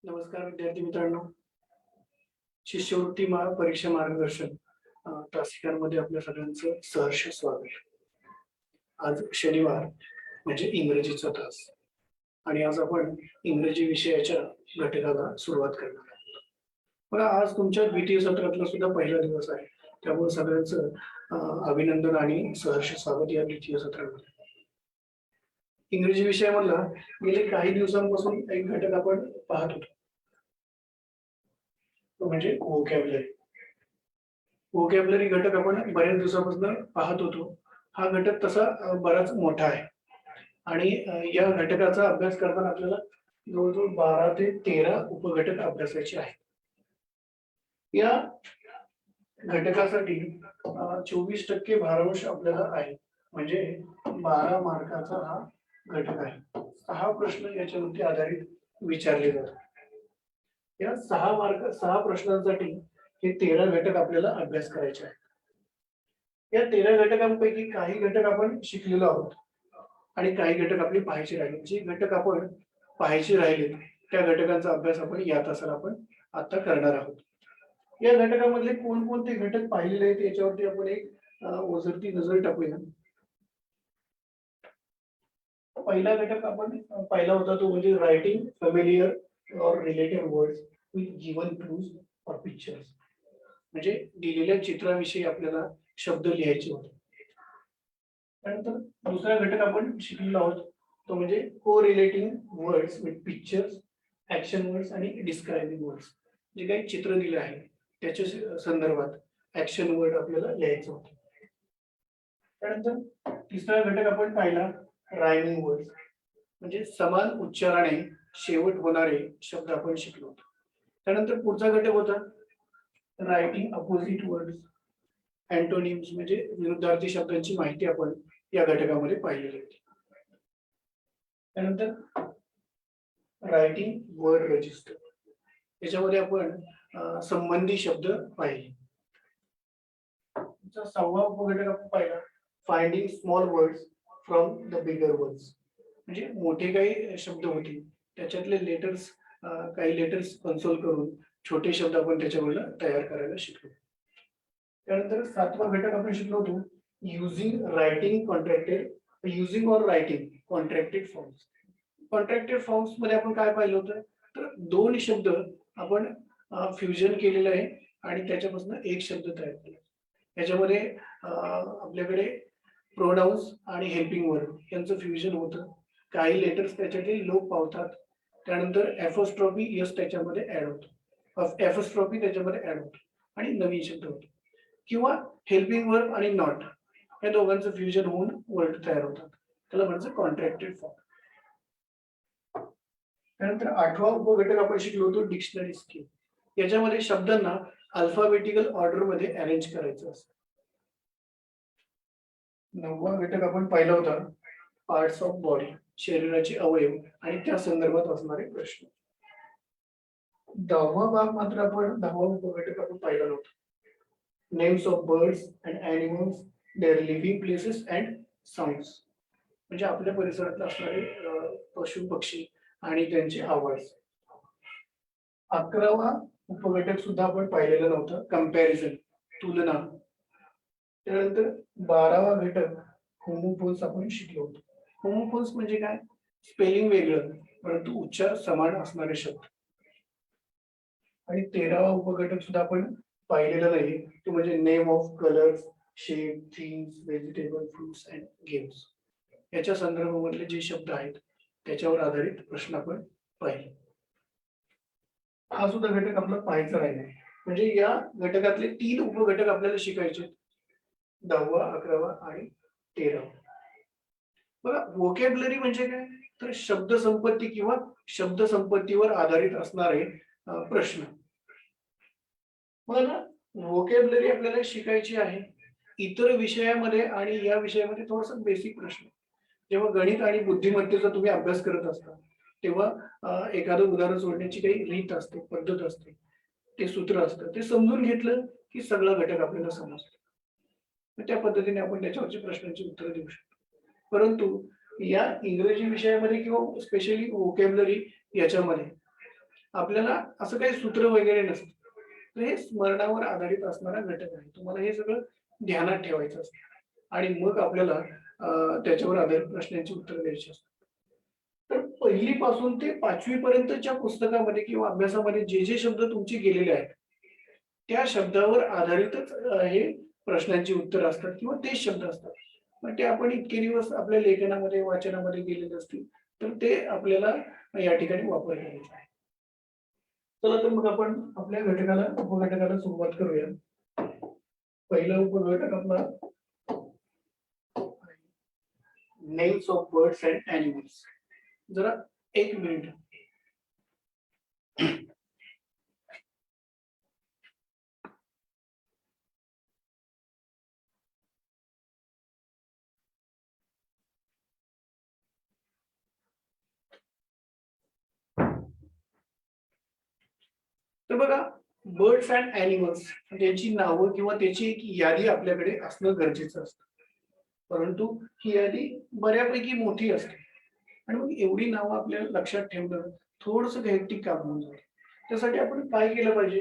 नमस्कार विद्यार्थी मित्रांनो. शिष्यवृत्ती परीक्षा मार्गदर्शन तासिकांमध्ये आपल्या सगळ्यांचं सहर्ष स्वागत. आज शनिवार म्हणजे इंग्रजीचा तास आणि आज आपण इंग्रजी विषयाच्या घटकाला सुरुवात करणार आहोत. बघा, आज तुमच्या द्वितीय सत्रातला सुद्धा पहिला दिवस आहे, त्यामुळे सगळ्यांचं अभिनंदन आणि सहर्ष स्वागत या द्वितीय सत्रामध्ये. इंग्रजी विषयामधला गेले काही दिवसांपासून एक घटक आपण पाहत होतो, तो म्हणजे व्होकॅब्युलरी. व्होकॅब्युलरी घटक आपण बऱ्याच दिवसापासून पाहत होतो. हा घटक तसा बराच मोठा आहे आणि या घटकाचा अभ्यास करताना आपल्याला जवळजवळ 12 ते 13 उपघटक अभ्यासायचे आहेत. या घटकासाठी 24% भारांश आपल्याला आहे, म्हणजे 12 मार्काचा हा घटक आहे. 6 प्रश्न याच्यावरती आधारित विचारले जातात. या 6 प्रश्नांसाठी हे 13 घटक आपल्याला अभ्यास करायचे आहेत. या 13 घटकांपैकी काही घटक आपण शिकलेलो आहोत आणि काही घटक आपले पाहायचे राहिले. जे घटक आपण पाहायचे राहिले त्या घटकांचा अभ्यास आपण या तासाला आपण आता करणार आहोत. या घटकामधले कोणकोणते घटक पाहिलेले आहेत याच्यावरती आपण एक ओझरती नजर टाकूया. पहिला घटक आपण पाहिला होता तो म्हणजे रायटिंग फॅमिलियर और related words with given clues और पिक्चर्स. म्हणजे दिलेल्या चित्राविषयी आपल्याला शब्द लिहायचे होते. त्यानंतर दुसरा घटक आपण शिकलेलो आहोत तो म्हणजे को relating words with pictures, action words आणि डिस्क्रायबिंग वर्ड्स. जे काही चित्र दिले आहे त्याच्या संदर्भात ऍक्शन वर्ड आपल्याला लिहायचं होतं. त्यानंतर तिसरा घटक आपण पाहिला रायमिंग वर्ड्स, म्हणजे समान उच्चाराने शेवट होणारे शब्द आपण शिकलो होतो. त्यानंतर पुढचा घटक होता रायटिंग अपोजिट वर्ड्स, अँटोनिम्स, म्हणजे विरुद्धार्थी शब्दांची माहिती आपण या घटकामध्ये पाहिलेली होती. त्यानंतर रायटिंग वर्ड रजिस्टर, याच्यामध्ये आपण संबंधी शब्द पाहिले. 6वा उपघटक आपण पाहिला finding small words from the bigger words, म्हणजे मोठे काही शब्द होते त्याच्यातले लेटर्स, काही लेटर्स कन्सोल करून छोटे शब्द आपण त्याच्यावर तयार करायला शिकलो. त्यानंतर 7वा घटक आपण शिकलो होतो युजिंग और writing contracted forms. Contracted forms मध्ये आपण काय पाहिलं होतं, तर 2 शब्द आपण फ्युजन केलेलं आहे आणि त्याच्यापासून एक शब्द तयार केला. याच्यामध्ये आपल्याकडे प्रोनाउन्स आणि हेल्पिंग वर्ड यांचं फ्युजन होतं. काही लेटर्स त्याच्यातील लोप पावतात. त्यानंतर एफोस्ट्रॉफी यस त्याच्यामध्ये ऍड होतो, एफोस्ट्रॉफी त्याच्यामध्ये ऍड होतो आणि नवीन शब्द होतो. किंवा हेल्पिंग वर्ब आणि नॉट या दोघांचं फ्युजन होऊन वर्ड तयार होतात, त्याला म्हणायचं कॉन्ट्रॅक्टेड फॉर्म. त्यानंतर 8वा उपघटक आपण शिकलो होतो डिक्शनरी स्कीम. याच्यामध्ये शब्दांना अल्फाबेटिकल ऑर्डर मध्ये अरेंज करायचं असतं. 9वा घटक आपण पाहिला होता पार्ट्स ऑफ बॉडी, शरीराचे अवयव आणि त्या संदर्भात असणारे प्रश्न. 10वा उपघटक आपण पाहिला नव्हता names of birds and animals, their living places and sounds, म्हणजे आपल्या परिसरात असणारे पशु पक्षी आणि त्यांचे आवाज. 11वा उपघटक सुद्धा आपण पाहिलेला नव्हता कंपॅरिझन, तुलना. त्यानंतर 12वा घटक होमोफोन्स आपण शिकलो होतो. होमोफोन्स म्हणजे काय, स्पेलिंग वेगळं परंतु उच्चार समान असणारे शब्द. आणि 13वा उपघटक सुद्धा आपण पाहिलेला नाही, तो म्हणजे name of colours, shape, things, vegetable, fruits and games. याच्या संदर्भामधले जे शब्द आहेत त्याच्यावर आधारित प्रश्न आपण पाहिले. हा सुद्धा घटक आपला पाहायचा राहिला. म्हणजे या घटकातले 3 उपघटक आपल्याला शिकायचे, 10वा, 11वा आणि 13वा. बघा, व्होकॅब्युलरी म्हणजे काय, तर शब्दसंपत्ती किंवा शब्दसंपत्तीवर आधारित असणारे प्रश्न. बघा, व्होकॅब्युलरी आपल्याला शिकायची आहे. इतर विषयामध्ये आणि या विषयामध्ये थोडासा बेसिक प्रश्न. जेव्हा गणित आणि बुद्धिमत्तेचा तुम्ही अभ्यास करत असता तेव्हा एखादं उदाहरण सोडण्याची काही रीत असते, पद्धत असते, ते सूत्र असतं, ते समजून घेतलं की सगळा घटक आपल्याला समजतो. त्या पद्धतीने आपण त्याच्यावरची प्रश्नांची उत्तरं देऊ शकतो. परंतु या इंग्रजी विषयामध्ये किंवा स्पेशली व्होकॅब्युलरी याच्यामध्ये आपल्याला असं काही सूत्र वगैरे नसतं. तर हे स्मरणावर आधारित असणारा घटक आहे. तुम्हाला हे सगळं ध्यानात ठेवायचं असतं आणि मग आपल्याला त्याच्यावर आधारित प्रश्नांची उत्तरं द्यायची असतात. तर 1ली पासून ते 5वी पर्यंतच्या पुस्तकामध्ये किंवा अभ्यासामध्ये जे शब्द तुमचे गेलेले आहेत, त्या शब्दावर आधारितच हे प्रश्नांची उत्तरं असतात किंवा तेच शब्द असतात. मग ते आपण इतके दिवस आपल्या लेखनामध्ये, वाचनामध्ये गेलेले असतील, तर ते आपल्याला या ठिकाणी वापरता यायचं आहे. चला तर मग आपण आपल्या उपघटकाला सुरुवात करूया. पहिला उपघटक आपला names of birds and animals. जरा 1 मिनिट. तर बघा, बर्ड्स अँड ॲनिमल्स त्याची नावं किंवा त्याची एक यादी आपल्याकडे असणं गरजेचं असतं. परंतु ही यादी बऱ्यापैकी मोठी असते आणि मग एवढी नावं आपल्याला लक्षात ठेवणं थोडंसं वैयक्तिक काम होऊन जातं. त्यासाठी आपण काय केलं पाहिजे?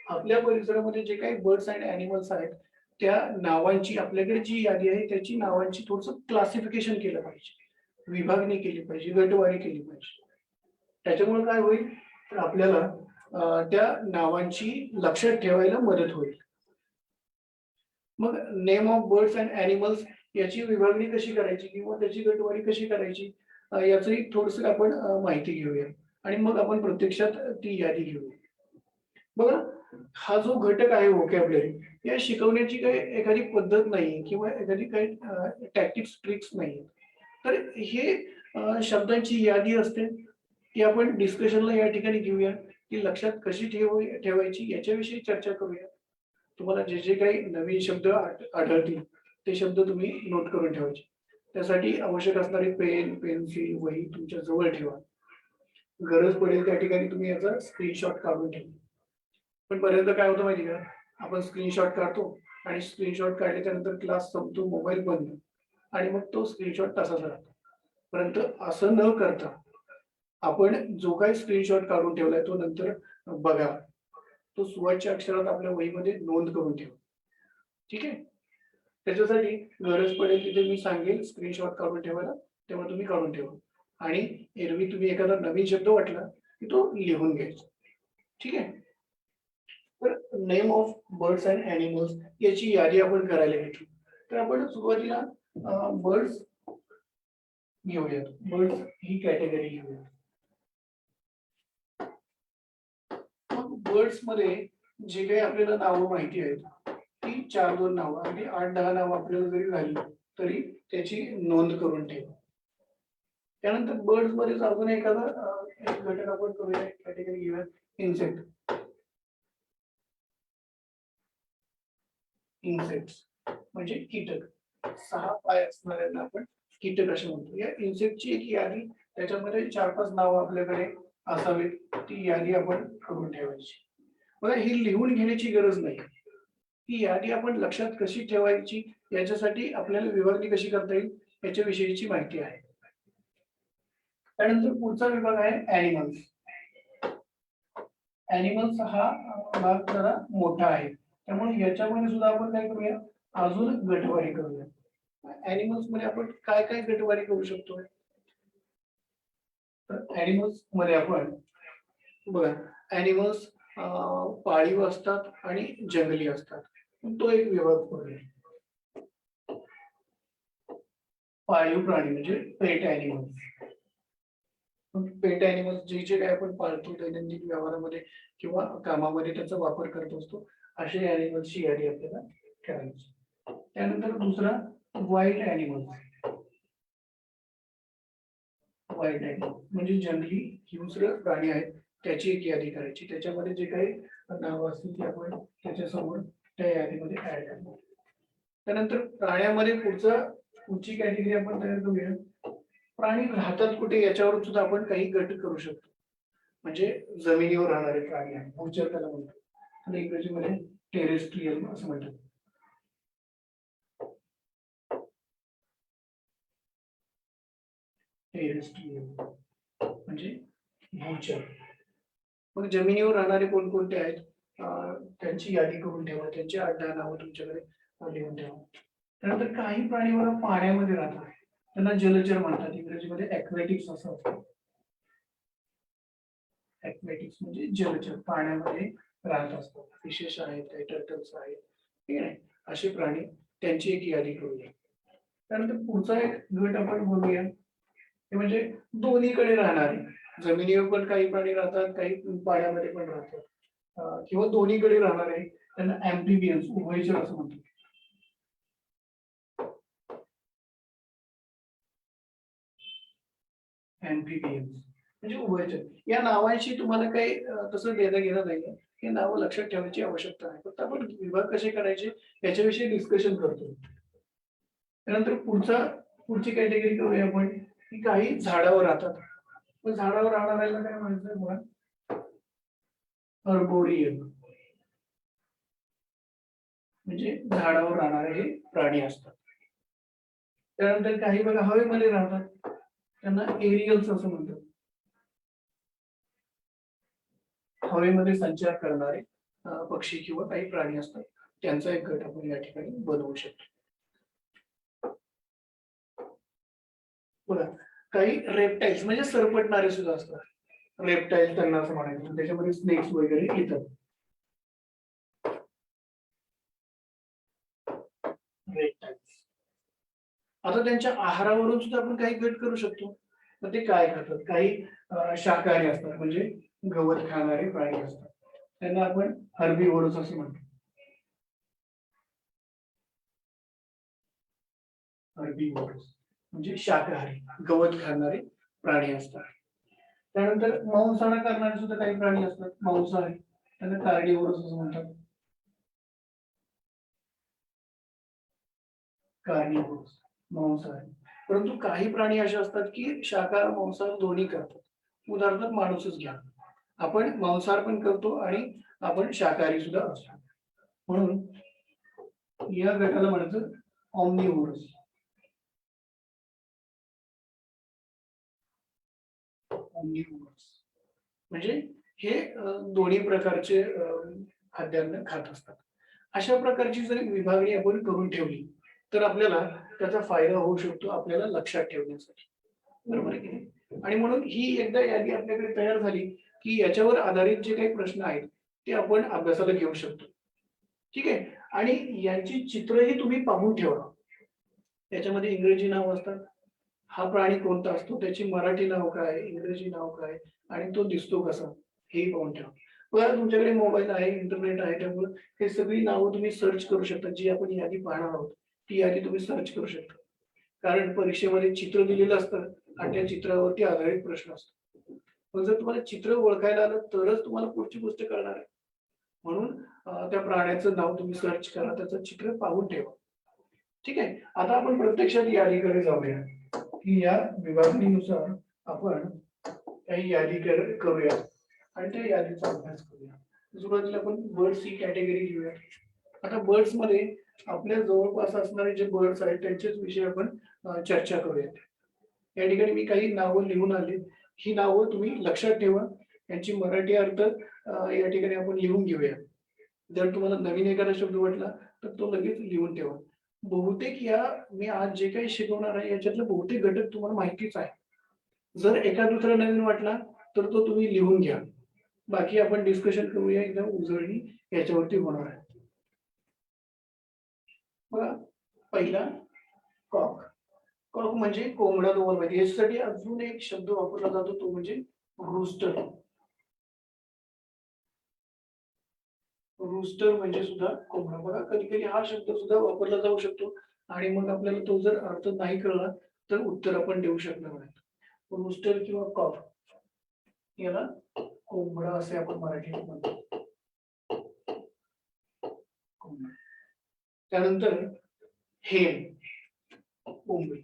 आपल्या परिसरामध्ये जे काही बर्ड्स अँड ॲनिमल्स आहेत, त्या नावांची आपल्याकडे जी यादी आहे, त्याची नावांची थोडंसं क्लासिफिकेशन केलं पाहिजे. विभागणी केली पाहिजे, गटवारी केली पाहिजे. त्याच्यामुळे काय होईल? तर आपल्याला त्या नावांची लक्षात ठेवायला मदत होईल. मग name of birds and animals याची विभागणी कशी करायची किंवा त्याची गटवारी कशी करायची, याचंही थोडंसं आपण माहिती घेऊया आणि मग आपण प्रत्यक्षात ती यादी घेऊया. बघा, हा जो घटक आहे व्होकॅब्युलरी, या शिकवण्याची काही एखादी पद्धत नाहीये किंवा एखादी काही टॅक्टिक्स, ट्रिक्स नाहीये. तर हे शब्दांची यादी असते, ती आपण डिस्कशनला या ठिकाणी घेऊया, ती लक्षात कशी ठेवायची याच्याविषयी चर्चा करूया. तुम्हाला जे काही नवीन शब्द आढळतील, ते शब्द तुम्ही नोट करून ठेवायचे. त्यासाठी आवश्यक असणारे पेन, पेन्सिल, वही तुमच्या जवळ ठेवा. गरज पडेल त्या ठिकाणी तुम्ही याचा स्क्रीनशॉट काढून ठेवा. पण बऱ्याचदा काय होतं माहिती का? आपण स्क्रीनशॉट काढतो आणि स्क्रीनशॉट काढल्याच्या नंतर क्लास संपतो, मोबाईल बंद आणि मग तो स्क्रीनशॉट तसाच राहतो. परंतु असं न करता आपण जो काही स्क्रीनशॉट काढून ठेवलाय तो नंतर बघा. तो सुवाच्य अक्षरात आपल्या वहीमध्ये नोंद करून ठेवा. ठीक आहे? त्याच्यासाठी गरज पडेल तिथे मी सांगेल स्क्रीनशॉट काढून ठेवायला, तेव्हा तुम्ही काढून ठेवा. आणि एरवी तुम्ही एखादा नवीन शब्द वाटला की तो लिहून घ्यायचा. ठीक आहे? तर name of birds and animals याची यादी आपण करायला घेतली. तर आपण सुरुवातीला बर्ड्स घेऊयात. बर्ड्स ही कॅटेगरी घेऊयात. मग बर्ड्स मध्ये जे काही आपल्याला नावं माहिती आहेत, ती 4-2 नावं आणि 8-10 नावं आपल्याला जरी झाली, तरी त्याची नोंद करून ठेवा. त्यानंतर बर्ड्स मध्ये अजून एखादा एक घटक आपण करूया, कॅटेगरी घेऊया, इन्सेक्ट. इन्सेक्ट्स म्हणजे कीटक. 6 पाय असणाऱ्यांना आपण कीटक असे म्हणतो. या इन्सेक्टची एक यादी, त्याच्यामध्ये 4-5 नावं आपल्याकडे असावीत. ती यादी आपण करून ठेवायची. बघा, ही लिहून घेण्याची गरज नाही. ही यादी आपण लक्षात कशी ठेवायची याच्यासाठी आपल्याला विभागणी कशी करता येईल याच्याविषयीची माहिती आहे. त्यानंतर पुढचा विभाग आहे ॲनिमल्स. ॲनिमल्स हा भाग जरा मोठा आहे. त्यामुळे याच्यामध्ये सुद्धा आपण काय करूया, अजून गटवारी करूया. ॲनिमल्स मध्ये आपण काय काय गटवारी करू शकतो? तर ॲनिमल्स मध्ये आपण बघा, ॲनिमल्स पाळीव असतात आणि जंगली असतात. तो एक विभाग करूया. पाळीव प्राणी म्हणजे पेट ॲनिमल्स. पेट ॲनिमल्स जे काय आपण पाळतो दैनंदिन व्यवहारामध्ये किंवा कामामध्ये त्याचा वापर करत असतो, असे ॲनिमल्सची यादी आपल्याला करायची. त्यानंतर दुसरा वाईल्ड ॲनिमल्स. वाईल्ड ॲनिमल म्हणजे जंगली हिंस्र प्राणी आहेत, त्याची एक यादी करायची. त्याच्यामध्ये जे काही नावं असतील ते आपण त्याच्यासमोर त्या यादीमध्ये ऍड करणार. त्यानंतर प्राण्यामध्ये पुढची कॅटेगरी आपण तयार करूया. प्राणी राहतात कुठे याच्यावर सुद्धा आपण काही गट करू शकतो. म्हणजे जमिनीवर राहणारे प्राणी आहेत, भूचर त्याला म्हणतो आणि इंग्रजीमध्ये टेरेस्ट्रियल असं म्हणतात. टेरेस्ट्रियल म्हणजे भूचर. मग जमिनीवर राहणारे कोणकोणते आहेत त्यांची यादी करून ठेवा, त्यांची 8-10 नावं तुमच्याकडे लिहून ठेवा. त्यानंतर काही प्राणी बघा पाण्यामध्ये राहतात, त्यांना जलचर म्हणतात, इंग्रजीमध्ये ॲक्वेटिक्स असं असतं. ॲक्वेटिक्स म्हणजे जलचर, पाण्यामध्ये राहत असतात. फिशेस आहेत, काही टर्टल्स आहेत, ठीक आहे. असे प्राणी, त्यांची एक यादी करूया. त्यानंतर पुढचा एक गट आपण बोलूया, ते म्हणजे दोन्हीकडे राहणारे. जमिनीवर पण काही प्राणी राहतात, काही पाण्यामध्ये पण राहतात. किंवा दोन्हीकडे राहणारे, त्यांना ॲम्फिबियन्स, उभयचर असं म्हणतात. ॲम्फिबियन्स म्हणजे उभयचर. या नावांशी तुम्हाला काही तसं देणं घेणं नाहीये. हे नावं लक्षात ठेवायची आवश्यकता नाही. फक्त आपण विभाग कसे करायचे याच्याविषयी डिस्कशन करतो. त्यानंतर पुढची कॅटेगरी करूया आपण, की काही झाडावर राहतात. मग झाडावर राहणाऱ्याला काय म्हणायचं मुळात? अर्बोरियल म्हणजे झाडावर राहणारे हे प्राणी असतात. त्यानंतर काही बघा हवेमध्ये राहतात, त्यांना एरियल्स असं म्हणतात. हवेमध्ये संचार करणारे पक्षी किंवा काही प्राणी असतात, त्यांचा एक गट आपण या ठिकाणी बनवू शकतो. बघा काही रेप्टाइल्स म्हणजे सरपटणारे सुद्धा असतात. रेप्टाइल त्यांना असं म्हणायचं, त्याच्यामध्ये स्नेक्स वगैरे येतात. रेप्टाइल्स आता त्यांच्या आहारावरून सुद्धा आपण काही गट करू शकतो. मग ते काय करतात? काही शाकाहारी असतात, म्हणजे गवत खाणारे प्राणी असतात, त्यांना आपण हर्बीव्होरस असं म्हणतो. हर्बीव्होरस म्हणजे शाकाहारी, गवत खाणारे प्राणी असतात. त्यानंतर मांसाहार करणारे सुद्धा काही प्राणी असतात, मांसाहारी, त्यांना कार्निव्होरस असं म्हणतात. कार्निव्होरस मांसाहारी. परंतु काही प्राणी असे असतात की शाकाहार मांसाहार दोन्ही करतात. उदाहरणार्थ माणूसच घ्या, आपण मांसाहार पण करतो आणि आपण शाकाहारी सुद्धा असतो. म्हणून या गटाला म्हणायचं ऑमनिव्होरस. ऑमनिव्होरस म्हणजे हे दोन्ही प्रकारचे खाद्यान्न खात असतात. अशा प्रकारची जर विभागणी आपण करून ठेवली तर आपल्याला त्याचा फायदा होऊ शकतो आपल्याला लक्षात ठेवण्यासाठी. बरोबर आहे की नाही? आणि म्हणून ही एकदा यादी आपल्याकडे तयार झाली की याच्यावर आधारित जे काही प्रश्न आहेत ते आपण अभ्यासाला घेऊ शकतो. ठीक आहे. आणि यांची चित्रही तुम्ही पाहून ठेवा. त्याच्यामध्ये इंग्रजी नाव असतात. हा प्राणी कोणता असतो, त्याची मराठी नाव काय, इंग्रजी नाव काय आणि तो दिसतो कसा, हेही पाहून ठेवा. बघा तुमच्याकडे मोबाईल आहे, इंटरनेट आहे, त्यामुळे हे सगळी नावं तुम्ही सर्च करू शकता. जी आपण यादी पाहणार आहोत ती यादी तुम्ही सर्च करू शकता. कारण परीक्षेमध्ये चित्र दिलेलं असतं आणि त्या चित्रावरती आधारित प्रश्न असतो. पण जर तुम्हाला चित्र ओळखायला आलं तरच तुम्हाला पुढची गोष्ट कळणार आहे. म्हणून त्या प्राण्याचं नाव तुम्ही सर्च करा, त्याचं चित्र पाहून ठेवा. ठीक आहे. आता आपण प्रत्यक्षात यादीकडे जाऊया, की या विभागणीनुसार आपण काही यादी करूया आणि त्या यादीचा अभ्यास करूया. सुरुवातीला आपण बर्ड्स ही कॅटेगरी घेऊया. आता बर्ड्स मध्ये आपल्या जवळपास असणारे जे बर्ड्स आहेत त्यांचेच विषय आपण चर्चा करूया. या ठिकाणी मी काही नावं लिहून आले, ही नावं तुम्ही लक्षात ठेवा. यांची मराठी अर्थ या ठिकाणी आपण लिहून घेऊया. जर तुम्हाला नवीन एखादा शब्द वाटला तर तो लगेच लिहून ठेवा. बहुतेक या मी आज जे काही शिकवणार आहे याच्यातले बहुतेक घटक तुम्हाला माहितीच आहे. जर एका दुसरा नवीन वाटला तर तो तुम्ही लिहून घ्या. बाकी आपण डिस्कशन करूया, एकदम उजळणी याच्यावरती होणार आहे. बघा पहिला कॉक. कॉक म्हणजे कोंबडा तुम्हाला माहिती. याच्यासाठी अजून एक शब्द वापरला जातो तो म्हणजे रूस्टर. रूस्टर म्हणजे सुद्धा कोंबडा. बघा कधी कधी हा शब्द सुद्धा वापरला जाऊ शकतो आणि मग आपल्याला तो जर अर्थ नाही कळला तर उत्तर आपण देऊ शकणार नाही. रूस्टर किंवा कॉक याला कोंबडा असे आपण मराठीत म्हणतो. कोंबडा. त्यानंतर हेन कोंबडी.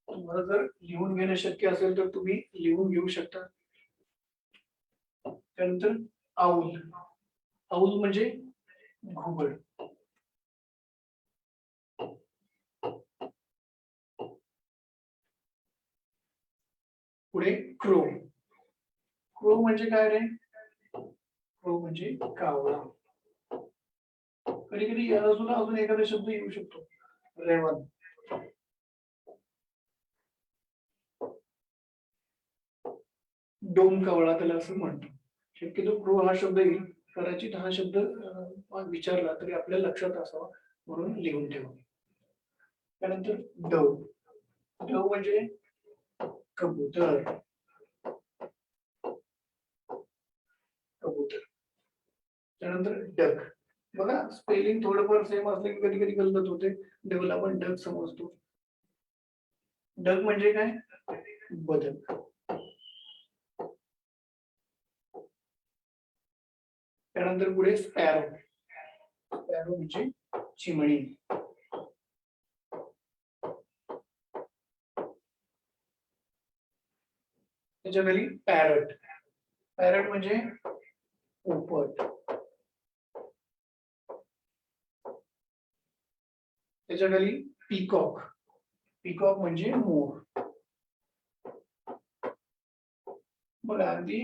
तुम्हाला जर लिहून घेणं शक्य असेल तर तुम्ही लिहून घेऊ शकता. त्यानंतर आऊल. आऊल म्हणजे घुबड. पुढे क्रो. क्रो म्हणजे काय रे? क्रो म्हणजे कावळा. कधी कधी याला सुद्धा अजून एखादा शब्द येऊ शकतो, रेवण. डोमकावळा त्याला असं म्हणतो. शक्यतो क्रो हा शब्द येईल, कदाचित हा शब्द विचारला तरी आपल्या लक्षात असावा म्हणून लिहून ठेवा. त्यानंतर डव. डव म्हणजे कबूतर. कबूतर. त्यानंतर डक. बघा स्पेलिंग थोडंफार सेम असले की कधी कधी गलत होते. डकला पण डक समजतो. डक म्हणजे काय? बदक. त्यानंतर पुढे स्पॅरो. स्पॅरो म्हणजे चिमणी. त्याच्या खाली पॅरट. पॅरट म्हणजे पोपट. त्याच्या खाली पीकॉक. पीकॉक म्हणजे मोर. बघा अगदी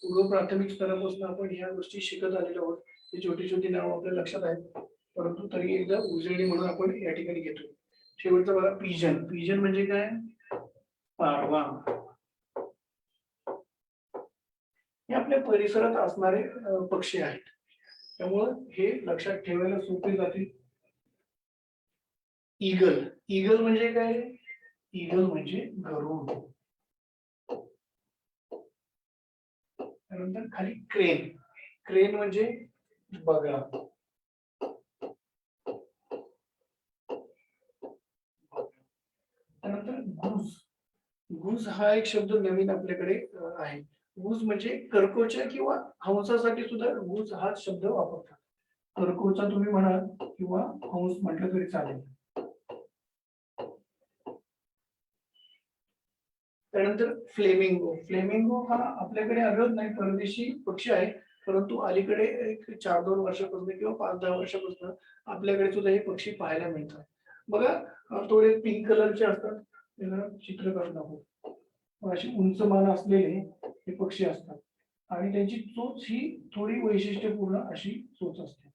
पूर्व प्राथमिक स्तरापासून आपण ह्या गोष्टी शिकत आलेलो आहोत. ही छोटी छोटी नावं आपल्या लक्षात आहेत, परंतु तरी एकदा उजळणी म्हणून आपण या ठिकाणी घेतो. शेवटचं बघा पिजन. पिजन म्हणजे काय? पारवा. हे आपल्या परिसरात असणारे पक्षी आहेत, त्यामुळं हे लक्षात ठेवायला सोपे जातील. ईगल. ईगल म्हणजे काय? ईगल म्हणजे गरुड. त्यानंतर खाली क्रेन. क्रेन म्हणजे बगळा. त्यानंतर गुज. गुज हा एक शब्द नवीन आपल्याकडे आहे. गुज म्हणजे कर्कोच किंवा हंसासाठी सुद्धा गुज हा शब्द वापरतात. कर्कोचा तुम्ही म्हणाल किंवा हंस म्हटलं तरी चालेल. त्यानंतर फ्लेमिंगो. फ्लेमिंगो हा आपल्याकडे आढळत नाही, परदेशी पक्षी आहे, परंतु अलीकडे एक 4-2 वर्षापासून किंवा 5-10 वर्षापासून आपल्याकडे सुद्धा हे पक्षी पाहायला मिळतात. बघा थोडे पिंक कलरचे असतात, चित्र काढून दाखवू. अशी उंच मान असलेले हे पक्षी असतात आणि त्यांची चोच ही थोडी वैशिष्ट्यपूर्ण अशी चोच असते.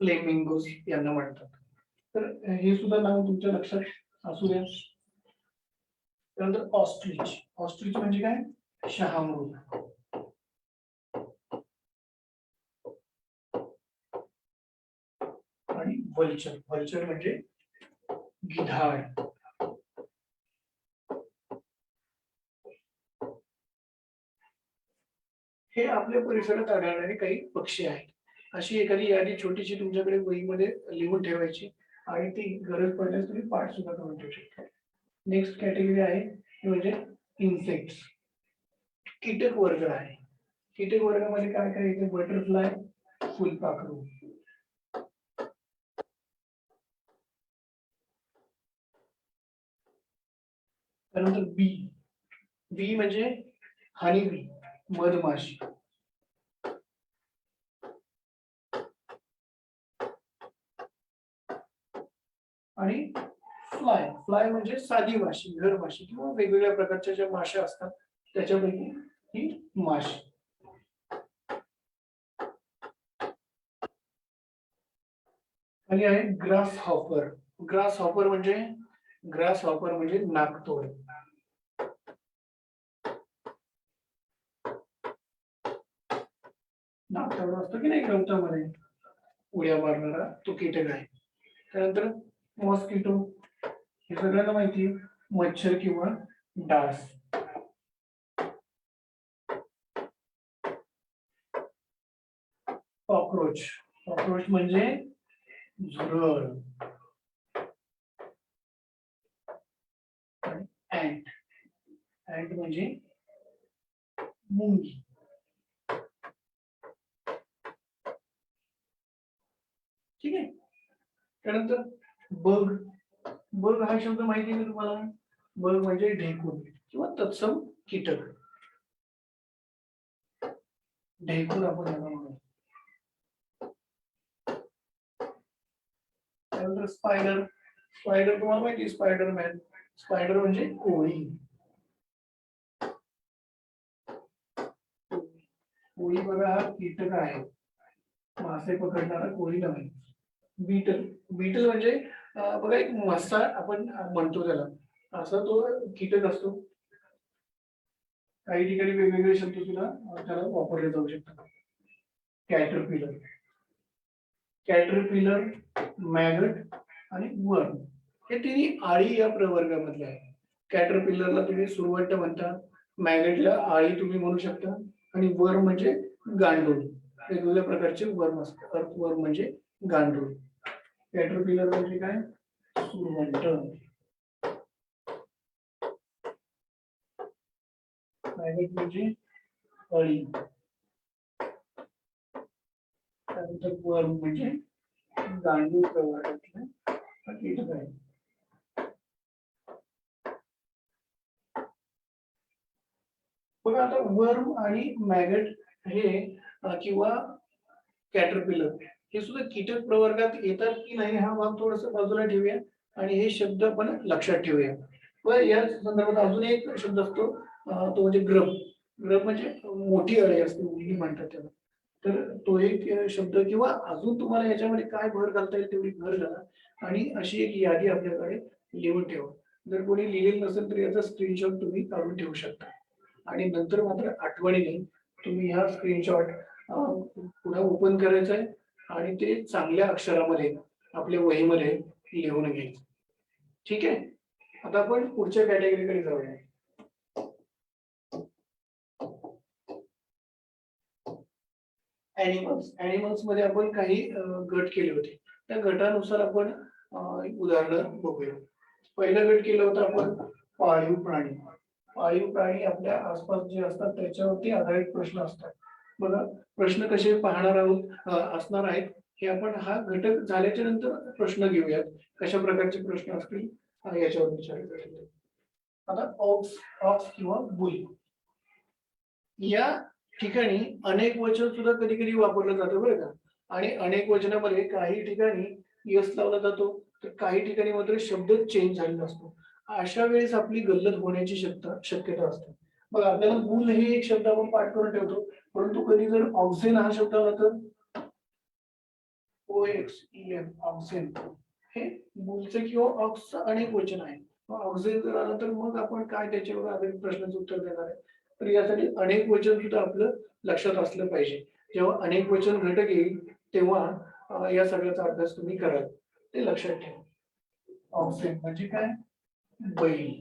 फ्लेमिंगोस यांना म्हणतात. तर हे सुद्धा नाव तुमच्या लक्षात असू द्या. त्यानंतर ऑस्ट्रिच. ऑस्ट्रिच म्हणजे काय? शहामृग. आणि वल्चर. वल्चर म्हणजे गिधाड. हे आपल्या परिसरात आढळणारे काही पक्षी आहेत. अशी एखादी यादी छोटीशी तुमच्याकडे वहीमध्ये लिहून ठेवायची आणि ती गरज पडल्यास तुम्ही पाठ सुद्धा करून ठेवू शकता. नेक्स्ट कॅटेगरी आहे म्हणजे इन्सेक्ट्स. कीटक वर्ग आहे. कीटक वर्गामध्ये काय काय येते? बटरफ्लाय, फुलपाखरू. त्यानंतर बी. बी म्हणजे हनी बी, मधमाशी. आणि फ्लाय. फ्लाय म्हणजे साधी माशी, घर माशी किंवा वेगवेगळ्या प्रकारच्या ज्या माश्या असतात त्याच्यापैकी ही माशी. आणि आहे ग्रास हॉपर. ग्रास हॉपर म्हणजे नाकतोड. नाकतोड असतो की नाही गवतामध्ये उड्या मारणारा, तो कीटक आहे. त्यानंतर मॉस्किटो. हे सगळ्यांना माहिती, मच्छर किंवा डास. कॉक्रोच. कॉक्रोच म्हणजे झुरळ. अँट. अँट म्हणजे मुंगी. ठीक आहे. त्यानंतर बग. बग हा शब्द माहिती आहे का तुम्हाला? बग म्हणजे ढेकूण किंवा तत्सम कीटक. ढेकूण आपण याला म्हणू. त्यानंतर स्पायडर. स्पायडर तुम्हाला माहिती, स्पायडरमॅन. स्पायडर म्हणजे कोळी. कोळी बघा हा कीटक आहे, मासे पकडणारा कोळी नव्हे. बीटल, बीटल म्हणजे बघा एक मासा आपण म्हणतो त्याला, असा तो कीटक असतो. काही ठिकाणी वेगवेगळे शब्द सुद्धा त्याला वापरले जाऊ शकतात. कॅटरपिलर, कॅटरपिलर, मॅगट आणि वर्म हे तिन्ही आळी या प्रवर्गामधले आहे. कॅटरपिलरला तुम्ही सुरवंट म्हणता, मॅगटला आळी तुम्ही म्हणू शकता, आणि वर्म म्हणजे गांडूळ. वेगवेगळ्या प्रकारचे वर्म असतात. अर्थवर्म म्हणजे गांडूळ. कॅटरपिलर म्हणजे काय? सुरवंट. मॅगट म्हणजे अळी. त्यानंतर वर्म म्हणजे गांडूळ प्रवर्गातलं कीटक आहे. बघा आता वर्म आणि मॅगट हे किंवा कॅटरपिलर हे सुद्धा कीटक प्रवर्गात येतात की नाही हा भाग थोडासा बाजूला ठेवूया आणि हे शब्द आपण लक्षात ठेवूया. व या संदर्भात अजून एक शब्द असतो, तो म्हणजे ग्रब. ग्रब म्हणजे मोठी अळी असते, उंडी म्हणतात त्याला. तर तो एक शब्द, किंवा अजून तुम्हाला याच्यामध्ये काय भर घालता येईल तेवढी भर घाला आणि अशी एक यादी आपल्याकडे लिहून ठेवा. जर कोणी लिहिलेलं नसेल तर याचा स्क्रीनशॉट तुम्ही काढून ठेवू शकता आणि नंतर मात्र आठवणीने तुम्ही ह्या स्क्रीनशॉट पुन्हा ओपन करायचं आहे आणि ते चांगल्या अक्षरामध्ये आपल्या वहीमध्ये लिहून घ्यायचं. ठीक आहे. आता आपण पुढच्या कॅटेगरीकडे जाऊया. ऍनिमल्स. ऍनिमल्स मध्ये आपण काही गट केले होते. त्या गटानुसार आपण उदाहरण बघूया. पहिला गट केला होता आपण पाळीव प्राणी. पाळीव प्राणी आपल्या आसपास जे असतात त्याच्यावरती आधारित प्रश्न असतात. बघा प्रश्न कसे पाहणार आहोत असणार आहेत हे आपण हा घटक झाल्याच्या नंतर प्रश्न घेऊयात. कशा प्रकारचे प्रश्न असतील याच्यावर विचार करूया. आता ऑक्स, ऑक्स किंवा बुल या ठिकाणी अनेक वचन सुद्धा कधी कधी वापरलं जातं बरं का. आणि अनेक वचनामध्ये काही ठिकाणी यस लावला जातो तर काही ठिकाणी मात्र शब्द चेंज झालेला असतो. अशा वेळेस आपली गल्लत होण्याची शक्यता असते. बघा आपल्याला बुल हे एक शब्द आपण पाठ करून ठेवतो, परंतु कधी जर ऑक्सेन हा शब्द आला तर OXEN ऑक्सेन हे बुलचं किंवा ऑक्सचं अनेक वचन आहे. ऑक्सेन जर आलं तर मग आपण काय त्याच्यावर आधारित प्रश्नाचं उत्तर देणार आहे. तर यासाठी अनेक वचन सुद्धा आपलं लक्षात असलं पाहिजे. जेव्हा अनेक वचन घटक येईल तेव्हा या सगळ्याचा अभ्यास तुम्ही कराल, ते लक्षात ठेवा. ऑक्सेन म्हणजे काय? बैल.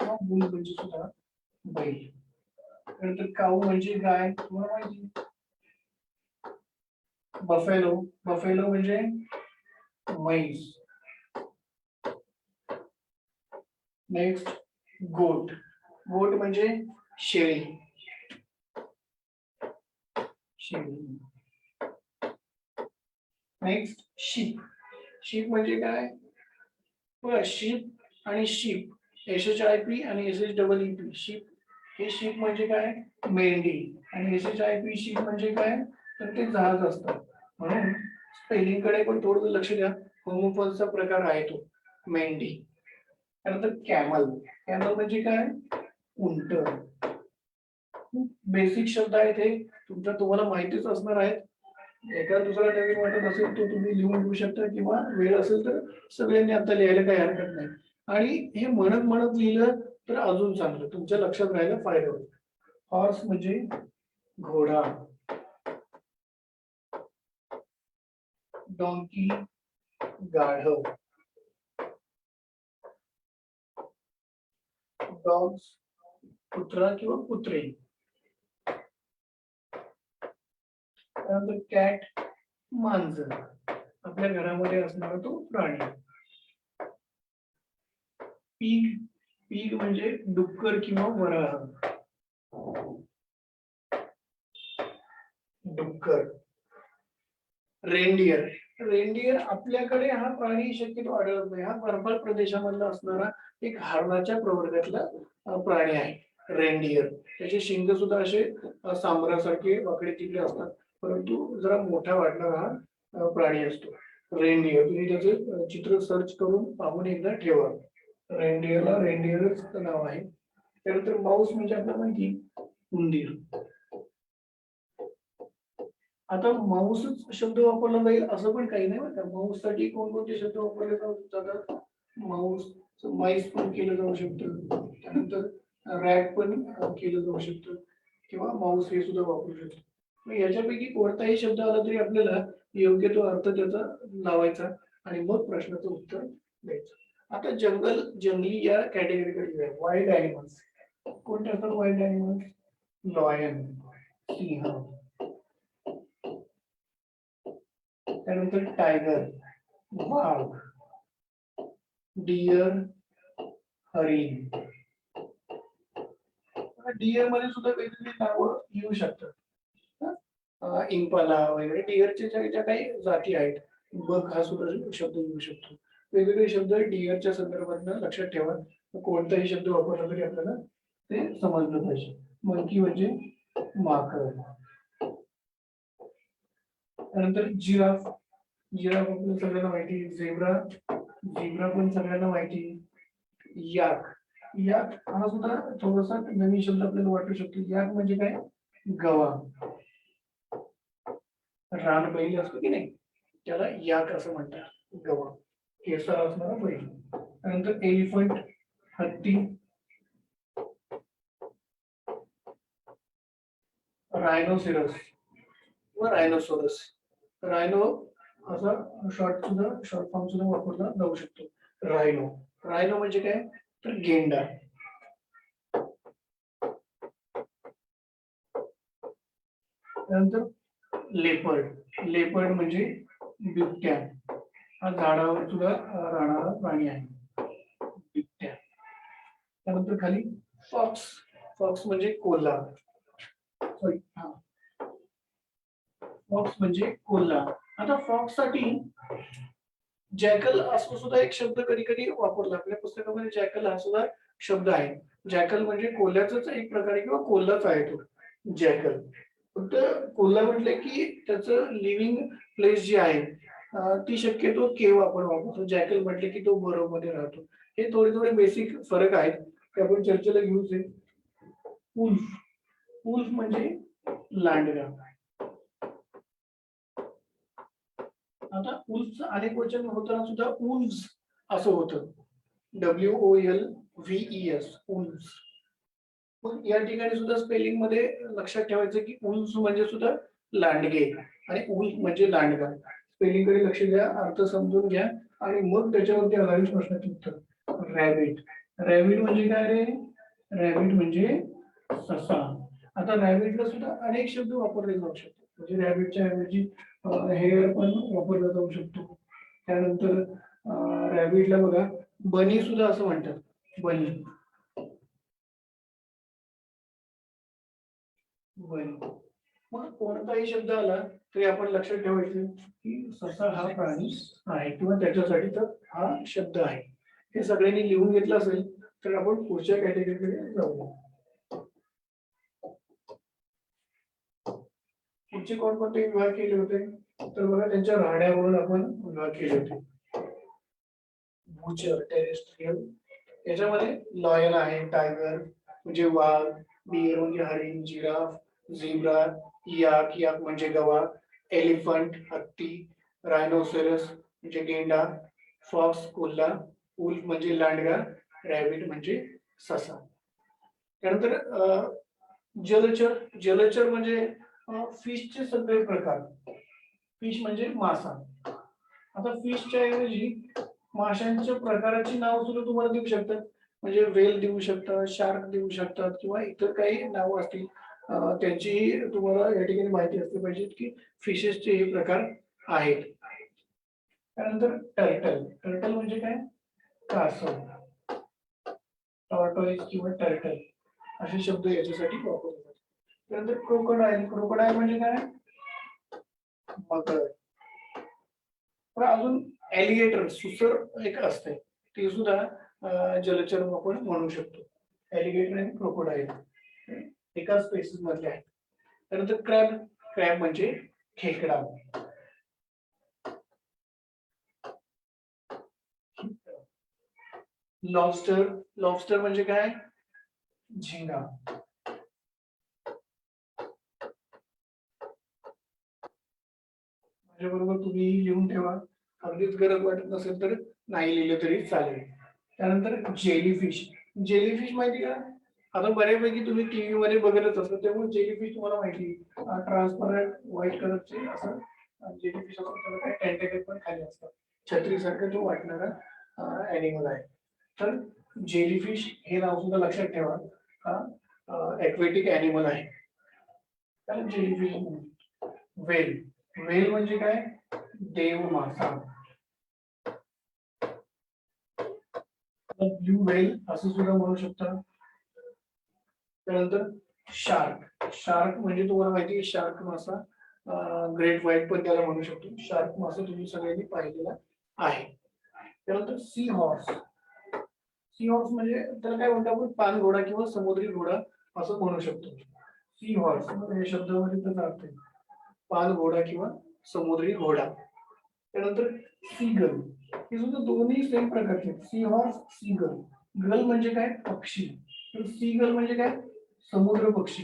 बुल म्हणजे सुद्धा बैल. नंतर काऊ म्हणजे गाय, तुम्हाला माहिती. बफेलो, बफेलो म्हणजे म्हैस. नेक्स्ट गोट, गोट म्हणजे शेळी. शेळी. नेक्स्ट शीप, शीप म्हणजे काय? बघा शीप आणि शीप SHIP आणि SHEEP. शीप हे शीप म्हणजे काय? मेंढी. आणि SHIP शीप म्हणजे काय? तर ते जहाज असतात. म्हणून स्पेलिंग कडे पण थोडं लक्ष द्या. होमोफॉर्मचा प्रकार आहे तो मेंढी. त्यानंतर कॅमल, कॅमल म्हणजे काय? उंट. बेसिक शब्द आहेत हे, तुम्हाला माहितीच असणार आहेत. एका दुसरा नवीन वाटत असेल तो तुम्ही लिहून घेऊ शकता किंवा वेळ असेल तर सगळ्यांनी आता लिहायला काही हरकत नाही. आणि हे म्हणत म्हणत लिहिलं तर अजून चांगलं, तुमच्या लक्षात राहायला फायदा होईल. हॉर्स म्हणजे घोडा. डॉंकी गाढव. डॉग्स कुत्रा किंवा कुत्रे. त्यानंतर कॅट मांजर, आपल्या घरामध्ये असणारा तो प्राणी. पीग, पीग म्हणजे डुक्कर किंवा वराह. डुक्कर. रेनडियर, रेनडियर आपल्याकडे हा प्राणी शक्यतो आढळत नाही. हा बर्फाळ प्रदेशामधला असणारा एक हरणाच्या प्रवर्गातला प्राणी आहे रेनडियर. त्याचे शिंग सुद्धा असे सांबरासारखे वाकडे तिकडे असतात, परंतु जरा मोठा वाटणारा हा प्राणी असतो रेनडियर. तुम्ही त्याचे चित्र सर्च करून पाहून एकदा ठेवा. रेनडिअरला रेनडिअरच नाव आहे. त्यानंतर माऊस म्हणजे आपल्याला माहिती उंदीर. आता माऊसच शब्द वापरला जाईल असं पण काही नाही बरं का. माऊस साठी कोणकोणते शब्द वापरले जातात? माऊस माईस पण केलं जाऊ शकतं, त्यानंतर रॅट पण केलं जाऊ शकतं, किंवा माऊस हे सुद्धा वापरू शकतो. मग याच्यापैकी कोणताही शब्द आला तरी आपल्याला योग्य तो अर्थ त्याचा लावायचा आणि मग प्रश्नाचं उत्तर द्यायचं. आता जंगली या कॅटेगरीकडे वाईल्ड ॲनिमल्स. कोणते असतात वाईल्ड ॲनिमल्स? लॉयन, सिंह, त्यानंतर टायगर, वाघ, डिअर, हरिण. डिअर मध्ये सुद्धा वेगवेगळी नावं येऊ शकतात. इम्पाला वगैरे डिअरच्या ज्या काही जाती आहेत, बग हा सुद्धा शब्द येऊ शकतो. वेगवेगळे शब्द डिअरच्या संदर्भात लक्षात ठेवा. कोणताही शब्द वापरला तरी आपल्याला ते समजलं पाहिजे. मंकी म्हणजे माकड. त्यानंतर जिराफ. जिराफ आपल्याला सगळ्यांना माहिती. झेब्रा, झेब्रा पण सगळ्यांना माहिती. याक, याक हा सुद्धा थोडासा नवीन शब्द आपल्याला वाटू शकतो. याक म्हणजे काय? गवा. रानबैल असतो की नाही, त्याला याक असं म्हणतात. गवा, केसर असणारा बैल. त्यानंतर एलिफंट, हत्ती. रायनोसिरस व रायनोसोरस. रायनो असा शॉर्ट फॉर्म सुद्धा वापरला जाऊ शकतो. रायनो, रायनो म्हणजे काय? तर गेंडा. त्यानंतर लेपर्ड, लेपर्ड म्हणजे बिबट्या. हा झाडावर सुद्धा राहणारा प्राणी आहे, बिबट्या. त्यानंतर खाली फॉक्स, फॉक्स म्हणजे कोल्हा. सॉरी, फॉक्स म्हणजे कोल्हा. आता फॉक्स साठी जॅकल असं सुद्धा एक शब्द कधी कधी वापरला. आपल्या पुस्तकामध्ये जॅकल हा सुद्धा शब्द आहे. जॅकल म्हणजे कोल्ह्याचाच एक प्रकार किंवा कोल्हाच आहे तो जॅकल. फक्त कोल्हा म्हटलं की त्याचं लिव्हिंग प्लेस जी आहे ती शक्यतो केव आपण वापरतो. जॅकल म्हटलं की तो बरोबर राहतो. हे थोडे थोडे बेसिक फरक आहेत ते आपण चर्चेला घेऊच. उल्फ, उल्फ म्हणजे लांडगा. आता उल्फचं अनेक वचन होताना सुद्धा उल्फ्स असं होतं. WOLVES, उल्फ्स. मग या ठिकाणी सुद्धा स्पेलिंग मध्ये लक्षात ठेवायचं की उल्फ्स म्हणजे सुद्धा लांडगे आणि उल्फ म्हणजे लांडगा. स्पेलिंग कडे लक्ष द्या, अर्थ समजून घ्या आणि मग त्याच्यावरती आधारित प्रश्नाचे उत्तर. रॅबिट, रॅबिट म्हणजे काय रे? रॅबिट म्हणजे ससा. आता रॅबिटला सुद्धा अनेक शब्द वापरले जाऊ शकतात. म्हणजे रॅबिटच्या ऐवजी हेअर पण वापरला जाऊ शकतो. त्यानंतर रॅबिटला बघा बनी सुद्धा असं म्हणतात, बनी. बनी. मग कोणताही शब्द आला तरी आपण लक्षात ठेवायचं की ससा हा प्राणी आहे किंवा त्याच्यासाठी तर हा शब्द आहे. हे सगळ्यांनी लिहून घेतलं असेल तर आपण पुढच्या कॅटेगरीकडे जाऊया. पुढचे कोणकोणते विभाग केले होते तर बघा त्यांच्या राहण्यावरून आपण विभाग केले होते. भूचर, टेरेस्ट्रियल, याच्यामध्ये लॉयन आहे, टायगर म्हणजे वाघ, बियर म्हणजे हरिण, जिराफ, झेब्रा, याक, याक म्हणजे गवा, एलिफंट हत्ती, रायनोसेरस म्हणजे गेंडा, फॉक्स कोल्हा, उल्फ म्हणजे लांडगा, रॅबिट म्हणजे ससा. त्यानंतर जलचर, जलचर म्हणजे फिशचे सगळे प्रकार. फिश म्हणजे मासा. आता फिशच्या ऐवजी माशांच्या प्रकाराची नाव सुद्धा तुम्हाला देऊ शकतात. म्हणजे वेल देऊ शकतात, शार्क देऊ शकतात किंवा इतर काही नाव असतील त्यांची तुम्हाला या ठिकाणी माहिती असली पाहिजे की फिशेसचे हे प्रकार आहेत. त्यानंतर टर्टल, टर्टल म्हणजे काय? कासव. टॉर्टोइज किंवा टर्टल असे शब्द याच्यासाठी वापरले जातात. त्यानंतर क्रोकोडाईल, क्रोकोडाईल म्हणजे काय? मगर. अजून एलिगेटर, सुसर एक असते, ते सुद्धा जलचर आपण म्हणू शकतो. एलिगेटर आणि क्रोकोडाईल एकाच स्पेसिस मधले आहेत. त्यानंतर क्रॅब, क्रॅब म्हणजे खेकडा. लॉबस्टर, लॉबस्टर म्हणजे काय? झिंगा. माझ्याबरोबर तुम्ही लिहून ठेवा, अगदीच गरज वाटत नसेल तर नाही लिहिले तरी चालेल. त्यानंतर जेलीफिश. जेलीफिश माहिती का? आता बऱ्यापैकी तुम्ही टीव्ही मध्ये बघतच असता, त्यामुळे जेलीफिश तुम्हाला माहिती ट्रान्सपरंट व्हाईट कलरचे असं जेलीफिश असं, त्याला काय टेंटेकल पण खाली असतात, छत्रीसारखं तो वाटणारा ॲनिमल आहे. तर जेलीफिश हे नाव सुद्धा लक्षात ठेवा, हा एक्वेटिक ॲनिमल आहे, त्याला जेलीफिश म्हणतात. वेल, वेल म्हणजे काय? देव मासा. ब्ल्यू व्हेल असं सुद्धा म्हणू शकता. त्यानंतर शार्क, शार्क म्हणजे तुम्हाला माहिती आहे शार्क मासा, ग्रेट व्हाईट पण त्याला म्हणू शकतो. शार्क मासा तुम्ही सगळ्यांनी पाहिलेला आहे. त्यानंतर सी हॉर्स, सी हॉर्स म्हणजे त्याला काय म्हणतो आपण? पाणघोडा किंवा समुद्री घोडा असं म्हणू शकतो. सी हॉर्स हे शब्दामध्ये त्याचा अर्थ आहे पाणघोडा किंवा समुद्री घोडा. त्यानंतर सीगल, हे सुद्धा दोन्ही सेम प्रकारचे, सी हॉर्स, सीगल. गल म्हणजे काय? पक्षी. तर सीगल म्हणजे काय? समुद्र पक्षी.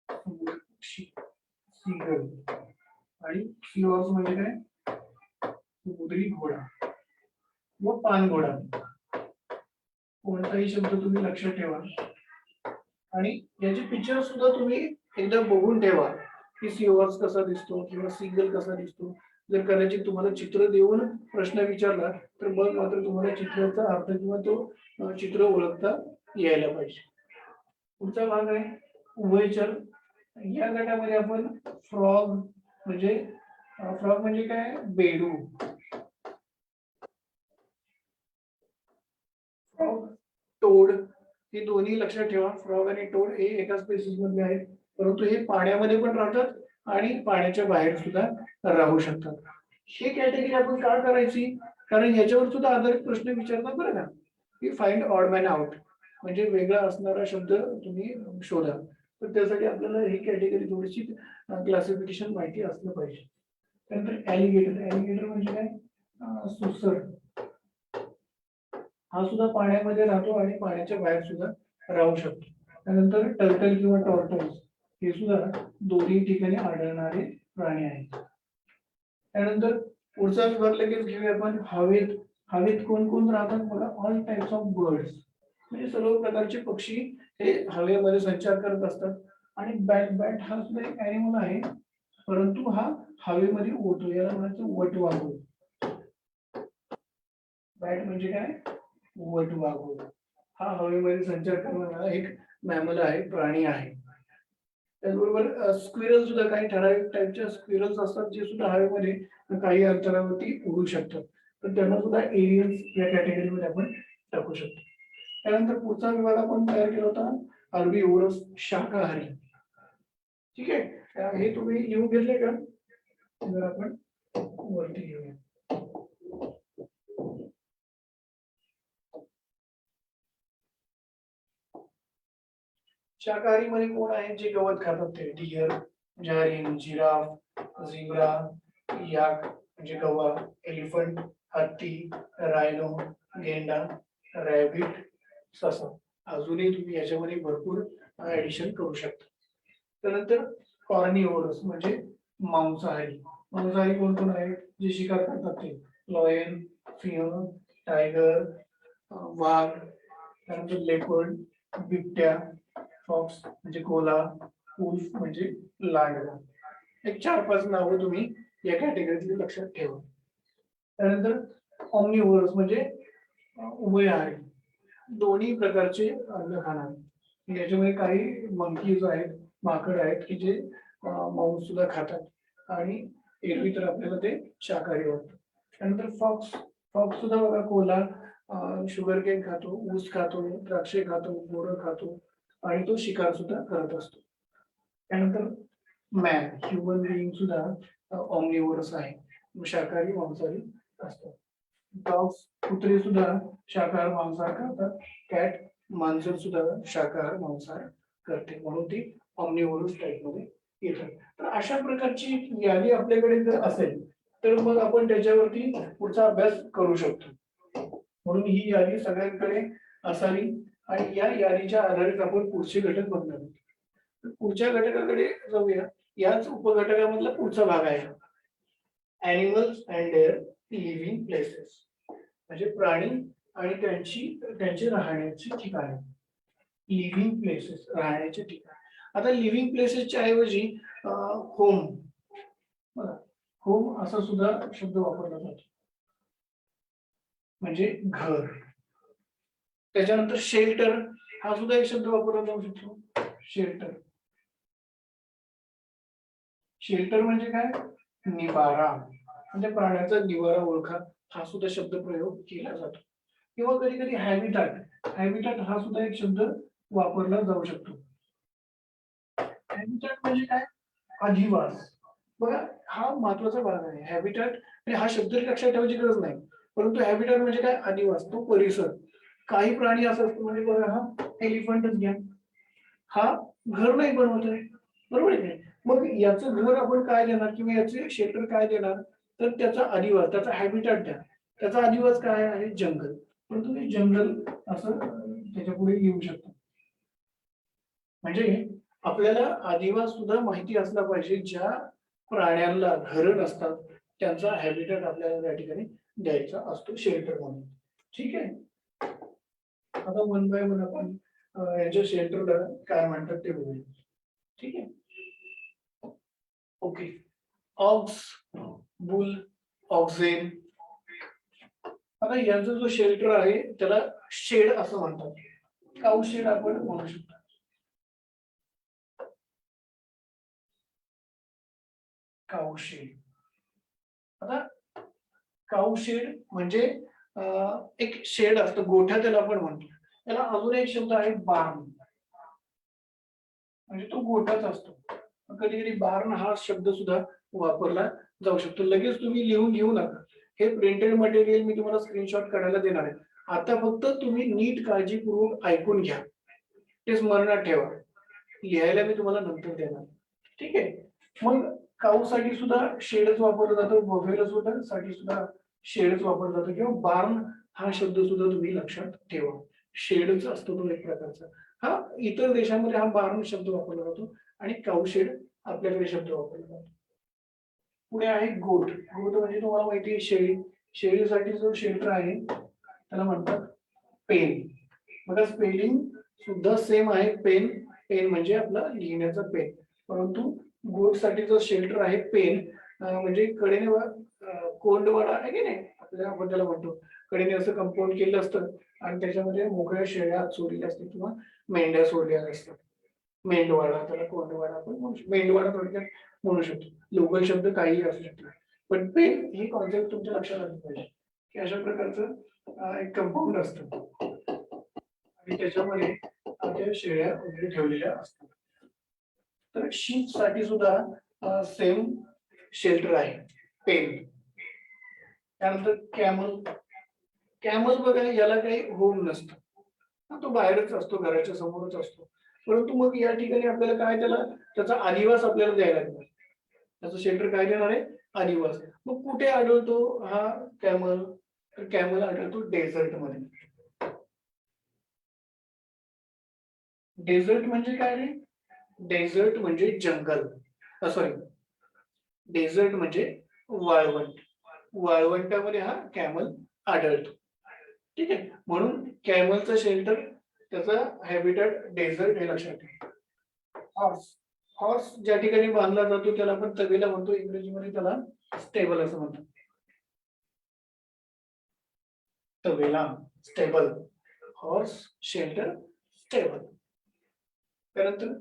समुद्र पक्षी सीगल. आणि सी हॉर्स म्हणजे काय? समुद्री घोडा व पाणघोडा. कोणताही शब्द तुम्ही लक्षात ठेवा आणि याचे पिक्चर सुद्धा तुम्ही एकदा बघून ठेवा की सी हॉर्स कसा दिसतो किंवा सीगल कसा दिसतो. जर कदाचित तुम्हाला चित्र देऊन प्रश्न विचारला तर मग मात्र तुम्हाला चित्राचा अर्थ किंवा तो चित्र ओळखता यायला पाहिजे. पुढचा भाग आहे उभयचर. या गटामध्ये आपण फ्रॉग म्हणजे काय? बेडू. फ्रॉग, टोड, हे दोन्ही लक्षात ठेवा. फ्रॉग आणि टोड हे एका स्पेसिस मध्ये आहेत, परंतु हे पाण्यामध्ये पण राहतात आणि पाण्याच्या बाहेर सुद्धा राहू शकतात. हे कॅटेगरी आपण का करायची? कारण याच्यावर सुद्धा आधारित प्रश्न विचारतात बरं का, की फाइंड ऑड मॅन आउट, म्हणजे वेगळा असणारा शब्द तुम्ही शोधा. तर त्यासाठी आपल्याला ही कॅटेगरी थोडीशी क्लासिफिकेशन माहिती असलं पाहिजे. त्यानंतर ॲलिगेटर, ॲलिगेटर म्हणजे काय? सुसर. हा सुद्धा पाण्यामध्ये राहतो आणि पाण्याच्या बाहेर सुद्धा राहू शकतो. त्यानंतर टर्टल किंवा टॉर्टल्स, हे सुद्धा दोन्ही ठिकाणी आढळणारे प्राणी आहेत. त्यानंतर पुढचा विभाग लगेच घेऊया आपण हवेत. हवेत कोण कोण राहतात बघा? ऑल टाइप्स ऑफ बर्ड्स, म्हणजे सर्व प्रकारचे पक्षी हे हवेमध्ये संचार करत असतात. आणि बॅट, बॅट हा सुद्धा एक ॲनिमल आहे, परंतु हा हवेमध्ये उडतो, याला म्हणायचं वटवाघूळ. बॅट म्हणजे काय? वटवाघूळ. हा हवेमध्ये संचार करणारा एक मॅमल आहे, प्राणी आहे. त्याचबरोबर स्क्विरल सुद्धा, काही ठराविक टाईपच्या स्क्विरल्स असतात जे सुद्धा हवेमध्ये काही अंतरावरती उडू शकतात, तर त्यांना सुद्धा एरियल्स या कॅटेगरीमध्ये आपण टाकू शकतो. त्यानंतर पुढचा विभाग आपण तयार केला होता हर्बिव्होरस, शाकाहारी. ठीक आहे, हे तुम्ही लिहून घेतले का? जर आपण वरती घेऊया. शाकाहारी मध्ये कोण आहे? जे गवत खातात ते डिअर, हरिण, जिराफ, झिब्रा, याक म्हणजे गवा, एलिफंट, हत्ती, रायनो, गेंडा, रॅबिट, ससा. अजूनही तुम्ही याच्यामध्ये भरपूर ऍडिशन करू शकता. त्यानंतर कॉर्निव्होरस म्हणजे मांसाहारी. मांसाहारी कोण कोण आहेत? जे शिकार करतात ते लॉयन, सिंह, टायगर, वाघ, त्यानंतर लेपर्ड, बिबट्या, फॉक्स म्हणजे कोला, वुल्फ म्हणजे लांडगा. एक 4-5 नावं तुम्ही या कॅटेगरीतली लक्षात ठेवा. त्यानंतर ऑमनिव्होरस म्हणजे उभयहारी, दोन्ही प्रकारचे अन्न खाणारे. याच्यामध्ये काही मंकीज आहेत, माकड आहेत की जे मांस सुद्धा खातात आणि एरवी तर आपल्याला ते शाकाहारी वाटतं. त्यानंतर फॉक्स, फॉक्स सुद्धा बघा कोला, शुगर केन खातो, ऊस खातो, द्राक्षे खातो, बोरं खातो आणि तो शिकार सुद्धा करत असतो. त्यानंतर मॅन, ह्युमन बिईंग सुद्धा ऑमनिव्होरस आहे, शाकाहारी मांसाहारी असतात. डॉग्स, कुत्रे सुद्धा शाकाहार मांसाहार करतात. कॅट, मांजर सुद्धा शाकाहार मांसाहार करते, म्हणून ती ऑमनिव्होरस टाईप मध्ये येतात. तर अशा प्रकारची यादी आपल्याकडे जर असेल तर मग आपण त्याच्यावरती पुढचा अभ्यास करू शकतो. म्हणून ही यादी सगळ्यांकडे असावी आणि या यादीच्या आधारित आपण पुढचे घटक बघणार आहोत. पुढच्या घटकाकडे जाऊया. याच उपघटकामधला पुढचा भाग आहे animals and their living places, म्हणजे प्राणी आणि त्यांचे राहण्याची ठिकाणे. लिव्हिंग प्लेसेस, राहण्याचे ठिकाण. आता लिव्हिंग प्लेसेसच्या ऐवजी होम, होम असा सुद्धा शब्द वापरला जातो, म्हणजे घर. त्याच्यानंतर शेल्टर हा सुद्धा एक शब्द वापरला जाऊ शकतो, शेल्टर. शेल्टर म्हणजे काय? निवारा, म्हणजे प्राण्याचा निवारा ओळखा हा सुद्धा शब्द प्रयोग केला जातो. किंवा कधी कधी हॅबिटॅट, हॅबिटॅट हा सुद्धा एक शब्द वापरला जाऊ शकतो. हॅबिटॅट म्हणजे काय? अधिवास. बघा हा महत्वाचा भाग आहे. हॅबिटॅट हा शब्द लक्षात ठेवायची गरज नाही, परंतु हॅबिटॅट म्हणजे काय? अधिवास, तो परिसर. काही प्राणी असं असतो, म्हणजे बघा हा एलिफंटच घ्या, हा घर नाही बनवत आहे, बरोबर आहे. मग याचं घर आपण काय देणार किंवा याचे क्षेत्र काय देणार? तर त्याचा अधिवास, त्याचा हॅबिटॅट द्या. त्याचा अधिवास काय आहे? जंगल. पण तुम्ही जंगल असं त्याच्या पुढे येऊ शकता. म्हणजे आपल्याला अधिवास सुद्धा माहिती असला पाहिजे. ज्या प्राण्यांना घर नसतात त्यांचा हॅबिटॅट आपल्याला त्या ठिकाणी द्यायचा असतो शेल्टर म्हणून. ठीक आहे. आता वन बाय वन आपण याच्या शेल्टरला काय म्हणतात ते बघूया. ठीक आहे. ओके. Ox, bull, oxen. आता यांचा जो शेल्टर आहे त्याला शेड असं म्हणतात. काऊ शेड आपण म्हणू शकतो. काऊ शेड. आता काऊ शेड म्हणजे एक शेड असतं, गोठा त्याला आपण म्हणतो. त्याला अजून एक शब्द आहे बार्न, म्हणजे तो गोठाच असतो. कधी कधी बार्न हा शब्द सुद्धा वापरला जाऊ शकतो. लगेच तुम्ही लिहून घेऊ नका, हे प्रिंटेड मटेरियल मी तुम्हाला स्क्रीनशॉट काढायला देणार आहे. आता फक्त तुम्ही नीट काळजीपूर्वक ऐकून घ्या, ते स्मरणात ठेवा. लिहायला मी तुम्हाला नंतर देणार. ठीक आहे. मग काऊ साठी सुद्धा शेडच वापरलं जातं, बफेलो सुद्धा साठी सुद्धा शेडच वापरलं जातं, किंवा बार्न हा शब्द सुद्धा तुम्ही लक्षात ठेवा. शेडच असतो तो एक प्रकारचा. हा इतर देशामध्ये हा बार्न शब्द वापरला जातो आणि काऊ शेड आपल्याकडे शब्द वापरला जातो. पुढे आहे गोट. गोट म्हणजे तुम्हाला माहिती आहे शेळी. शेळीसाठी जो शेल्टर आहे त्याला म्हणतात पेन. बघा स्पेलिंग सुद्धा सेम आहे, पेन. पेन म्हणजे आपला लिहिण्याचा पेन. परंतु गोट साठी जो शेल्टर आहे पेन, म्हणजे कडेने कोंडवाडा आहे की नाही, आपल्या आपण त्याला म्हणतो. कडेने असं कंपाऊंड केलेलं असतं आणि त्याच्यामध्ये मोकळ्या शेळ्या सोडलेल्या असतात किंवा मेंढ्या सोडलेल्या असतात. मेंढवाडा, त्याला कोंडवाडा आपण म्हणू शकतो. मेंढवाडा थोडक्यात म्हणू शकतो. लोकल शब्द काहीही असू शकतो. पण पेन ही कॉन्सेप्ट तुमच्या लक्षात आली पाहिजे की अशा प्रकारचं एक कंपाऊंड असतं आणि त्याच्यामध्ये आपल्या शेळ्या वगैरे ठेवलेल्या असतात. तर शीप साठी सुद्धा सेम शेल्टर आहे, पेन. त्यानंतर कॅमल. कॅमल बघा याला काही होम नसतं, तो बाहेरच असतो, घराच्या समोरच असतो. परंतु मग या ठिकाणी आपल्याला काय त्याचा अधिवास आपल्याला द्यायला लागणार. त्याचं शेल्टर काय देणार आहे? अधिवास. मग कुठे आढळतो हा कॅमल? तर कॅमल आढळतो डेझर्ट मध्ये. डेझर्ट म्हणजे काय रे? डेझर्ट म्हणजे जंगल, सॉरी, डेझर्ट म्हणजे वाळवंट. वाळवंटामध्ये हा कॅमल आढळतो. ठीक आहे. म्हणून कॅमलचं शेल्टर, त्याचा हॅबिटॅट डेझर्ट हे लक्षात ठेवा. हॉर्स. हॉर्स ज्या ठिकाणी बांधला जातो त्याला आपण तबेला म्हणतो. इंग्रजीमध्ये त्याला स्टेबल असं म्हणतात. तबेला, स्टेबल. Horse shelter, stable. त्यानंतर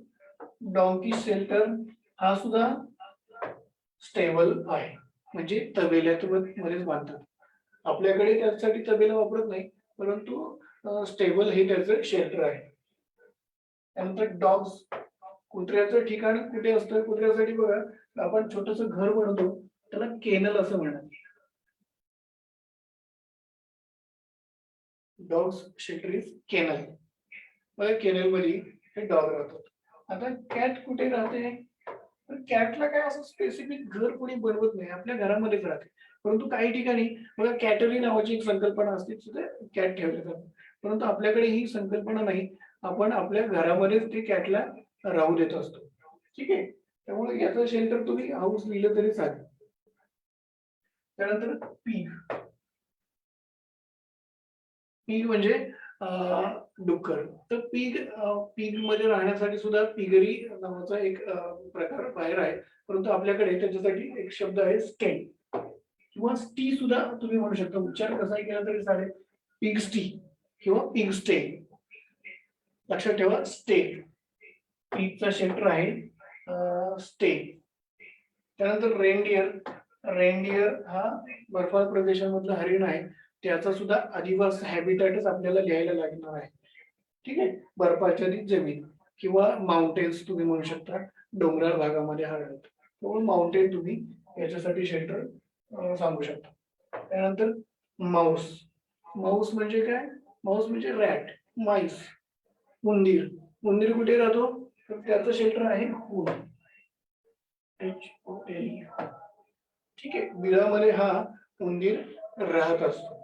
डॉंकी शेल्टर हा सुद्धा स्टेबल आहे, म्हणजे तबेल्यामध्येच बांधतात. आपल्याकडे त्यासाठी तबेला वापरत नाही, परंतु स्टेबल हे त्याचं शेल्टर आहे. त्यानंतर डॉग्स. कुत्र्याचं ठिकाण कुठे असतं? कुत्र्यासाठी बघा आपण छोटस घर बनवतो, त्याला केनल असं म्हणतात. Dogs shelter is kennel. बघा केनल मध्ये हे डॉग राहतात. आता कॅट कुठे राहते? तर कॅटला काय असं स्पेसिफिक घर कोणी बनवत नाही, आपल्या घरामध्येच राहते. परंतु काही ठिकाणी बघा कॅटरी नावाची एक संकल्पना असते, तिथे कॅट ठेवले जातात. परंतु आपल्याकडे ही संकल्पना नाही, आपण आपल्या घरामध्येच ते कॅटला राहू देत असतो. ठीक आहे, त्यामुळे याचं शेल्टर तुम्ही हाऊस लिहिलं तरी चालेल. त्यानंतर पीग. पीग म्हणजे डुक्कर. तर पीग मध्ये राहण्यासाठी सुद्धा पिगरी नावाचा एक प्रकार बाहेर आहे. परंतु आपल्याकडे त्याच्यासाठी एक शब्द आहे स्टेन किंवा स्टी सुद्धा तुम्ही म्हणू शकता. उच्चार कसाही केला तरी चालेल. पिग स्टी किंवा पिग स्टे. लक्षात ठेवा, स्टे. पीगचा शेल्टर आहे स्टे. त्यानंतर रेनडियर. रेनडियर हा बर्फाळ प्रदेशामधला हरिण आहे. त्याचा सुद्धा आदिवास हॅबिटॅटच आपल्याला लिहायला लागणार आहे. ठीक आहे, बर्फाच्छादित जमीन किंवा माउंटेन्स तुम्ही म्हणू शकता, डोंगराळ भागामध्ये आढळतात. त्यामुळे माउंटेन तुम्ही याच्यासाठी शेल्टर सांगू शकता. त्यानंतर माऊस. माऊस म्हणजे काय? माऊस म्हणजे रॅट, माईस, उंदीर. उंदीर कुठे राहतो? तर त्याचं शेल्टर आहे हुड. HOLE. ठीक आहे, बिळामध्ये हा उंदीर राहत असतो.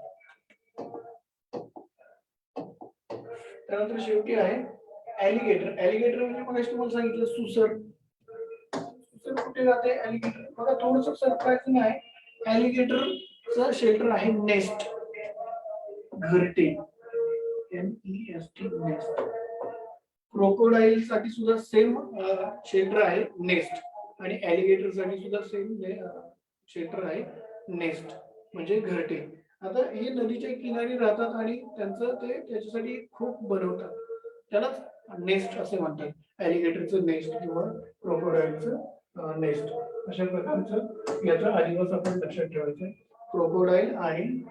त्यानंतर शेवटी आहे ॲलिगेटर. ॲलिगेटर म्हणजे मग तुम्हाला सांगितलं सुसर. सुसर कुठे जाते? ॲलिगेटर बघा थोडंसं सरप्राइजिंग आहे. ॲलिगेटरचं शेल्टर आहे नेस्ट, घरटे. NEST, nest. क्रोकोडाईल साठी सुद्धा सेम शेल्टर आहे नेस्ट, आणि ॲलिगेटर साठी सुद्धा सेम शेल्टर आहे नेस्ट म्हणजे घरटे. आता हे नदीच्या किनारी राहतात आणि त्यांचं ते त्याच्यासाठी खूप बनवतात, त्यालाच नेस्ट असे म्हणतात. ॲलिगेटरचं नेस्ट किंवा क्रोकोडाईलचं नेस्ट. अशा प्रकारचं याचा आदिवास आपण लक्षात ठेवायचं. क्रोकोडाईल आणि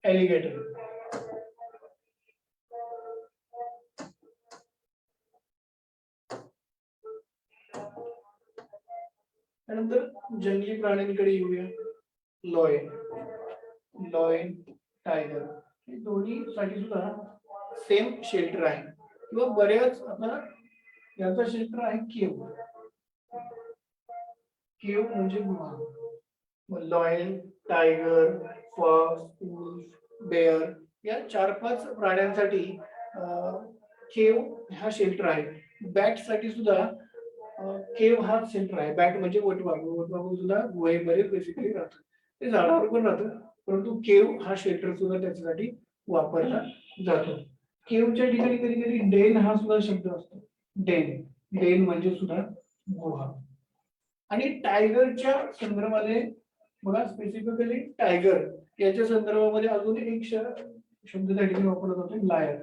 ॲलिगेटर. त्यानंतर जंगली प्राण्यांकडे येऊया. Lion, lion, tiger. हे दोन्ही साठी सुद्धा सेम शेल्टर आहे किंवा बऱ्याच. आता याचा शेल्टर आहे केव. केव म्हणजे गुहा. Lion, tiger, fox, wolf, bear या 4-5 प्राण्यांसाठी केव हा शेल्टर आहे. बॅट साठी सुद्धा केव हा शेल्टर आहे. बॅट म्हणजे वटवाघूळ. वटवाघूळ सुद्धा गुहेमध्ये बेसिकली राहतं, ते झाडावर पण राहतं. परंतु केव हा शेल्टर सुद्धा त्याच्यासाठी वापरला जातो. केवच्या ठिकाणी कधी कधी डेन हा सुद्धा शब्द असतो. डेन, डेन म्हणजे सुद्धा गुहा. आणि टायगरच्या संदर्भामध्ये बघा, स्पेसिफिकली टायगर याच्या संदर्भामध्ये अजून एक शब्द त्या ठिकाणी वापरला जातो, लायर.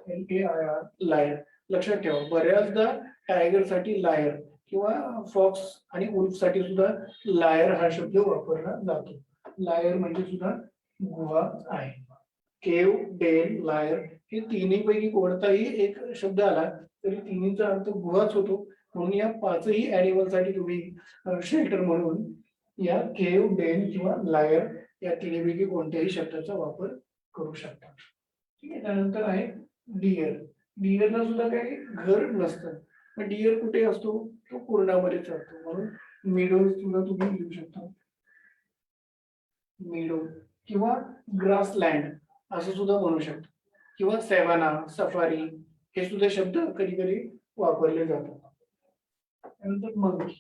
LAIR, लायर. लक्षात ठेवा, बऱ्याचदा टायगर साठी लायर किंवा फॉक्स आणि उल्फ साठी सुद्धा लायर हा शब्द वापरला जातो. लायर म्हणजे सुद्धा गुहा आहे. केव, डेन, लायर हे तिन्ही पैकी कोणताही एक शब्द आला तरी तिन्हीचा अर्थ गुहाच होतो. म्हणून या 5ही ॲनिमल साठी तुम्ही शेल्टर म्हणून या केव, डेन किंवा लायर या तिन्हीपैकी कोणत्याही शब्दाचा वापर करू शकता. ठीक आहे, त्यानंतर आहे डिअर. डिअरला सुद्धा काही घर नसतं. पण डिअर कुठे असतो? तो कुरणामध्येच असतो. म्हणून मेडो सुद्धा तुम्ही लिहू शकता, मेडो किंवा ग्रासलँड असं सुद्धा म्हणू शकता, किंवा सेवाना, सफारी हे सुद्धा शब्द कधी कधी वापरले जातात. त्यानंतर मंकी.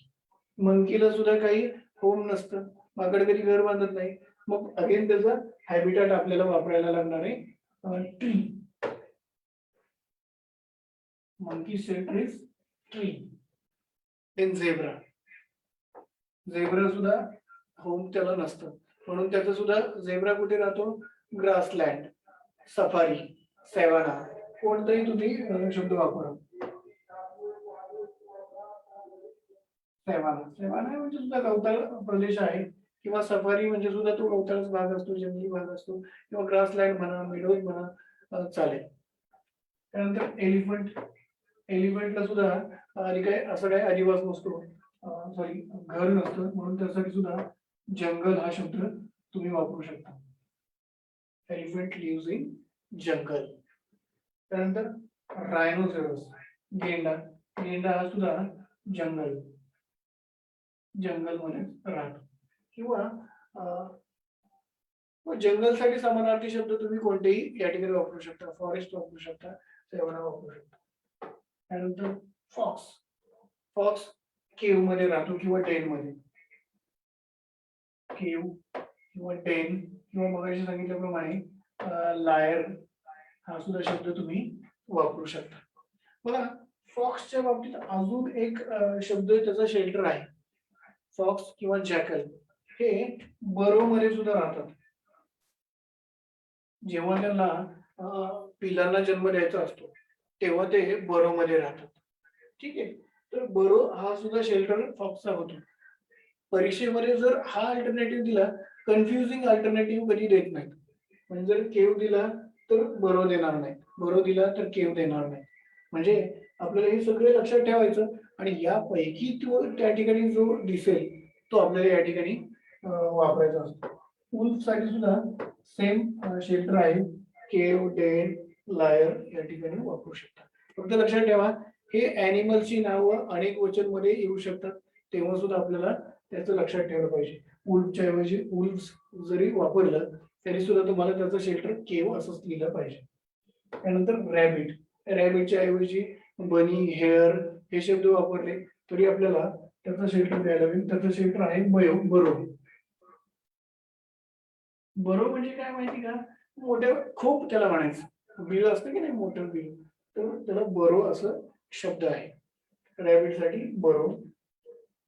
मंकीला सुद्धा काही होम नसतं, माकड कधी घर बांधत नाही. मग अगेन त्याचा हॅबिटॅट आपल्याला वापरायला लागणार आहे tree. Monkey shelter is tree. Then zebra. Zebra सुद्धा होम त्याला नसतं, म्हणून त्याचा सुद्धा झेब्रा कुठे राहतो? ग्रासलँड, सफारी, सेवाना कोणताही तुम्ही शब्द वापरा. सेवाना, सेवाना म्हणजे सुद्धा गवताळ प्रदेश आहे, किंवा सफारी म्हणजे सुद्धा तो गवताळच भाग असतो, जंगली भाग असतो, किंवा ग्रासलँड म्हणा, मेडोज म्हणा, चालेल. त्यानंतर एलिफंट. एलिफंटला सुद्धा काय असं काय आदिवास नसतो, सॉरी घर नसतं, म्हणून त्यासाठी सुद्धा जंगल हा शब्द तुम्ही वापरू शकता. एलिफंट लिव्हज इन जंगल. त्यानंतर रायनोसेरस, गेंडा. गेंडा हा सुद्धा जंगलमध्ये राहतो. किंवा जंगलसाठी समानार्थी शब्द तुम्ही कोणतेही या ठिकाणी वापरू शकता. फॉरेस्ट वापरू शकता, सेवना वापरू शकता. त्यानंतर फॉक्स. फॉक्स केव मध्ये राहतो किंवा डेन मध्ये. केव किंवा डेन किंवा मगाशी सांगितल्याप्रमाणे लायर हा सुद्धा शब्द तुम्ही वापरू शकता. बघा, फॉक्सच्या बाबतीत अजून एक शब्द त्याचा शेल्टर आहे. फॉक्स किंवा जॅकल हे बरो मध्ये सुद्धा राहतात. जेव्हा त्यांना पिलांना जन्म द्यायचा असतो तेव्हा ते बरो मध्ये राहतात. ठीक आहे. तर बरो हा सुद्धा शेल्टर फॉक्सचा होतो. परीक्षेमध्ये जर हा अल्टरनेटिव्ह दिला, कन्फ्युजिंग अल्टरनेटिव्ह कधी देत नाहीत. म्हणजे जर केव दिला तर बरो देणार नाही, बरो दिला तर केव देणार नाही. म्हणजे आपल्याला हे सगळे लक्षात ठेवायचं आणि यापैकी तो त्या ठिकाणी जो दिसेल तो आपल्याला या ठिकाणी वापरायचा असतो. उल्फ साठी सुद्धा सेम शेल्टर आहे. केव, डेन, लायर या ठिकाणी वापरू शकतात. फक्त लक्षात ठेवा, हे अॅनिमलची नावं अनेक वचन मध्ये येऊ शकतात, तेव्हा सुद्धा आपल्याला त्याचं लक्षात ठेवलं पाहिजे. उल्फच्या ऐवजी उल्फ जरी वापरलं तरी सुद्धा तुम्हाला त्याचं शेल्टर केव असंच लिहिलं पाहिजे. त्यानंतर रॅबिट. रॅबिटच्या ऐवजी बनी, हेअर हे शब्द वापरले तरी आपल्याला त्याचं शेल्टर द्यायला लागेल. त्याचं शेल्टर आहे बरो. बरो म्हणजे काय माहिती का, मोठ्या खूप त्याला म्हणायचं, बिल असतं की नाही मोठं बिल, तर त्याला बरो असं शब्द आहे. रॅबिट साठी बरो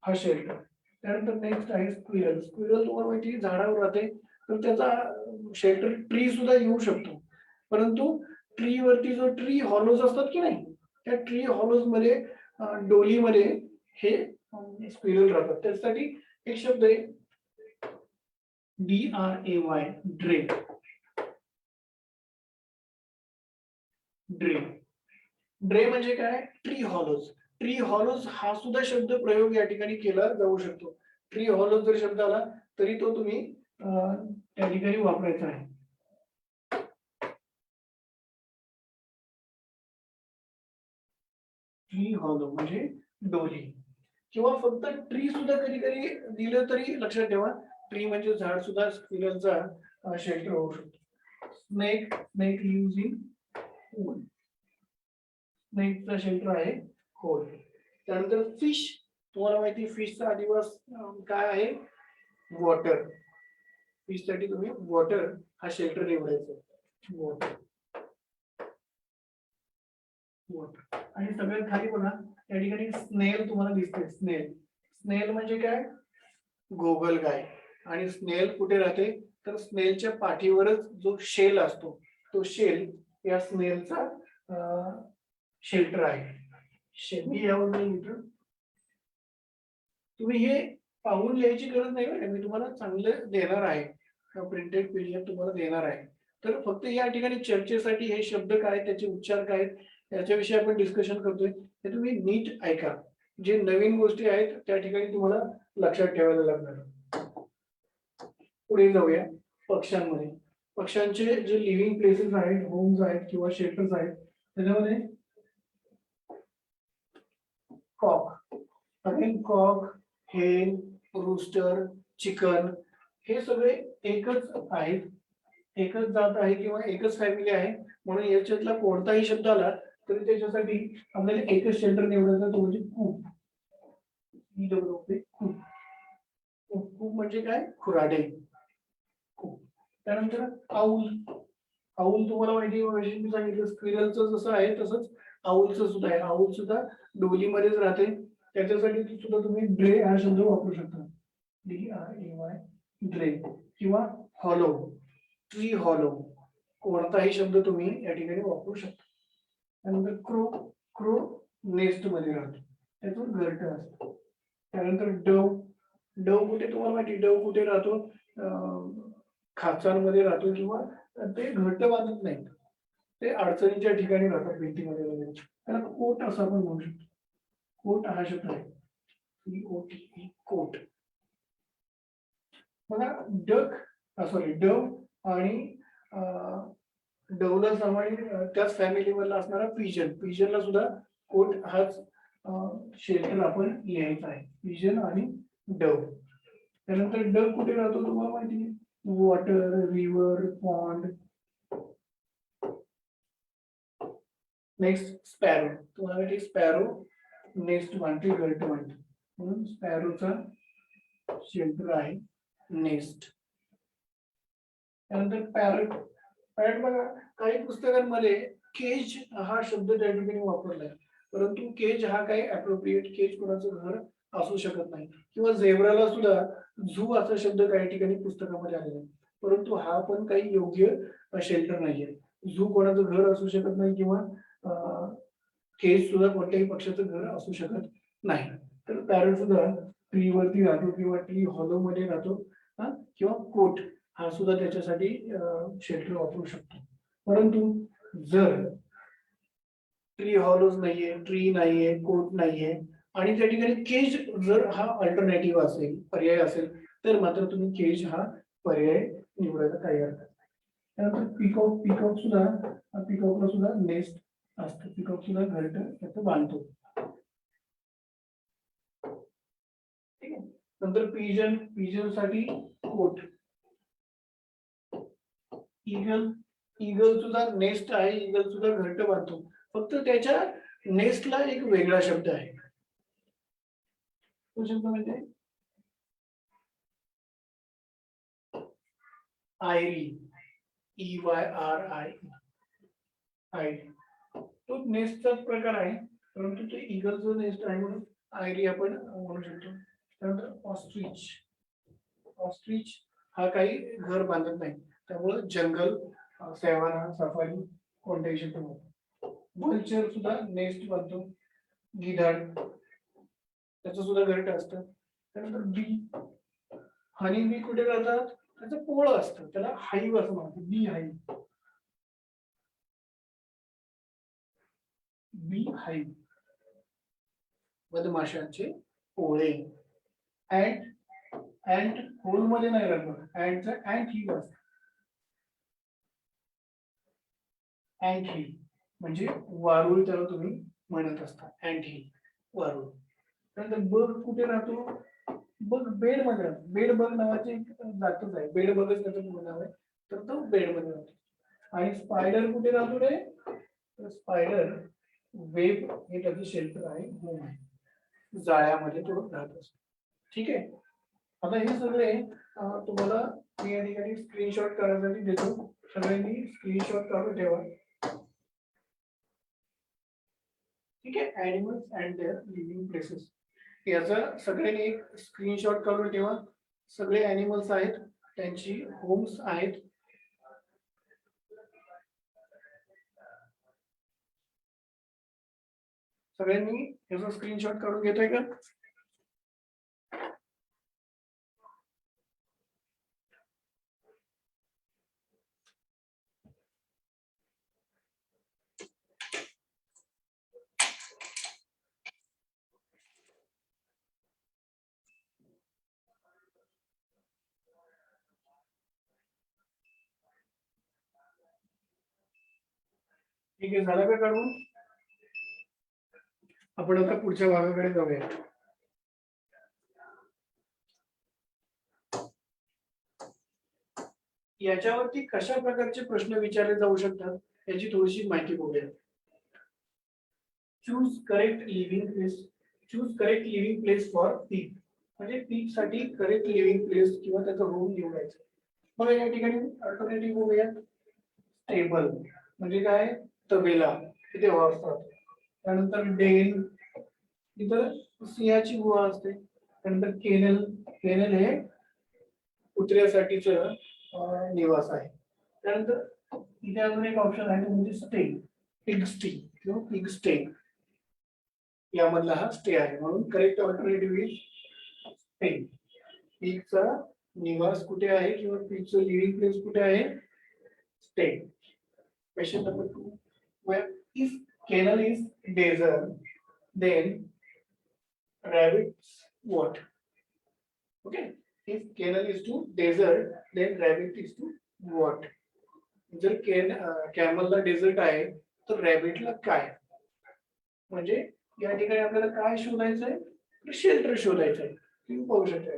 हा शेल्टर. त्यानंतर नेक्स्ट आहे स्क्विरल. स्क्विरल तुम्हाला माहिती झाडावर राहते, तर त्याचा शेल्टर ट्री सुद्धा येऊ शकतो. परंतु ट्री वरती जो ट्री हॉलोज असतात की नाही, त्या ट्री हॉलोज मध्ये डोलीमध्ये हे स्क्विरल राहतात. त्यासाठी एक शब्द आहे DRAY, ड्रे. ड्रे ड्रे म्हणजे काय, ट्री हॉलोज. ट्री हॉलोज हा सुद्धा शब्द प्रयोग या ठिकाणी केला जाऊ शकतो. ट्री हॉलोज जर शब्द आला तरी तो तुम्ही त्या ठिकाणी वापरायचा आहे. ट्री हॉलो म्हणजे डोली. किंवा फक्त ट्री सुद्धा कधी कधी दिलं तरी लक्षात ठेवा, ट्री म्हणजे झाड सुद्धा स्क्विरलचा शेल्टर होऊ शकतो. Snake. Snake lives in hole. स्नेकचा शेल्टर आहे होल. त्यानंतर फिश. तुम्हाला माहिती फिशचा आदिवास काय आहे, वॉटर. फिश साठी तुम्ही वॉटर हा शेल्टर निवडायचा. वॉटर. वॉटर. आणि सगळ्यात खाली बघा त्या ठिकाणी स्नेल तुम्हाला दिसते. स्नेल. स्नेल म्हणजे काय, गोगलगाय. आणि स्नेल कुठे राहते, तर स्नेलच्या पाठीवरच जो शेल असतो तो शेल या स्नेलचा शेल्टर आहे. मी यावर लिहितो. तुम्ही हे पाहून लिहायची गरज नाही बरं, मी तुम्हाला चांगलं देणार आहे, प्रिंटेड पीडीएफ तुम्हाला देणार आहे. तर फक्त या ठिकाणी चर्चेसाठी हे शब्द काय, त्याचे उच्चार काय, याच्याविषयी आपण डिस्कशन करतोय, हे तुम्ही नीट ऐका. जे नवीन गोष्टी आहेत त्या ठिकाणी तुम्हाला लक्षात ठेवायला लागणार. पुढे जाऊया पक्ष्यांमध्ये. पक्ष्यांचे जे लिव्हिंग प्लेसेस आहेत, होम्स आहेत किंवा शेल्टर्स आहेत, त्याच्यामध्ये कॉक. अगेन कॉक, हेन, रूस्टर, चिकन हे सगळे एकच आहेत, एकच जात आहे किंवा एकच फॅमिली आहे. म्हणून याच्यातला कोणताही शब्द आला तरी त्याच्यासाठी आपल्याला एकच शेल्टर निवडायचा, तो म्हणजे कूप. कूप. कूप म्हणजे काय, खुराडे. कूप. त्यानंतर आऊल. आऊल तुम्हाला माहिती आहे, मी सांगितलं स्क्विरलचं जसं आहे तसंच आऊलचं सुद्धा आहे. आऊल सुद्धा डोलीमध्येच राहते, त्याच्यासाठी सुद्धा तुम्ही ड्रे हा शब्द वापरू शकता. DRAY, ड्रे. किंवा हॉलो, ट्री हॉलो, कोणताही शब्द तुम्ही या ठिकाणी वापरू शकता. त्यानंतर क्रो. क्रो नेस्ट मध्ये राहतो, त्यातून घरट असतं. त्यानंतर डव. डव कुठे तुम्हाला माहिती, डव कुठे राहतो, खाचांमध्ये राहतो किंवा ते घरट बांधत नाहीत, ते अडचणीच्या ठिकाणी राहतात, भिंतीमध्ये वगैरे. त्याला कोट असं आपण म्हणू शकतो. कोट हा शब्द आहे, COTE, कोट. बघा डक, सॉरी डव आणि डवला सामान्य त्याच फॅमिली मधला असणारा पिजन. पिजनला सुद्धा कोट हाच शेल्टर आपण लिहायचं आहे, पिजन आणि डव. त्यानंतर डव कुठे राहतो तुम्हाला माहिती आहे, water, river, pond. Next sparrow, तुम्हाला माहिती स्पॅरो नेस्ट बांधते, घरट बांधते, म्हणून स्पॅरोचा शेल्टर आहे नेस्ट. त्यानंतर पॅरट. पॅरट बघा, काही पुस्तकांमध्ये केज हा शब्द त्या ठिकाणी वापरलाय, परंतु केज हा काही अप्रोप्रिएट केज कोणाचं घर असू शकत नाही, किंवा झेब्राला सुद्धा झू असा शब्द काही ठिकाणी पुस्तकामध्ये आलेला आहे, परंतु हा पण काही योग्य शेल्टर नाहीये. झू कोणाचं घर असू शकत नाही, किंवा केज सुद्धा कोणत्याही पक्षाचं घर असू शकत नाही. तर पॅरट सुद्धा ट्रीवरती राहतो, किंवा ट्री हॉलो मध्ये राहतो, किंवा कोट हा सुद्धा त्याच्यासाठी शेल्टर वापरू शकतो. परंतु जर ट्री हॉलोज नाहीये, ट्री नाहीये, कोट नाहीये, आणि त्या ठिकाणी केज जर हा अल्टरनेटिव्ह असेल, पर्याय असेल, तर मात्र तुम्ही केज हा पर्याय निवडायला तयार करा. त्यानंतर पिकॉक. पिकॉक सुद्धा, पिकॉकला सुद्धा नेस्ट असतं, पिकॉक सुद्धा घरट त्याचं बांधतो. ठीक आहे. नंतर पिजन. पिजन साठी कोट. ईगल. ईगल सुद्धा नेस्ट आहे, ईगल सुद्धा घरट बांधतो, फक्त त्याच्या नेस्टला एक वेगळा शब्द आहे. तो शब्द म्हणजे आयरी. EYRI. आयरी. तो नेस्टचाच प्रकार आहे, परंतु तो ईगलचा नेस्ट आहे म्हणून आयरी आपण म्हणू शकतो. त्यानंतर ऑस्ट्रिच. ऑस्ट्रिच हा काही घर बांधत नाही, त्यामुळे जंगल, सॅव्हाना, सफारी कोणत्याही क्षेत्रामध्ये. वल्चर सुद्धा नेस्ट बांधतो. गिधाड त्याचं सुद्धा घरट असतं. त्यानंतर बी. हनी बी कुठे राहतात, त्याचं पोळं असतं, त्याला हाईव असं म्हणतात, बी हाईव. बी हाईव, मधमाशांचे पोळे. अँट. अँट होल मध्ये नाही राहत, अँटचं अँट हिल असतं. अँट हिल म्हणजे वारुळ त्याला तुम्ही म्हणत असता, अँट हिल, वारुळ. त्यानंतर बग कुठे राहतो, बग बेड मध्ये राहतो. बेड बग नावाची एक जातच आहे, बेड बगच त्याचं पूर्ण नाव आहे, तर तो बेड मध्ये राहतो. आणि स्पायडर कुठे राहतो रे, तर स्पायडर वेब हे त्याचं शेल्टर आहे, होम आहे, जाळ्यामध्ये तो राहत असतो. ठीक आहे. आता हे सगळे तुम्हाला मी या ठिकाणी स्क्रीनशॉट करण्यासाठी देतो, सगळ्यांनी स्क्रीनशॉट काढून ठेवा. ठीक आहे. Animals and their living places, याचा सगळ्यांनी एक स्क्रीनशॉट काढून ठेवा. सगळे ॲनिमल्स आहेत, त्यांची होम्स आहेत. सगळ्यांनी याचा स्क्रीनशॉट काढून घेतोय का? ठीक आहे, झालं का काढून? आपण आता पुढच्या भागाकडे जाऊया. याच्यावरती कशा प्रकारचे प्रश्न विचारले जाऊ शकतात याची थोडीशी माहिती बघूया. Choose correct living place. Choose correct living place for pig, म्हणजे पीक साठी करेक्ट लिव्हिंग प्लेस किंवा त्याचं होम निवडायचं. मग या ठिकाणी अल्टरनेटिव्ह बघूया. स्टेबल म्हणजे काय, तबेला, तिथे असतात. त्यानंतर डेन, तिथं सिंहाची गुहा असते. त्यानंतर केनल. केनल हे कुत्र्यासाठीच निवास आहे. त्यानंतर इथे अजून एक ऑप्शन आहे, तो म्हणजे स्टे. पिग स्टे किंवा पिग स्टे, यामधला हा स्टे आहे, म्हणून करेक्ट ऑल्टरनेटिव्ह इज स्टे. पिगचा निवास कुठे आहे किंवा पिगचं लिव्हिंग प्लेस कुठे आहे, stay. Question number 2, where if kennel is desert, then rabbits what? Okay, if kennel is to desert, then rabbit is to what? जर कॅमलला डेझर्ट आहे तर रॅबिटला काय, म्हणजे या ठिकाणी आपल्याला काय शोधायचं आहे, शेल्टर शोधायचं आहे. तुम्ही पाहू शकता.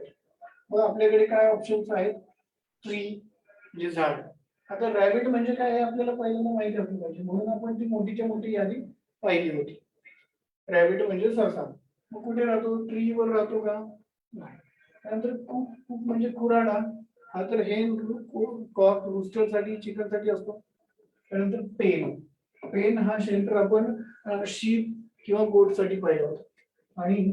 मग आपल्याकडे काय ऑप्शन्स आहेत, ट्री म्हणजे झाड. आता रॅबिट म्हणजे काय हे आपल्याला पहिल्यांदा माहिती असलं पाहिजे, म्हणून आपण ती मोठीच्या मोठी यादी पाहिली होती. रॅबिट म्हणजे ससा. मग कुठे राहतो, ट्रीवर राहतो का, नाही. त्यानंतर कूक, कूक म्हणजे कुऱ्हाडा. हा तर हेन, कॉक, रूस्टर साठी, चिकन साठी असतो. त्यानंतर पेन, पेन हा शेल्टर आपण शीप किंवा गोट साठी पाहिला होता. आणि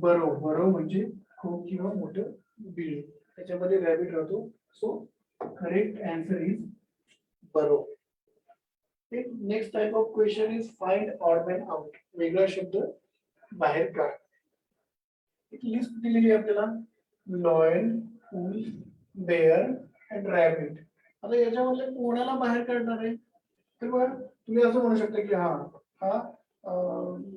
बरो, बरो म्हणजे खूप किंवा मोठं बिळ, त्याच्यामध्ये रॅबिट राहतो. So correct answer is burrow. Next type of question is find odd man out. वेगळा शब्द बाहेर काढ. एक लिस्ट दिलेली आहे आपल्याला, lion, wolf, bear and rabbit. आता याच्यामध्ये कोणाला बाहेर काढणार आहे, तर बघा तुम्ही असं म्हणू शकता की हा हा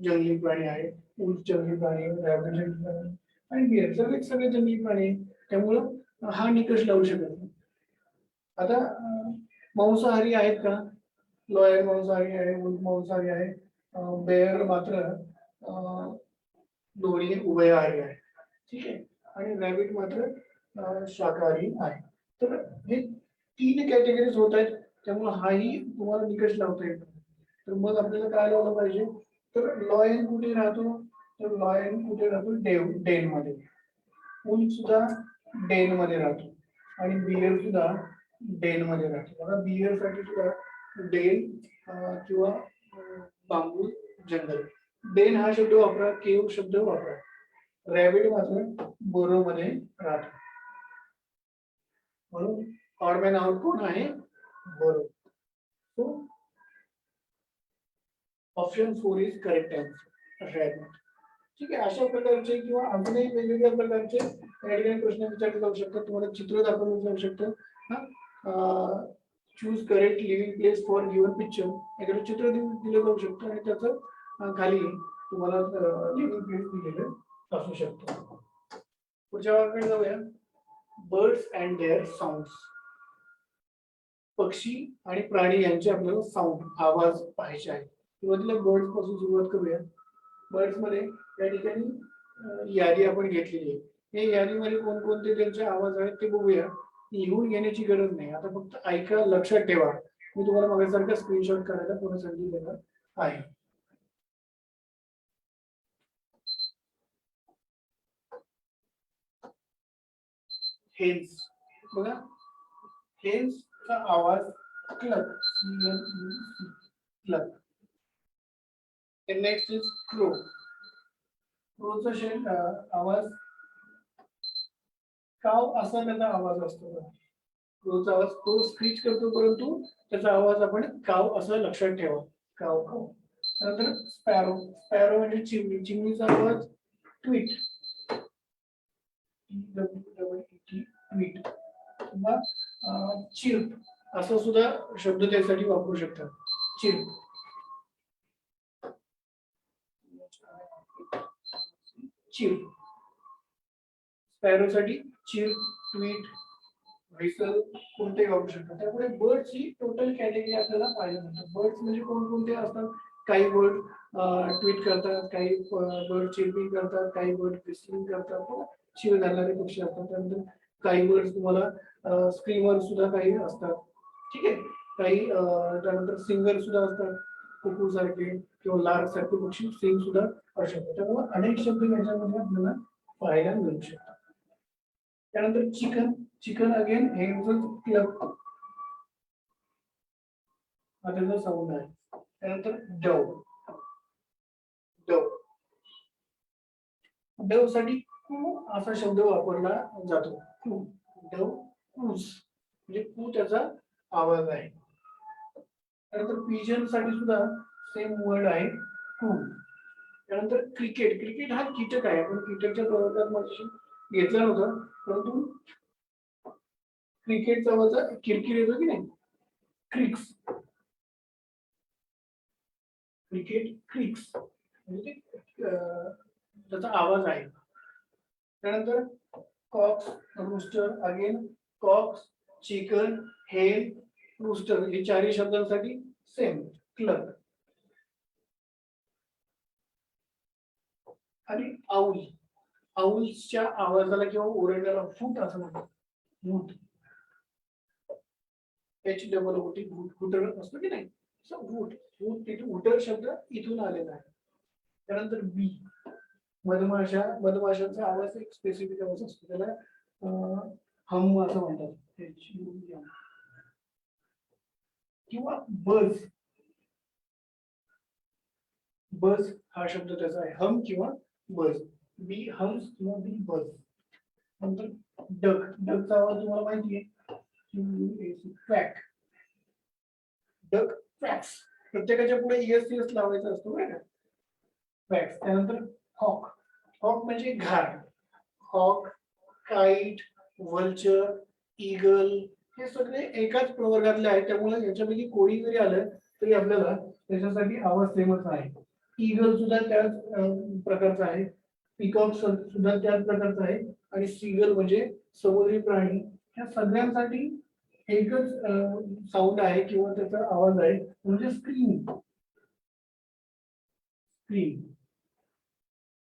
जंगली प्राणी आहे, वूल जंगली प्राणी, रॅबिट जंगली प्राणी आणि बेअर सगळे सगळे जंगली प्राणी आहे, त्यामुळं हा निकष लावू शकत नाही. आता मांसाहारी आहेत का, लॉयन मांसाहारी आहे, वूल मांसाहारी आहे, बेअर मात्र दोन्ही उभयहारी आहे, ठीक आहे. आणि रॅबिट मात्र शाकाहारी आहे. तर हे 3 कॅटेगरीज होत आहेत, त्यामुळे हाही तुम्हाला निकष लावता येतो. तर मग आपल्याला काय लावलं पाहिजे, तर लॉयन कुठे राहतो, तर लॉयन कुठे राहतो, डेन मध्ये. वूल सुद्धा डेन मध्ये राहतो आणि बियर सुद्धा डेन मध्ये राहतो. बघा बियर साठी सुद्धा डेन किंवा बांबू जंगल. डेन हा शब्द वापरा, केव शब्द वापरा. रॅबिट मात्र बोरो मध्ये राहतो, म्हणून ऑड मॅन आउट कोण आहे, burrow. So option 4 is correct answer, rabbit. ठीक आहे. अशा प्रकारचे किंवा अजूनही वेगवेगळ्या प्रकारचे या ठिकाणी प्रश्न विचारले जाऊ शकतात. तुम्हाला चित्र दाखवलं जाऊ शकतं. Choose correct living place for given picture. एखादं चित्र दिलं जाऊ शकतं आणि त्याचं खाली तुम्हाला लिव्हिंग प्लेस दिलेलं असू शकतं. पुढच्या भागाकडे जाऊया. Birds and their sounds. पक्षी आणि प्राणी यांचे आपल्याला साऊंड, आवाज पाहायचे आहे. सुरुवातीला बर्ड्स पासून सुरुवात करूया. बर्ड्स मध्ये या ठिकाणी यादी आपण घेतलेली आहे. या यादीमध्ये कोणकोणते त्यांचे आवाज आहेत ते बघूया. लिहून घेण्याची गरज नाही, आता फक्त ऐका, लक्षात ठेवा. मी तुम्हाला मागेसारखा स्क्रीनशॉट करायला पुन्हा संधी देणार आहे. हेन्स, बघा हेन्सचा आवाज cluck, cluck. Next is crow. क्रोचा आवाज काव असा त्याचा आवाज असतो. क्रोचा आवाज, क्रो स्क्रीच करतो, परंतु त्याचा आवाज आपण काव असं लक्षात ठेवा, काव काव. नंतर स्पॅरो, स्पॅरो म्हणजे चिमणी, चिमणीचा आवाज ट्वीट, ट्वीट. किंवा चिर्प असं सुद्धा शब्द त्यासाठी वापरू शकतात, chirp. Chirp, स्पॅरोसाठी chirp, tweet, whistle कोणते वापरू शकतात. त्यामुळे बर्ड्सची टोटल कॅटेगरी आपल्याला पाहायला मिळतात. बर्ड्स म्हणजे कोणकोणते असतात, काही बर्ड ट्वीट करतात, काही बर्ड चिर्पिंग करतात, काही बर्ड व्हिसलिंग करतात, शिव घालणारे पक्षी असतात. त्यानंतर काही बर्ड्स तुम्हाला स्क्रीमर सुद्धा काही असतात, ठीक आहे. काही त्यानंतर सिंगर सुद्धा असतात, कुकू सारखे किंवा लार्क सारखे पक्षी सिंग सुद्धा असू शकतात. त्यामुळे अनेक शब्द याच्यामध्ये आपल्याला पाहायला मिळू शकतात. त्यानंतर चिकन, चिकन अगेन हे क्लब, हा त्याचा साऊंड आहे. त्यानंतर डव, डव, डव साठी कू असा शब्द वापरला जातो. कू, डव, कूस म्हणजे कू त्याचा आवाज आहे. त्यानंतर पिजन साठी सुद्धा सेम वर्ड आहे, कू. त्यानंतर क्रिकेट, क्रिकेट हा कीटक आहे. आपण कीटकच्या प्रवर्गात घेतला नव्हता, परंतु क्रिकेटचा आवाज किरकिर येतो की नाही, क्रिक्स, क्रिकेट क्रिक्स म्हणजे त्याचा आवाज आहे. त्यानंतर cocks, rooster, again cocks, chicken, hen, rooster हे चारही शब्दांसाठी सेम, क्लक. आऊल, आऊलच्या आवाजाला किंवा ओरडण्याला फूट असं म्हणतात. Hoot, H double O T, hooter असतो की नाही, फूट. फूट तिथे हुटर शब्द इथून आलेला आहे. त्यानंतर बी, मधमाशा, मधमाशांचा आवाज एक स्पेसिफिक आवाज असतो, त्याला हम असं म्हणतात. किंवा बज, बज हा शब्द त्याचा आहे, हम किंवा बज. बी हम्स किंवा बी बज. नंतर डक, डकचा आवाज तुम्हाला माहिती आहे, क्वॅक, डक क्वॅक्स. प्रत्येकाच्या पुढे एस एस लावायचा असतो बरं का, क्वॅक्स. त्यानंतर हॉक, हॉक म्हणजे घार. हॉक, काईट, व्हल्चर, ईगल हे सगळे एकाच प्रवर्गातले आहेत, त्यामुळे याच्यापैकी कोणी जरी आलं तरी आपल्याला त्याच्यासाठी आवाज सेमच आहे. ईगल सुद्धा त्याच प्रकारचा आहे, पिकॉक सुद्धा त्याच प्रकारचा आहे, आणि सीगल म्हणजे समुद्री प्राणी. ह्या सगळ्यांसाठी एकच साऊंड आहे किंवा त्याचा आवाज आहे, म्हणजे स्क्रीम. स्क्रीम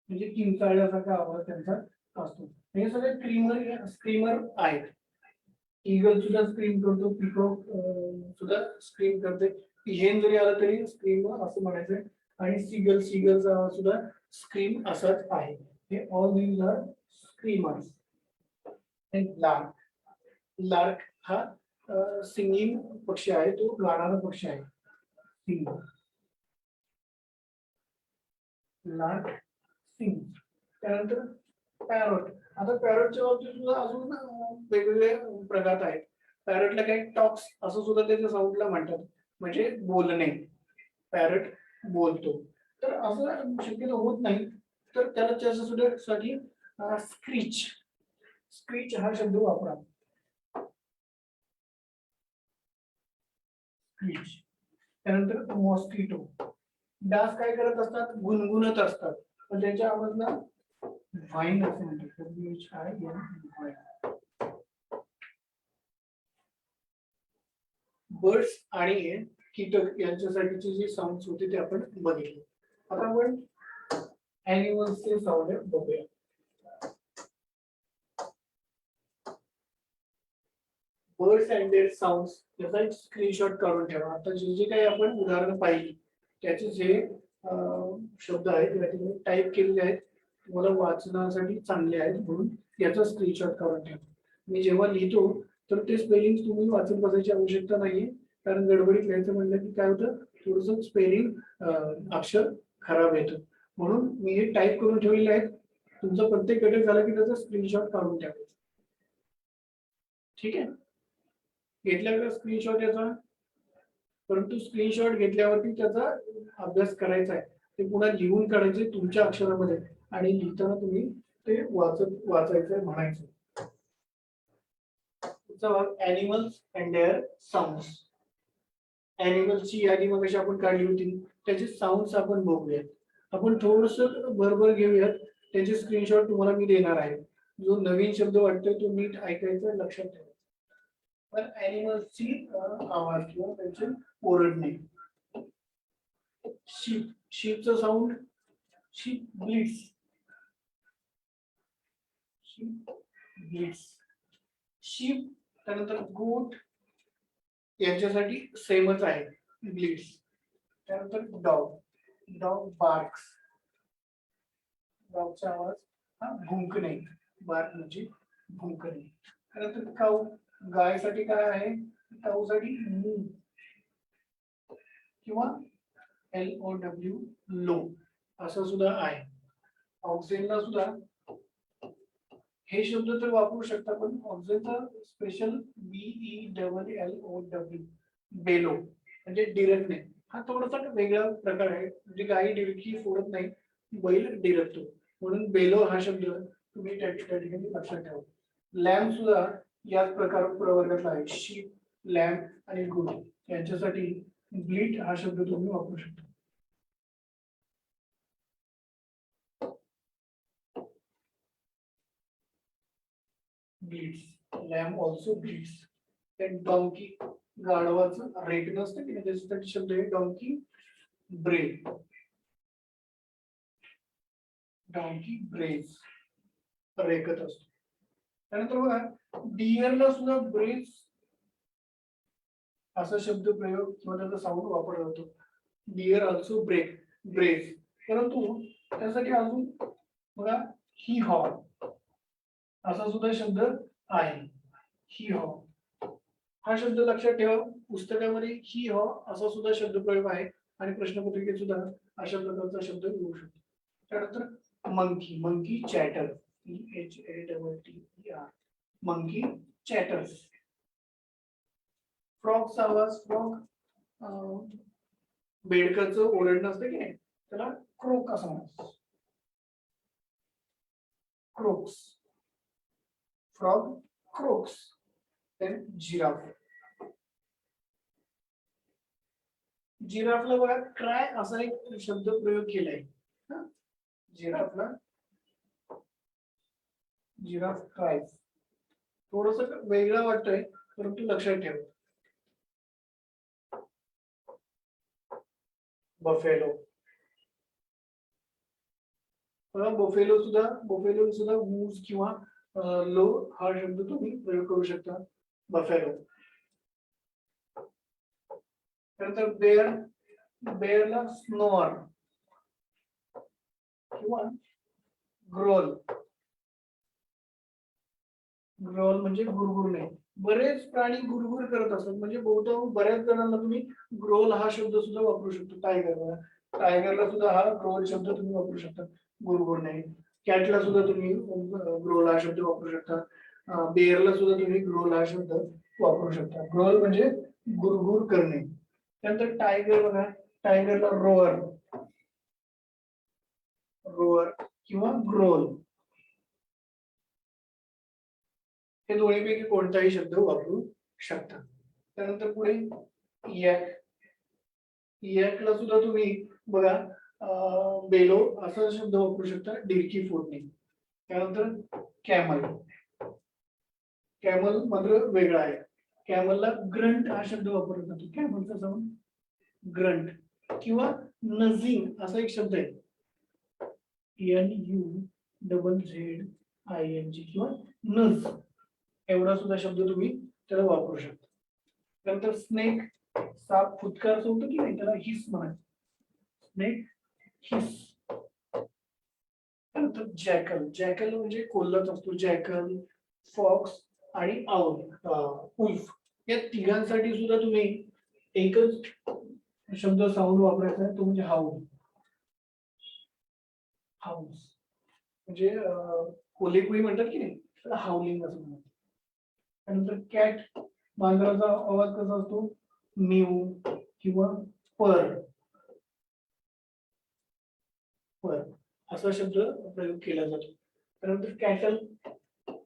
म्हणजे किंचाळल्यासारखा आवाज त्यांचा असतो. हे सगळे क्रीमर, स्क्रीमर आहेत. ईगल सुद्धा स्क्रीम करतो, पिकॉक सुद्धा स्क्रीम करते. हेन जरी आलं तरी स्क्रीम असं म्हणायचंय, आणि सीगल, सीगलचा आवाज सुद्धा स्क्रीम असाच आहे. हे all these are screamers. Lark, lark हा सिंगिंग पक्षी आहे, तो गाणारा पक्षी आहे. Sing, lark sing. त्यानंतर पॅरोट. आता पॅरोटच्या बाबतीत सुद्धा अजून वेगवेगळे प्रकार आहेत. पॅरोटला काही टॉक्स असं सुद्धा त्याच्या साऊंडला म्हणतात, म्हणजे बोलणे. पॅरट बोलतो. तर असं शक्यतो होत नाही, तर त्याला त्याच्यासाठी स्क्रीच, स्क्रीच हा शब्द वापरा. स्क्रीच. त्यानंतर मॉस्किटो. डास काय करत असतात, गुणगुणत असतात, पण त्यांच्या आवाजाला व्हाईन असं म्हणतात. बर्ड्स आणि कीटक यांच्यासाठीचे जे साऊंड होते ते आपण बघितले. आता आपण ॲनिमल्सचे साऊंड बघूया. बर्ड्स अँड देअर साऊंड्स याचा एक स्क्रीनशॉट काढून ठेवा. आता जे जे काही आपण उदाहरण पाहिली त्याचे जे शब्द आहेत या ठिकाणी टाईप केलेले आहेत, तुम्हाला वाचनासाठी चांगले आहेत म्हणून याचा स्क्रीनशॉट काढून ठेवा. मी जेव्हा लिहितो तर ते स्पेलिंग तुम्ही वाचत बसायची आवश्यकता नाहीये, कारण गडबडीत लिहायचं म्हणलं की काय होतं, थोडंसं स्पेलिंग अक्षर खराब येतं. म्हणून मी हे टाईप करून ठेवलेले आहेत. तुमचा प्रत्येक घटक झाला की त्याचा स्क्रीनशॉट काढून ठेवायचा. ठीक आहे, घेतला का स्क्रीनशॉट याचा? परंतु स्क्रीनशॉट घेतल्यावरती त्याचा अभ्यास करायचा आहे, ते पुन्हा लिहून काढायचे तुमच्या अक्षरामध्ये, आणि लिहिताना तुम्ही ते वाचायचं म्हणायचं. Animals and their sounds. ॲनिमल्सची यादी मग कशी आपण काढली होती, त्याचे साऊंड्स आपण बघूयात. आपण थोडस भरभर घेऊयात, त्याचे स्क्रीनशॉट तुम्हाला मी देणार आहे. जो नवीन शब्द वाटतोय तो नीट ऐकायचा, लक्षात ठेवायचा. पण ॲनिमल्सची आवाज किंवा त्यांचे ओरडणे. शीप, शीपचं sound, sheep bleats, sheep bleats. Sheep, त्यानंतर गोट यांच्यासाठी सेमच आहे, ब्लीड्स. त्यानंतर डॉग, डॉग बार्क्स, डॉगचा आवाज हा भुंकणे, बार्क म्हणजे भुंकणे. त्यानंतर काऊ, गायसाठी काय आहे, काऊसाठी मू किंवा LOW, लो असं सुद्धा आहे. ऑक्सिजनला सुद्धा हे शब्द तर वापरू शकता, पण ऑक्सिजनचा स्पेशल BELLOW, बेलो म्हणजे डिरकणे. हा थोडासा वेगळा प्रकार आहे, म्हणजे गाई डिरकी फोडत नाही, बैल डिरकतो, म्हणून बेलो हा शब्द तुम्ही त्या ठिकाणी लक्षात ठेवा. लॅम्प सुद्धा याच प्रवर्गातला आहे. शीप, लॅम्प आणि गुड यांच्यासाठी ब्लीट हा शब्द तुम्ही वापरू शकता. Bleats, lamb also bleats. Donkey, गाढवाचं रेट नसतं की त्याच्यासाठी शब्द आहे डॉंकी, ब्रे. डॉंकी ब्रेज, रेखत असतो. त्यानंतर बघा डिअरला सुद्धा ब्रेज असा शब्द प्रयोग किंवा त्याचा साऊंड वापरला जातो. डिअर ऑल्सो ब्रेज, परंतु त्यासाठी अजून बघा ही हॉ असा सुद्धा शब्द आहे. ही हॉ हा शब्द लक्षात ठेवा. पुस्तकामध्ये ही हॉ असा सुद्धा शब्द प्रयोग आहे आणि प्रश्नपत्रिकेत सुद्धा अशा प्रकारचा शब्द येऊ शकतो. त्यानंतर मंकी चॅटर, CHATTER, मंकी चॅटर्स. फ्रॉगचा आवाज, फ्रॉग बेडकाचं ओरडणं असतं की नाही, त्याला क्रोक असं म्हणतात. क्रोक्स, फ्रॉग क्रोक्स. देन जिराफला बघा ट्राय असा एक शब्द प्रयोग केलाय. जिराफला जिराफ ट्राय थोडस वेगळं वाटतंय, परंतु लक्षात ठेवा. बफेलो, बफेलो सुद्धा मूज किंवा लो हा शब्द तुम्ही प्रयोग करू शकता. बफेलो. त्यानंतर बेअरला स्नोर किंवा ग्रोल. ग्रोल म्हणजे गुरगुरणे. बरेच प्राणी गुरगुर करत असतात, म्हणजे बऱ्याच जणांना तुम्ही ग्रोल हा शब्द सुद्धा वापरू शकतो. टायगरला सुद्धा हा ग्रोल शब्द तुम्ही वापरू शकता, गुरगुरणे. कॅटला सुद्धा तुम्ही ग्रोल हा शब्द वापरू शकता. बेअरला सुद्धा तुम्ही ग्रोल हा शब्द वापरू शकता. ग्रोल म्हणजे गुरगुर करणे. त्यानंतर टायगर बघा, टायगरला रोअर किंवा ग्रोल, हे दोन्हीपैकी कोणताही शब्द वापरू शकता. त्यानंतर पुढे याकला सुद्धा तुम्ही बघा बेलो असा शब्द वापरू शकता, डिरकी फोडणे. त्यानंतर कॅमल मात्र वेगळा आहे. कॅमलला ग्रंट हा शब्द वापरला जातो. कॅमलचा साऊंड ग्रंट. किंवा नझिंग असा एक शब्द आहे, NUZZING किंवा नज, एवढा सुद्धा शब्द तुम्ही त्याला वापरू शकता. त्यानंतर स्नेक, साप फुटकारचं होतं की नाही, त्याला हिस म्हणायचं. Snake his. त्यानंतर जॅकल म्हणजे कोल्हत असतो. जॅकल, फॉक्स आणि उल्फ या तिघांसाठी सुद्धा तुम्ही एकच शब्द साऊंड वापरायचा आहे, तो म्हणजे हाऊस. म्हणजे कोल्हेकुई म्हणतात की नाही, त्याला हाऊलिंग असं म्हणतात. त्यानंतर कॅट, मांजराचा आवाज कसा असतो, म्यू किंवा पर असा शब्द प्रयोग केला जातो. त्यानंतर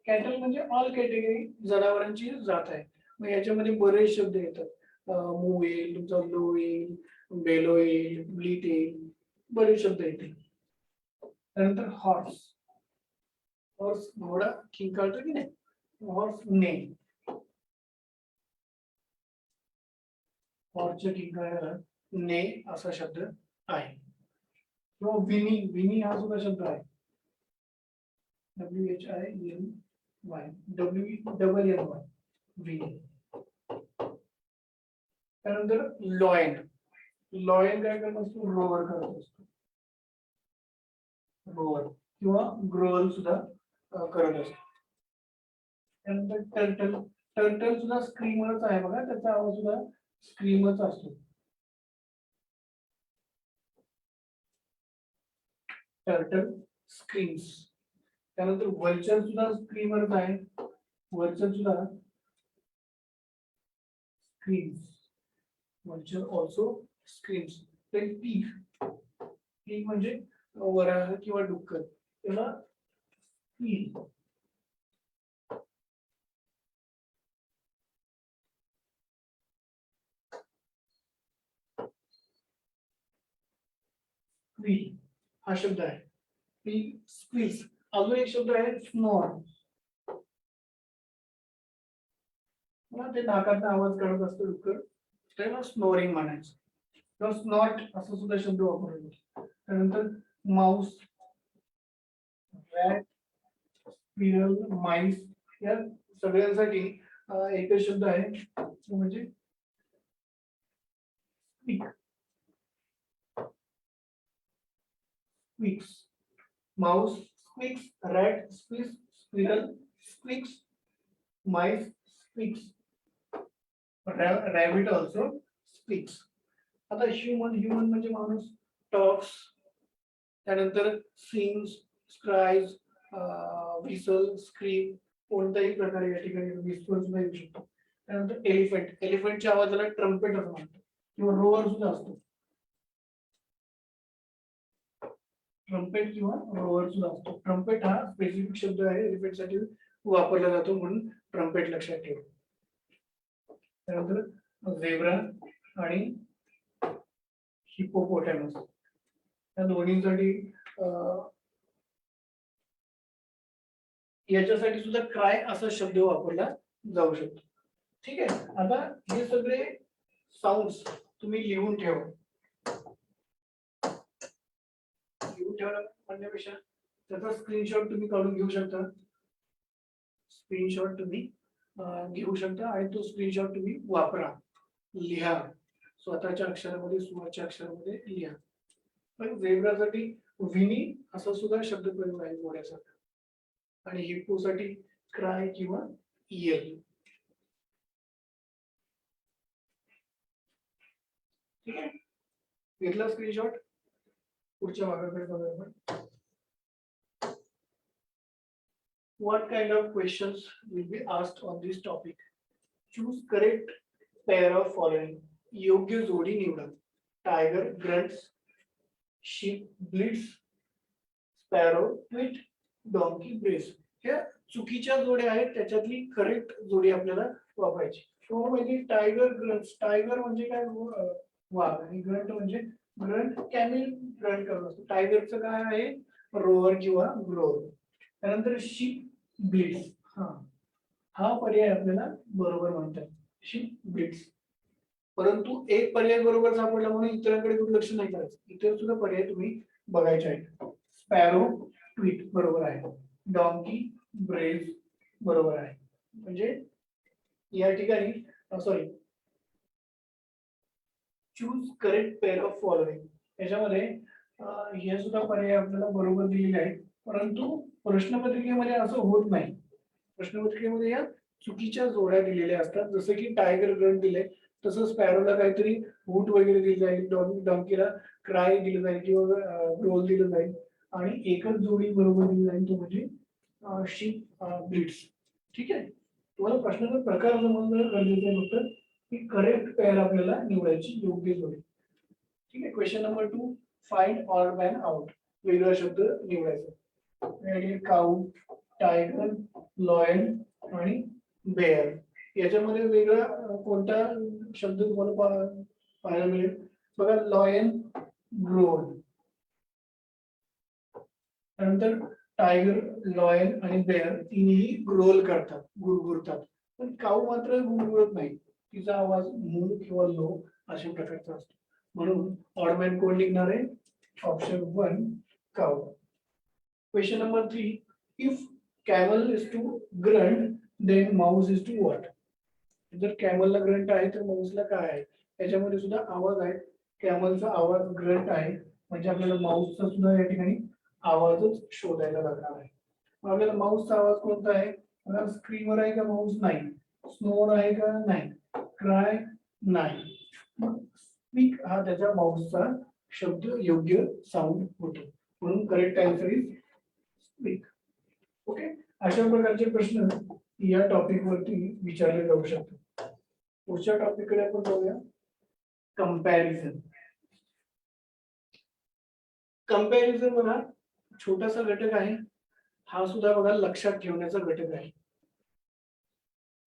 कॅटल म्हणजे ऑल कॅटेगरी जनावरांची जात आहे. मग याच्यामध्ये बरेच शब्द येतात. मू येईल, तुमचा लो येईल, बेलो येईल, ब्लीट येईल, बरेच शब्द येतील. त्यानंतर हॉर्स घोडा किंकाळतो की नाही, हॉर्स ने. हॉर्सच्या किंकाळ्याला ने असा शब्द आहे. किंवा विनी हा सुद्धा शब्द आहे, WHINY, विनी. त्यानंतर लॉयन काय करत असतो, रोअर करत असतो. रोअर किंवा ग्रोअल सुद्धा करत असतो. त्यानंतर टर्टल सुद्धा स्क्रीमरच आहे बघा, त्याचा आवाज सुद्धा स्क्रीमच असतो. Turtle screams. त्यानंतर व्हल्चर सुद्धा स्क्रीमरच आहे, व्हल्चर सुद्धा screams. Vulture also screams. Pig म्हणजे वराह किंवा डुक्कर, त्याला क्वील हा शब्द आहे. स्क्वीज. अजून एक शब्द आहे स्नॉर. ते नाकात आवाज काढत असतो डुक्कर, त्याला स्नोरिंग म्हणायचं किंवा स्नॉट असा सुद्धा शब्द वापरला जातो. त्यानंतर माऊस रॅट, स्क्विरल, माईस या सगळ्यांसाठी एकच शब्द आहे तो म्हणजे squeak. Squeaks. Mouse squeaks, rat squeaks, squirrel squeaks, mice squeaks, rabbit also speaks. आता ह्युमन म्हणजे माणूस टॉक्स, त्यानंतर सिंग्स, स्क्राइज, व्हिसल, स्क्रीम, कोणत्याही प्रकारे या ठिकाणी विस्पर सुद्धा येऊ शकतो. त्यानंतर एलिफंटच्या आवाजाला ट्रम्पेट असं म्हणतात किंवा रोअर सुद्धा असतो. ट्रम्पेट किंवा रोअर सुद्धा असतो. ट्रम्पेट हा स्पेसिफिक शब्द आहे, एलिफंटसाठी वापरला जातो म्हणून ट्रम्पेट लक्षात ठेवा. त्यानंतर झेब्रा आणि हिपोपोटॅमस या दोन्हींसाठी याच्यासाठी सुद्धा क्राय असा शब्द वापरला जाऊ शकतो. ठीक आहे. आता हे सगळे साऊंड्स तुम्ही लिहून ठेवा. लिहून ठेवला म्हणण्यापेक्षा त्याचा स्क्रीनशॉट तुम्ही काढून घेऊ शकता. स्क्रीनशॉट तुम्ही घेऊ शकता आणि तो स्क्रीनशॉट तुम्ही वापरा, लिहा, स्वतःच्या अक्षरामध्ये, सुवाच्या अक्षरामध्ये लिहा. पण झेब्रासाठी विनी असा सुद्धा शब्द प्रयोग आहे घोड्यासारखा, आणि हिप्पोसाठी क्राय किंवा इयल. ठीक आहे, घेतला स्क्रीनशॉट. पुढच्या भागाकडे बघूया आपण. What kind of questions will be asked on this topic? Choose correct pair of following. योग्य जोडी निवडा. Tiger grunts, ship Blitz, sparrow tweet, donkey brace. ह्या चुकीच्या जोड्या आहेत, त्याच्यातली करेक्ट जोडी आपल्याला वापरायची. तो म्हणजे टायगर ग्रंट्स. टायगर म्हणजे काय? वाघ. आणि ग्रंट म्हणजे ग्रंट कॅमिल ग्रंट करत असतो. टायगरचं काय आहे? रोअर किंवा ग्रोअर. त्यानंतर शीप ब्लिट्स, हा पर्याय आपल्याला बरोबर म्हणतात, शीप ब्लिट्स. परंतु एक पर्याय बरोबर सापडला म्हणून इतरांकडे दुर्लक्ष नाही करायचं. इतर सुद्धा पर्याय तुम्ही बघायचे आहेत. स्पॅरो ट्विट बरोबर आहे. डॉंकी ब्रेज बरोबर आहे. म्हणजे या ठिकाणी sorry, choose correct pair of following, याच्यामध्ये हे सुद्धा पर्याय आपल्याला बरोबर दिलेले आहेत. परंतु प्रश्नपत्रिकेमध्ये असं होत नाही. प्रश्नपत्रिकेमध्ये या चुकीच्या जोड्या दिलेल्या असतात. जसं की टायगर ग्रंट दिले, तसं स्पॅरोला काहीतरी हूट वगैरे दिलं जाईल, डॉंकीला क्राय दिलं जाईल किंवा ग्रोल दिलं जाईल, आणि एकच जोडी बरोबर दिली जाईल, तो म्हणजे शीप ब्लिट्स. ठीक आहे. तुम्हाला प्रश्नाचा प्रकार समजणं गरजेचं आहे, फक्त की करेक्ट पेअर आपल्याला निवडायची, योग्य जोडी. ठीक आहे. Question number 2, find odd man out. वेगळा शब्द निवडायचा. काऊ, टायगर, लॉयन आणि बेअर. याच्यामध्ये वेगळा कोणता शब्द तुम्हाला पाहायला मिळेल? बघा, लॉयन ग्रोल, त्यानंतर टायगर, लॉयन आणि बेअर तिन्ही ग्रोल करतात, गुरगुरतात. पण काऊ मात्र गुरगुरत नाही. तिचा आवाज मूल किंवा लो अशा प्रकारचा असतो. म्हणून ऑडमॅन कोण निघणार आहे? Option 1 cow. Question number 3, if camel is to grunt then mouse is to what. जर कॅमलला ग्रंट आहे तर माऊसला काय आहे? त्याच्यामध्ये सुद्धा आवाज आहे. कॅमलचा आवाज ग्रंट आहे, म्हणजे आपल्याला माऊसचा सुद्धा या ठिकाणी आवाजच शोधायला लागणार आहे. आपल्याला माऊसचा आवाज कोणता आहे? स्क्रीमर आहे का? माऊस नाही. स्नोर आहे का? नाही. क्राय नाही. स्पीक हा त्याच्या माऊसचा शब्द योग्य साऊंड होतो, म्हणून correct answer is speak. Okay. अशा प्रकारचे प्रश्न या टॉपिक वरती विचारले जाऊ शकतात. पुढच्या टॉपिक कडे आपण जाऊया. कंपॅरिझन. कंपॅरिझन बघा, छोटासा घटक आहे. हा सुद्धा बघा लक्षात ठेवण्याचा घटक आहे.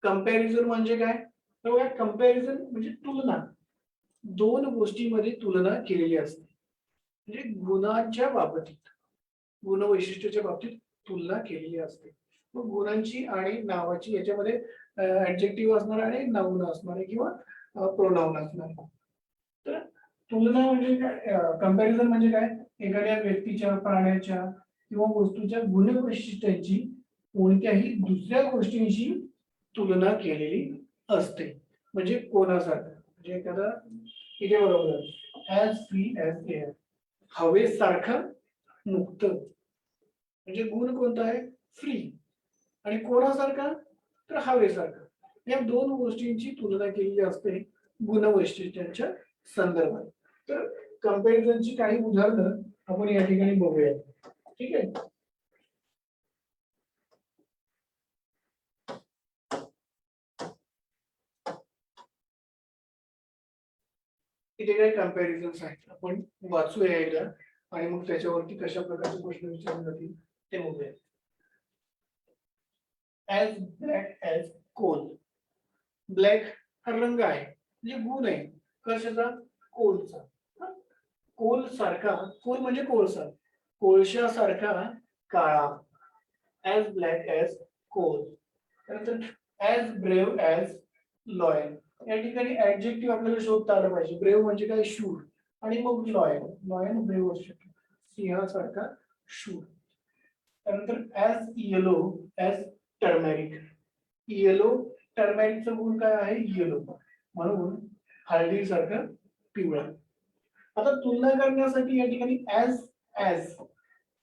कंपॅरिझन म्हणजे काय? तर बघा, कंपॅरिझन म्हणजे तुलना. दोन गोष्टींमध्ये तुलना केलेली असते. म्हणजे गुणांच्या बाबतीत, गुण वैशिष्ट्याच्या बाबतीत तुलना केलेली असते. मग गुणांची आणि नावाची याच्यामध्ये ऍडजेक्टिव्ह असणार आहे, नाउन असणार आहे किंवा प्रोनाउन असणार आहे. तर तुलना म्हणजे काय? कंपॅरिझन म्हणजे काय? एखाद्या व्यक्तीच्या, प्राण्याच्या किंवा वस्तूच्या गुणवैशिष्ट्यांची कोणत्याही दुसऱ्या गोष्टींशी तुलना केलेली असते. म्हणजे कोणासारखं, म्हणजे एखादा इथे बरोबर ऍज फ्री ऍज एअर, हवेसारखा मुक्त, म्हणजे गुण कोणता आहे फ्री, आणि कोणासारखा तर हवेसारखा. या दोन गोष्टींची तुलना केलेली असते गुणवैशिष्ट्यांच्या संदर्भात. तर कंपॅरिझनची काही उदाहरणं आपण या ठिकाणी बघूया. ठीक आहे. इथे काही कंपॅरिझन्स आहेत, आपण वाचूया एकदा आणि मग त्याच्यावरती कशा प्रकारचे प्रश्न विचारले जातील ते बघूया. As black as coal. Black हा रंग आहे, म्हणजे गुण आहे कशाचा, कोलचा. कोल सारखा, कोल म्हणजे कोळसा, कोळशासारखा काळा. As black as coal. त्यानंतर ऍज ब्रेव्ह ऍज लॉयल. या ठिकाणी ऍडजेक्टिव्ह आपल्याला शोधता आलं पाहिजे. ब्रेव्ह म्हणजे काय, शूर, आणि मग लॉयल. लॉयल ब्रेव्ह असू शकतो, सिंहासारखा शूर. त्यानंतर as yellow as turmeric. Yellow, टर्मेरिकचा गुण काय आहे, येलो, म्हणून हळदीसारखा पिवळा. आता तुलना करण्यासाठी या ठिकाणी ऍज ऍज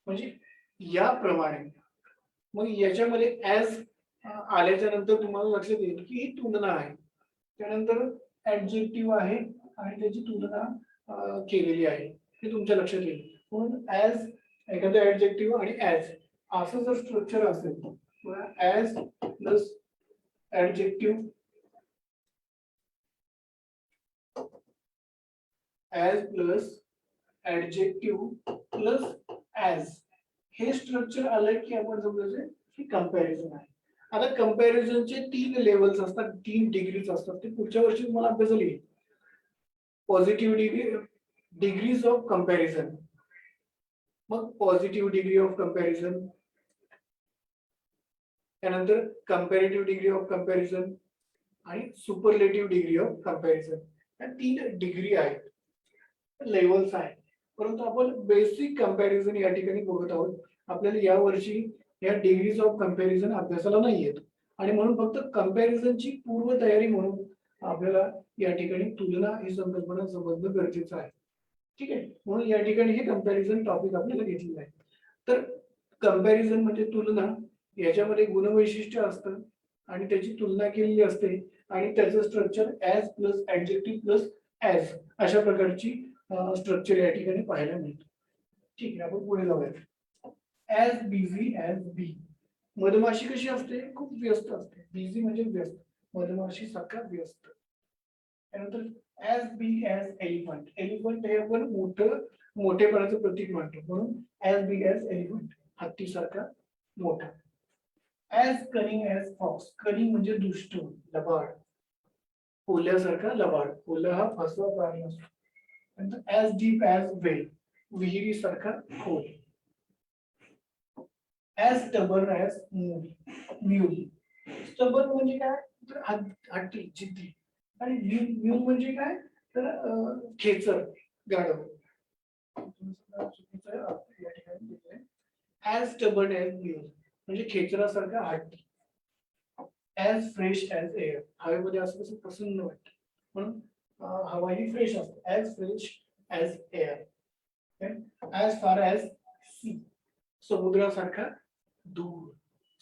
म्हणजे याप्रमाणे. मग याच्यामध्ये ऍज आल्याच्या नंतर तुम्हाला लक्षात येईल की ही तुलना आहे. त्यानंतर ऍडजेक्टिव्ह आहे आणि त्याची तुलना केलेली आहे, हे तुमच्या लक्षात येईल. म्हणून ऍज, एखादं ऍडजेक्टिव्ह आणि ऍज असं जर स्ट्रक्चर असेल, as plus adjective, as plus adjective plus as, हे स्ट्रक्चर आलं की आपण समजायचं की कंपॅरिझन आहे. आता कंपॅरिझनचे 3 लेवल्स असतात, 3 डिग्रीज असतात. ते पुढच्या वर्षी तुम्हाला अभ्यासाला येईल. Positive degree, degrees of comparison, मग पॉझिटिव्ह डिग्री ऑफ कंपॅरिझन, त्यानंतर कंपॅरेटिव्ह डिग्री ऑफ कंपॅरिझन आणि सुपरलेटिव्ह डिग्री ऑफ कंपॅरिझन. या 3 डिग्री आहेत, लेवल्स आहेत. परंतु आपण बेसिक कंपॅरिझन या ठिकाणी बघत आहोत. आपल्याला या वर्षी या डिग्रीज ऑफ कंपॅरिझन अभ्यासाला नाही येत, आणि म्हणून फक्त कंपॅरिझनची पूर्व तयारी म्हणून आपल्याला या ठिकाणी तुलना ही संकल्पना समजणं गरजेचं आहे. ठीक आहे. म्हणून या ठिकाणी हे कंपॅरिझन टॉपिक आपल्याला घेतलेलं आहे. तर कंपॅरिझन म्हणजे तुलना, याच्यामध्ये गुणवैशिष्ट्य असतं आणि त्याची तुलना केलेली असते, आणि त्याचं structure as plus adjective plus as अशा प्रकारची स्ट्रक्चर या ठिकाणी पाहायला मिळतं. ठीक आहे, आपण पुढे जाऊयात. ऍज बिझी ऍज बी. मधमाशी कशी असते, खूप व्यस्त असते. बिझी म्हणजे व्यस्त, मधमाशी सारखा व्यस्त. त्यानंतर ऍज बी ऍज एलिफंट. एलिफंट हे आपण मोठेपणाचं प्रतीक मानतो, म्हणून ऍज बी ऍज एलिफंट, हत्तीसारखा मोठा. ऍज कनिंग ऍज फॉक्स. कनिंग म्हणजे दुष्ट, लबाड, कोल्ह्यासारखा लबाड. कोल्हा हा फसवा प्राणी असतो. नंतर ऍज डीप ऍज वेल, विहिरीसारखा खोल. As stubborn as mule. Stubborn म्हणजे काय, तर हट्टी, जिद्दी. आणि म्यूल म्हणजे काय, तर खेचर, गाढव. चुकीचं या ठिकाणी दिलंय. ऍज स्टबर्न ऍज म्यूल म्हणजे खेचरासारखा हट्टी. As fresh as air. हवेमध्ये असं कसं प्रसन्न वाटतं, म्हणून हवा ही फ्रेश असते. As fresh as air. As फार ऍज सी. समुद्रासारखा दूर.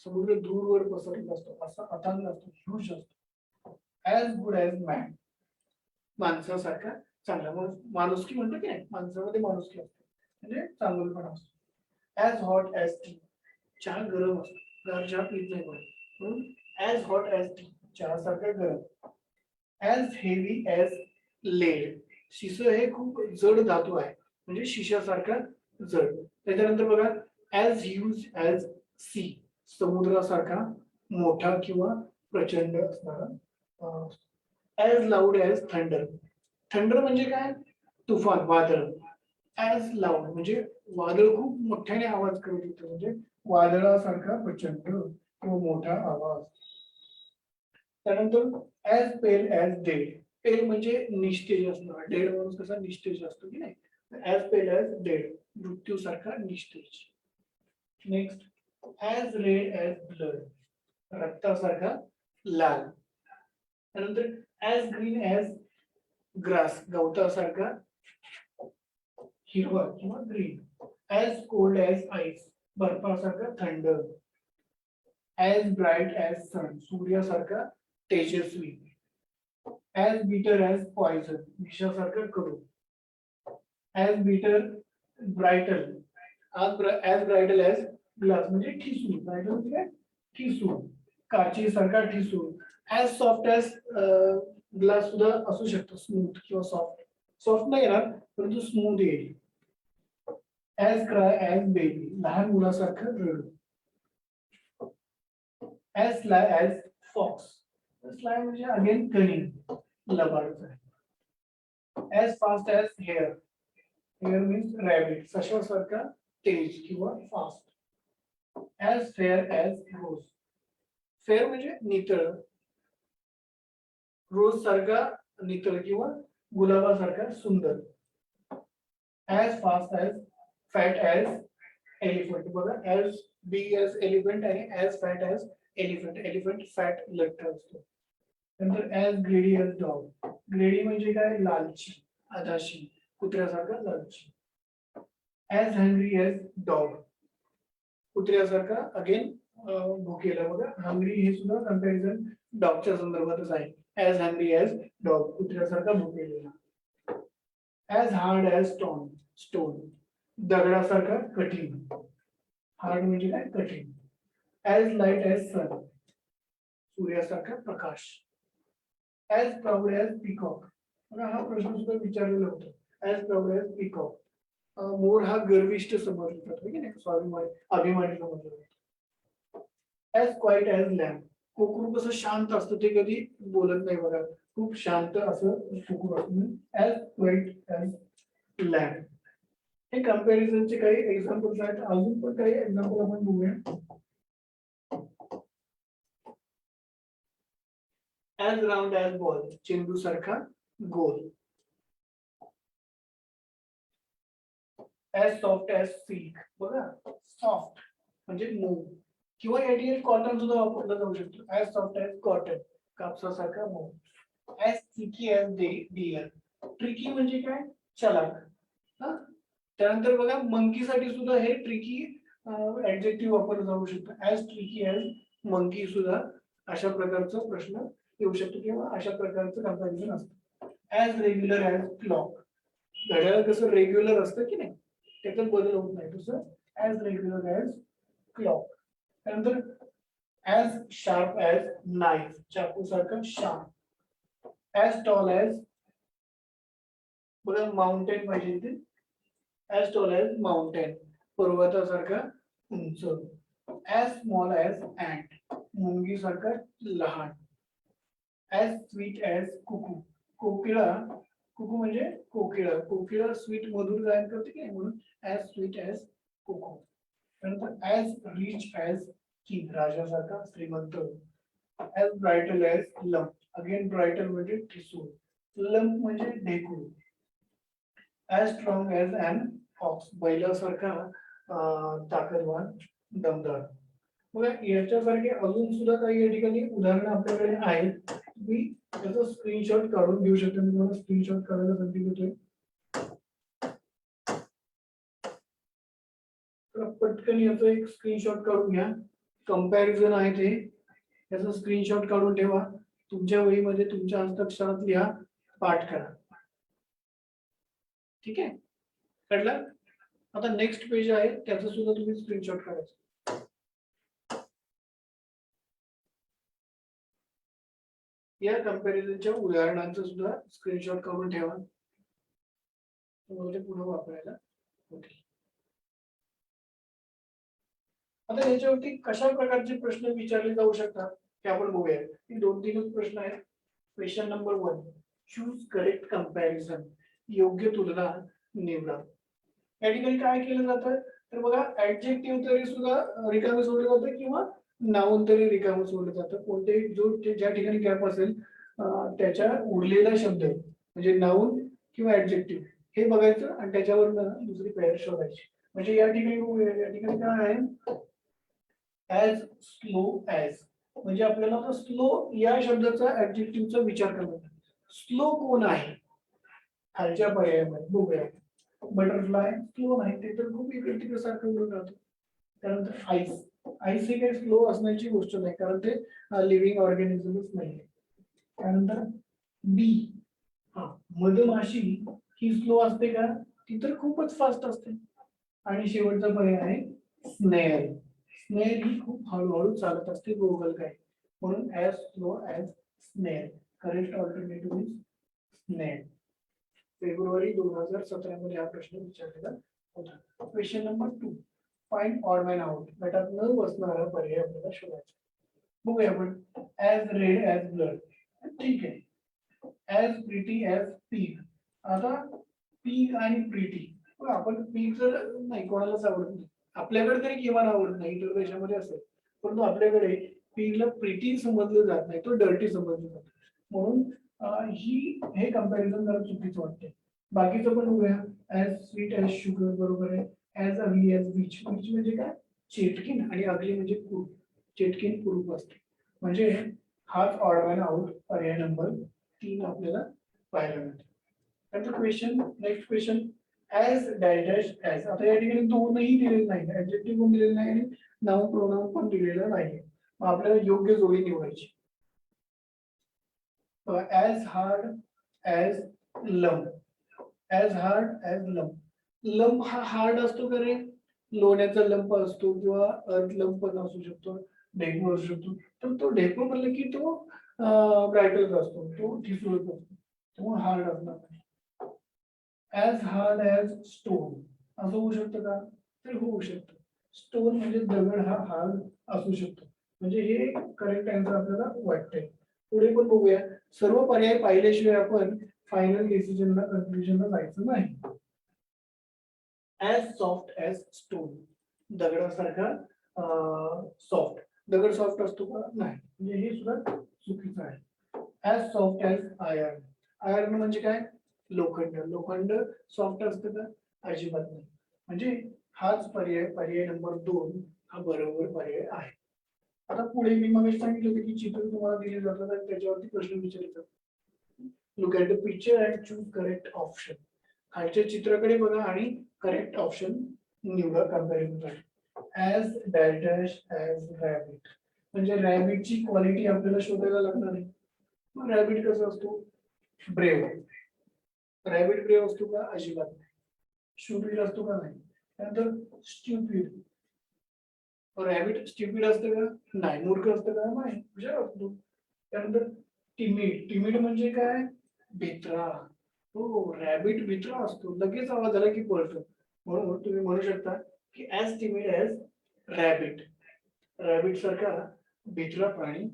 समुद्र दूरवर पसरलेला असतो, असा अथांग असतो, ह्यूज असतो. As good as man. माणसासारखा चांगला. मग माणुसकी म्हणतो की नाही, माणसामध्ये माणुसकी असते, म्हणजे चांगलपणा असतो. As hot as tea. चहा गरम असतो, गार चहा पीत नाही कोणी, म्हणून ऍज हॉट ऍज टी, चहासारखा गरम. As heavy as lead. शिस हे खूप जड धातू आहे, म्हणजे शिशासारखा जड. त्याच्यानंतर बघा ऍज ह्यूज ऍज सी. समुद्रासारखा मोठा किंवा प्रचंड असणारा. As loud as thunder. Thunder म्हणजे काय, तुफान, वादळ. ऍज लाऊड म्हणजे वादळ खूप मोठ्याने आवाज करत होतं, म्हणजे वादळासारखा प्रचंड किंवा मोठा आवाज. त्यानंतर ऍज पेल ऍज डेड. पेल म्हणजे निस्तेज असणार, डेड माणूस कसा निस्तेज असतो की नाही, ऍज पेल ऍज डेड, मृत्यूसारखा निस्तेज. Next as red as blood, रक्तासारखा लाल. त्यानंतर ॲज ग्रीन ॲज ग्रास, गवतासारखा हिरवा किंवा green. As cold as ice, बर्फासारखा थंड. ॲज ब्राईट ॲज सन, सूर्यासारखा तेजस्वी. ॲज बिटर ॲज पॉइझन, विषासारखा कडू. As bitter brittle, as brittle as glass म्हणजे ठिसूळ. ब्रायटल म्हणजे काय? ठिसूळ, काचेसारखा ठिसूळ. ॲज सॉफ्ट ॲज ग्लास सुद्धा असू शकतो, स्मूथ किंवा सॉफ्ट. सॉफ्ट नाही येणार परंतु स्मूथ येईल. ॲज क्राय ॲज बेबी, लहान मुलासारखं रडू. ॲज स्लाय ॲज फॉक्स, स्लाय म्हणजे अगेन कनिंग, लबाड. As fast as hare, hare means rabbit, सशासारखा तेज किंवा fast. As fair as rose, fair म्हणजे नितळ, रोज सारखा नितळ किंवा गुलाबासारखा सुंदर. As fast as fat as elephant, बघा ॲज बिग ॲज एलिफंट आणि as fat as elephant. Elephant fat लठ्ठ असतो. नंतर as greedy as dog, greedy म्हणजे काय? लालची, आधाशी, कुत्र्यासारखा लालची. ॲज हंग्री ॲज डॉग, कुत्र्यासारखा अगेन भुकेला. बघा हंग्री हे सुद्धा कंपॅरिझन डॉगच्या संदर्भातच आहे. ॲज हंग्री ॲज डॉग, कुत्र्यासारखा भुकेलेला. As hard as stone, stone, दगडासारखा कठीण. हार्ड म्हणजे काय? कठीण. ॲज लाईट ॲज सन, सूर्यासारखा प्रकाश. ॲज प्राऊड ॲज पीकॉक, बघा हा प्रश्न सुद्धा विचारलेला होता. ॲज प्राऊड ॲज पीकॉक, मोर हा गर्विष्ठ समजला जातो की नाही, स्वाभिमानी, अभिमानी समजला जातो. ॲज क्वाईट ॲज लॅम्प, कोकरू कसं शांत असतं, ते कधी बोलत नाही बघा, खूप शांत असं कोकरू असतं. As quiet as lamb. हे कंपॅरिझनचे काही एक्झाम्पल्स आहेत. अजून पण काही एक्झाम्पल आपण बघूया. ॲज राऊंड ॲज बॉल, चेंडू सारखा गोल. ॲज सॉफ्ट ॲज सिल्क, बघा सॉफ्ट म्हणजे मऊ, किंवा या ठिकाणी कॉटन सुद्धा वापरला जाऊ शकतो. ॲज सॉफ्ट ॲज कॉटन, कापसासारखा मऊ. As tricky as deer, tricky म्हणजे काय? चलाक. हा, त्यानंतर बघा मंकीसाठी सुद्धा हे ट्रिकी ऍडजेक्टिव्ह वापरलं जाऊ शकतं. ॲज ट्रिकी ॲज मंकी सुद्धा अशा प्रकारचा प्रश्न येऊ शकतो किंवा अशा प्रकारचं कंपॅरिझन असतं. ॲज रेग्युलर ॲज क्लॉक, घड्याळ कसं रेग्युलर असतं की नाही, त्याच्यात बदल होत नाही, तसं ॲज रेग्युलर ॲज क्लॉक. त्यानंतर ॲज शार्प ॲज नाईफ, चाकू सारखा शार्प. ॲज टॉल ॲज, बघा माउंटेन पाहिजे इथे. ॲज टॉल ॲज माउंटेन, पर्वतासारखा उंच. ॲज स्मॉल ॲज अँट, मुंगीसारखा लहान. ॲज स्वीट ॲज कुकू, कोकिळा, कुकू म्हणजे कोकिळा, कोकिळा स्वीट मधुर गायन करते की नाही, म्हणून ॲज स्वीट ॲज कुकू. नंतर ॲज रिच ॲज किंग, राजासारखा श्रीमंत. As brittle as lump, again brittle म्हणजे ठिसूळ, लंप म्हणजे ढेकूळ. As strong as an fox, बैलासारखा ताकदवान, दमदार. मग याच्यासारखे अजून सुद्धा काही या ठिकाणी उदाहरणं आपल्याकडे आहेत. तुम्ही त्याचा स्क्रीनशॉट काढून घेऊ शकता. मी तुम्हाला स्क्रीनशॉट काढायला संधी देतोय. तर पटकन याचा एक स्क्रीनशॉट काढून घ्या. कंपॅरिझन आहे ते, याचा स्क्रीनशॉट काढून ठेवा. तुमच्या वहीमध्ये तुमच्या हस्ताक्षरात लिहा, पाठ करा. ठीक आहे, कळलं? आता नेक्स्ट पेज आहे, त्याचा सुद्धा तुम्ही स्क्रीनशॉट काढायचा. या कंपॅरिझनच्या उदाहरणांचं सुद्धा स्क्रीनशॉट काढून ठेवा, तुम्हाला ते पुढे वापरायला होतील. आता याच्यावरती कशा प्रकारचे प्रश्न विचारले जाऊ शकतात हे आपण बघूया. हे 2-3 प्रश्न आहेत. Question number 1, choose correct comparison, योग्य तुलना निवडा. या ठिकाणी काय केलं जातं तर बघा, ऍडजेक्टिव्ह तरी सुद्धा रिकामे सोडलं जातं किंवा नाउन तरी रिकामं सोडलं जातं. कोणतेही जो ज्या ठिकाणी गॅप असेल त्याच्या उरलेला शब्द म्हणजे नाउन किंवा ऍडजेक्टिव्ह हे बघायचं आणि त्याच्यावर दुसरी पेअर शोधायची. म्हणजे या ठिकाणी बघूया, या ठिकाणी काय आहे, ॲज स्लो ॲज, म्हणजे आपल्याला आता स्लो या शब्दाचा ऍडजेक्टिव्हचा विचार करायचा. स्लो कोण आहे खालच्या पर्यायामध्ये बघूया. बटरफ्लाय स्लो नाही, ते तर खूप इकडे तिकडे सारखं उडून राहतो. त्यानंतर आईस, आईस हे काही स्लो असण्याची गोष्ट नाही, कारण ते लिव्हिंग ऑर्गॅनिझमच नाही. त्यानंतर बी, हा मधमाशी ही स्लो असते का, ती तर खूपच फास्ट असते. आणि शेवटचा पर्याय आहे स्नेल, स्नेल ही खूप हळूहळू चालत असते गोगलगाय, म्हणून ॲज स्लो ॲज स्नेल. करेक्ट ऑल्टरनेटिव्ह इज स्नेल. फेब्रुवारी 2017 मध्ये हा प्रश्न विचारलेला होता. Question number 2, find odd man out. गटात न बसणारा पर्याय आपल्याला शोधायचा. बघूया आपण. ॲज रेड ॲज ब्लड, ठीक आहे. ॲज प्रिटी ॲज पीग, आता पीग आणि प्रिटी, आपण पीग जर नाही कोणालाच आवडत नाही, आपल्याकडे तरी किमान आवडत नाही, इतर देशामध्ये असेल, परंतु आपल्याकडे पीगला प्रिटी समजलं जात नाही, तो डर्टी समजलं जातो, म्हणून हे कंपॅरिझन जरा चुकीचं वाटते. बाकीचं पण बघूया. ॲज स्वीट ॲज शुगर बरोबर आहे. ॲज अगली ॲज बीच, बीच म्हणजे काय, चेटकीन, आणि अगली म्हणजे कुरूप, चेटकीन कुरूप असते. म्हणजे हाच ऑड मॅन आउट पर्याय नंबर 3 आपल्याला पाहायला मिळतो. आता question, next question, as dash dash as. आता या ठिकाणी दोनही दिलेले नाही, ऍडजेक्टिव्ह पण दिलेलं नाही आणि नाउन प्रोनाउन पण दिलेलं नाही, मग आपल्याला योग्य जोडी निवडायची. As hard as lump, as hard as lump. Lump हा हार्ड असतो का रे, लोण्याचा लंप असतो किंवा अर्थ लंप पण असू शकतो, ढेकू असू शकतो. तर तो ढेकू म्हणलं की तो ब्रायटलच असतो, तो ठिसूळच असतो, त्यामुळे हार्ड असणार नाही. ॲज हार्ड ॲज स्टोन असं होऊ शकतं का, तर होऊ शकतं. स्टोन म्हणजे दगड हा हार्ड असू शकतो, म्हणजे हे करेक्ट आन्सर आपल्याला वाटतंय. पुढे पण बघूया. सर्व पर्याय पाहिल्याशिवाय आपण फायनल डिसिजनला, कन्क्लुजनला जायचं नाही. ॲज सॉफ्ट ॲज स्टोन, दगडासारखा सॉफ्ट, दगड सॉफ्ट असतो का, नाही, म्हणजे हे सुद्धा चुकीचं आहे. As soft as iron, iron म्हणजे काय, लोखंड, लोखंड सॉफ्ट असतं का, अजिबात नाही, म्हणजे हाच पर्याय, पर्याय नंबर 2 हा बरोबर पर्याय आहे. आता पुढे मी मग सांगितलं होतं की चित्र तुम्हाला दिले जातात आणि त्याच्यावरती प्रश्न विचारतात. Look at the picture and choose correct option. खालच्या चित्राकडे बघा आणि करेक्ट ऑप्शन निवडा कंपॅरिझनसाठी. As dash dash as rabbit, म्हणजे रॅबिटची क्वालिटी आपल्याला शोधायला लागणार आहे. मग रॅबिट कसं असतो, ब्रेव, रॅबिट ब्रेव असतो का, अजिबात नाही. स्टुपिड असतो का, नाही. त्यानंतर स्टुपिड, रॅबिट स्टुपिड असतं का, नाही. मूर्ख असतं का, नाही, हुशार असतो. त्यानंतर टिमिड, टिमिड म्हणजे काय, भित्रा. हो, रॅबिट भित्रा असतो, लगेच आवाज आला की पळतो, म्हणून तुम्ही म्हणू शकता की as timid as rabbit, rabbit सारखा भित्रा प्राणी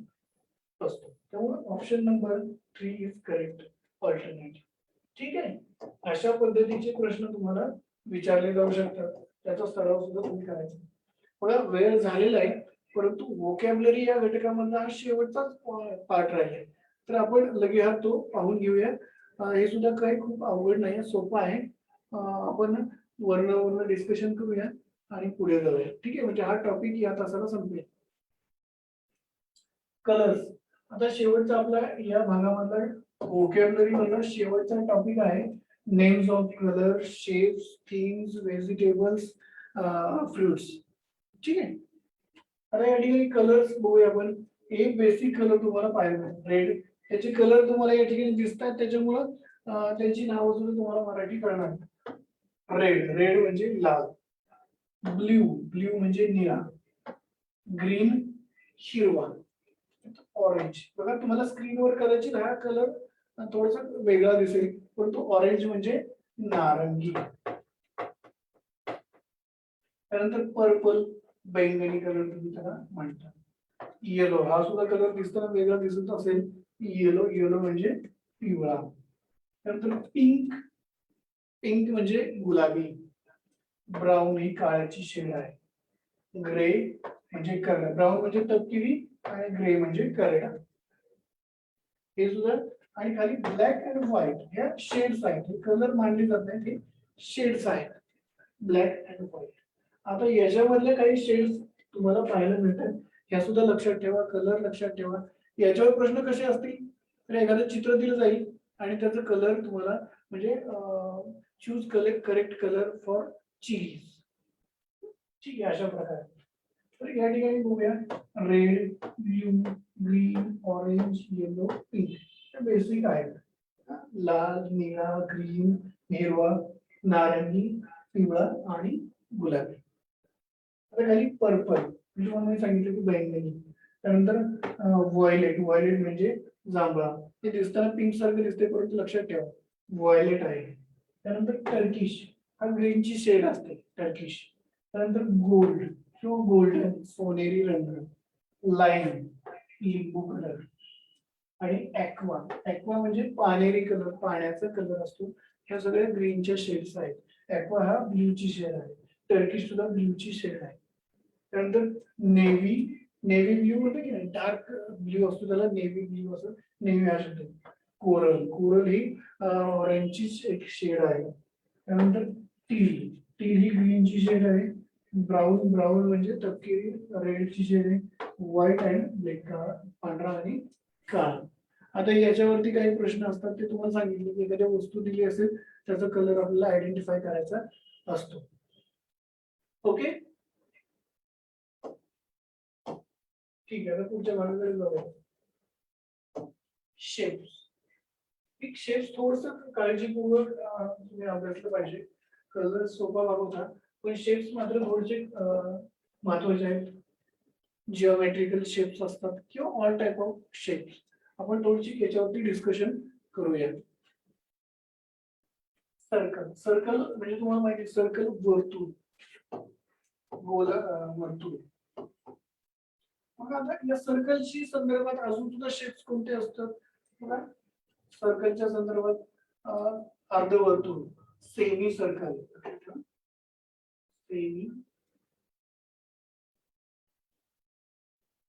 असतो. त्यामुळे option number 3 is correct alternative. ठीक आहे. अशा पद्धतीचे प्रश्न तुम्हाला विचारले जाऊ शकतात, त्याचा सराव सुद्धा तुम्ही करायचा. बघा वेळ झालेला आहे, परंतु व्होकॅब्युलरी या घटकामधला हा शेवटचाच पार्ट राहिला, तर आपण लगेच हा तो पाहून घेऊया. हे सुद्धा काही खूप अवघड नाही, सोपं आहे. आपण वर्ण डिस्कशन करूया आणि पुढे जाऊया. ठीक आहे, म्हणजे हा टॉपिक या तासाला संपेल. कलर्स, आता शेवटचा आपला या भागामधला व्होकॅब्युलरी मधला शेवटचा टॉपिक आहे. Names of colour, shapes, things, vegetables, fruits. ठीक आहे. आता या ठिकाणी कलर्स बघूया आपण. एक बेसिक कलर तुम्हाला पाहायला रेड, त्याचे कलर तुम्हाला या ठिकाणी दिसतात, त्याच्यामुळं त्यांची नावं सुद्धा तुम्हाला मराठी कळणार. रेड, रेड म्हणजे लाल. ब्ल्यू, ब्ल्यू म्हणजे निळा. ग्रीन हिरवा. ऑरेंज, बघा तुम्हाला स्क्रीनवर कदाचित हा कलर थोडासा वेगळा दिसेल, परंतु ऑरेंज म्हणजे नारंगी. त्यानंतर पर्पल, बैंगनी कलर तुम्ही त्याला म्हणता. येलो, हा सुद्धा कलर दिसताना वेगळा दिसत असेल, येलो, येलो म्हणजे पिवळा. त्यानंतर पिंक, पिंक म्हणजे गुलाबी. ब्राऊन ही काळ्याची शेड आहे. ग्रे म्हणजे करडा, ब्राऊन म्हणजे तपकिरी आणि ग्रे म्हणजे करडा. हे सुद्धा. आणि खाली ब्लॅक अँड व्हाईट ह्या शेड्स आहेत, हे कलर मानले जात नाहीत, हे शेड्स आहेत. Black and white. आता याच्यामधले काही शेड्स तुम्हाला पाहायला मिळतात, ह्या सुद्धा लक्षात ठेवा, कलर लक्षात ठेवा. याच्यावर प्रश्न कसे असतील तर एखादं चित्र दिलं जाईल आणि त्याचा कलर तुम्हाला म्हणजे choose correct colour for chillies. ठीक आहे, अशा प्रकारे. तर या ठिकाणी बघूया, red, blue, green, orange, yellow, pink हे बेसिक आहेत. लाल, निळा, ग्रीन, हिरवा, नारंगी, पिवळा आणि गुलाबी. आता खाली पर्पल म्हणजे तुम्हाला मी सांगितलं की बैंगनी. त्यानंतर व्हायलेट, व्हायलेट म्हणजे जांभळा. ते दिसताना पिंक सारखं दिसते परंतु लक्षात ठेवा व्हायलेट आहे. त्यानंतर टर्किश, हा ग्रीनची शेड असते टर्किश. त्यानंतर गोल्ड किंवा गोल्डन सोनेरी रंग, लाईम लिंबू कलर आणि ऍक्वा, ऍक्वा म्हणजे पानेरी कलर, पाण्याचा कलर असतो. ह्या सगळ्या ग्रीनच्या शेड्स आहेत. ऍक्वा हा ब्ल्यूची शेड आहे, टर्किश सुद्धा ब्ल्यूची शेड आहे. त्यानंतर नेव्ही, नेव्ही ब्ल्यू म्हणतो की नाही, डार्क ब्ल्यू असतो त्याला नेव्ही ब्ल्यू असं नेव्ही हा शब्द. कोरल, कोरल ही ऑरेंजची एक शेड आहे. त्यानंतर टील, टील ही ग्रीनची शेड आहे. ब्राऊन, ब्राऊन म्हणजे तपकिरी रेडची शेड आहे. व्हाईट अँड ब्लॅक, पांढरा आणि काळा. आता याच्यावरती काही प्रश्न असतात ते तुम्हाला सांगितले की एखाद्या वस्तू दिली असेल त्याचा कलर आपल्याला आयडेंटिफाय करायचा असतो. ओके, ठीक आहे. आता पुढच्या भागाकडे जाऊया. शेप्स. एक शेप्स थोडस काळजीपूर्वक तुम्ही अभ्यासलं पाहिजे. कलर सोपा होता पण शेप्स मात्र थोडेसे महत्वाचे आहेत. जिओमेट्रिकल शेप्स असतात किंवा ऑल टाइप ऑफ शेप्स. आपण थोडीशी याच्यावरती डिस्कशन करूया. सर्कल, सर्कल म्हणजे तुम्हाला माहिती सर्कल वर्तुळ, गोल वर्तुळ. मग आता या सर्कलशी संदर्भात अजून सुद्धा शेप्स कोणते असतात बघा. सर्कलच्या संदर्भात अर्धवर्तुळ, semi circle, semi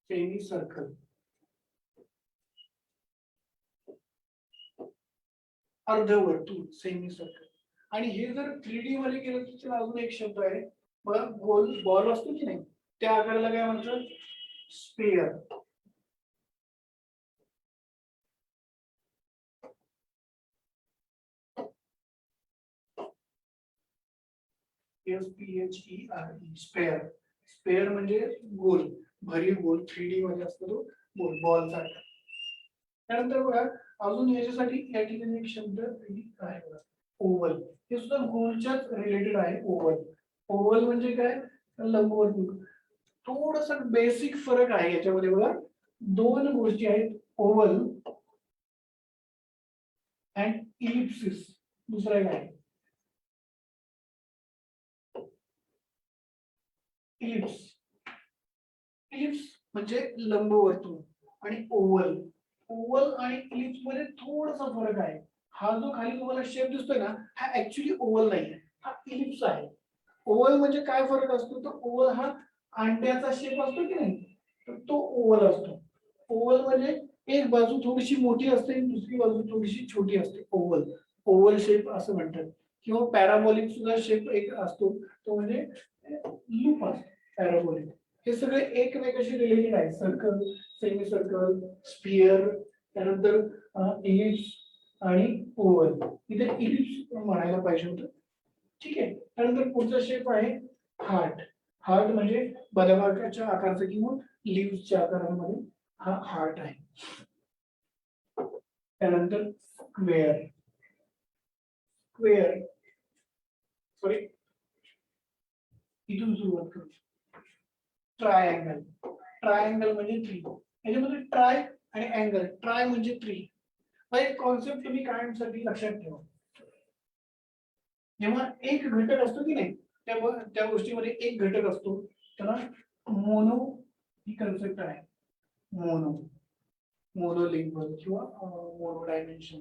semi circle, अर्धवर्तुळ, सेमी सर्कल. आणि हे जर 3D मध्ये केलं तर अजून एक शब्द आहे बघा, गोल बॉल असतो की नाही त्या आकाराला काय म्हणतात, स्फिअर. SPHERE, spare. स्पेअर म्हणजे गोल, भरीव गोल, 3D मध्ये असतो तो गोल बॉल सारखा. त्यानंतर बघा अजून याच्यासाठी या ठिकाणी एक शब्द आहे बघा, ओव्हल. हे सुद्धा गोलच्याच रिलेटेड आहे. ओव्हल, ओव्हल म्हणजे काय, लंबवर्तुळ. थोडस बेसिक फरक आहे याच्यामध्ये बघा, दोन गोष्टी आहेत, ओव्हल अँड इलिप्सिस. दुसरा काय, इलिप्स. इलिप्स म्हणजे लंबवर्तुळ आणि ओव्हल, ओव्हल आणि इलिप्स मध्ये थोडासा फरक आहे. हा जो खाली तुम्हाला शेप दिसतोय ना हा ऍक्च्युली ओव्हल नाही आहे, हा इलिप्स आहे. ओव्हल म्हणजे काय फरक असतो, तर ओव्हल हा अंड्याचा शेप असतो की नाही तर तो ओव्हल असतो. ओव्हल म्हणजे एक बाजू थोडीशी मोठी असते आणि दुसरी बाजू थोडीशी छोटी असते, ओव्हल, ओव्हल शेप असं म्हणतात. किंवा पॅराबॉलिक सुद्धा शेप एक असतो, तो म्हणजे लूप असतो पॅराबॉलिक. हे सगळे एकमेकाशी रिलेटेड आहे. सर्कल, सेमी सर्कल, स्फिअर, त्यानंतर इलिप्स आणि ओव्हल. इथे इलिप्स म्हणायला पाहिजे होतं. ठीक आहे. त्यानंतर पुढचा शेप आहे हार्ट. हार्ट म्हणजे बदामाच्या आकाराचा किंवा लिव्हच्या आकारामध्ये हा हार्ट आहे. त्यानंतर स्क्वेअर, स्क्वेअर सॉरी इथून सुरुवात करू. ट्रायंगल, ट्रायंगल म्हणजे थ्री. याच्यामध्ये ट्राय आणि अँगल, ट्राय म्हणजे थ्री. हा एक कॉन्सेप्ट तुम्ही कायमसाठी लक्षात ठेवा. जेव्हा एक घटक असतो की नाही त्या गोष्टीमध्ये एक घटक असतो त्याला मोनो ही कन्सेप्ट आहे. मोनो, मोनोलिंगुअल किंवा मोनो डायमेन्शन.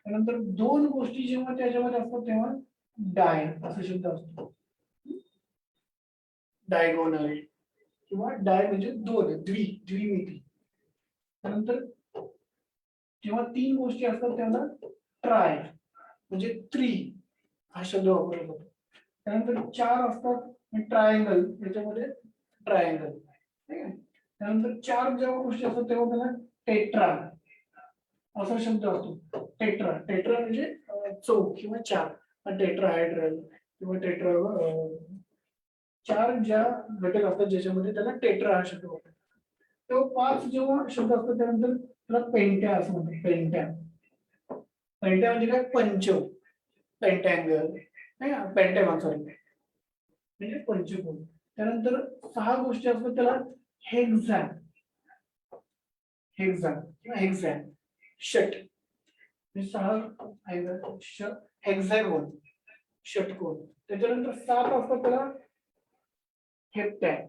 त्यानंतर दोन गोष्टी जेव्हा त्याच्यामध्ये असतात तेव्हा डाय असा शब्द असतो, डायगोनल किंवा डाय म्हणजे दोन, द्विमिती. त्यानंतर जेव्हा तीन गोष्टी असतात त्याला ट्राय म्हणजे थ्री हा शब्द वापरला जातो. त्यानंतर 4 असतात ट्रायंगल, याच्यामध्ये ट्रायंगल, ठीक आहे. त्यानंतर 4 जेव्हा गोष्टी असतात तेव्हा त्याला टेट्रा असा शब्द असतो. टेट्रा, टेट्रा म्हणजे चौक किंवा 4, टेट्राहायड्रल किंवा टेट्रा, 4 ज्या घटक असतात ज्याच्यामध्ये त्याला टेट्रा हा शब्द वापरतात. तेव्हा 5 जेव्हा शब्द असतात त्यानंतर त्याला पेंट्या असं म्हणतात. पेंट्या, पेंट्या म्हणजे काय, पंचव, पेंटँगल, पेंटॅगॉन सॉरी, म्हणजे पंचकोन. त्यानंतर 6 गोष्टी असतात त्याला हेक्झॅन, हेक्झॅन किंवा हेक्झॅन, षट म्हणजे 6 हेक्झॅगोन, षटकोन. त्याच्यानंतर 7 असतात त्याला हेप्टॅग,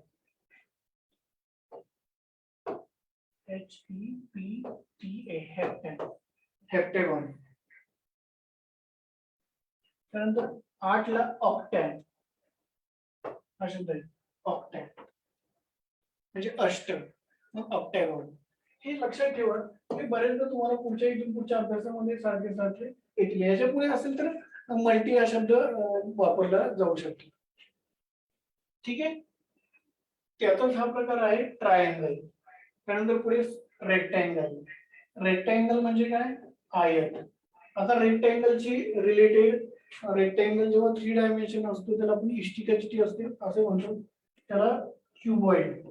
HEPTA, हेप्टॅग, हेप्टॅगॉन. त्यानंतर 8 ला ऑक्टॅग हा शब्द आहे, ऑक्टॅग म्हणजे अष्ट, मग ऑक्टॅगॉन. हे लक्षात ठेवा, हे बरेचदा तुम्हाला पुढच्या इथून पुढच्या अभ्यासामध्ये सारखे सारखे येतील. याच्या पुढे असेल तर मल्टी हा शब्द वापरला जाऊ शकतो, ठीक आहे. त्याचाच हा प्रकार आहे ट्रायंगल. त्यानंतर पुढे रेक्टँगल. रेक्टँगल म्हणजे काय, आयत. आता रेक्टँगलची रिलेटेड, रेक्टँगल जेव्हा 3 डायमेन्शन असतो त्याला आपण इष्टिकाचिटी असते असे म्हणतो. त्याला क्युबॉइड,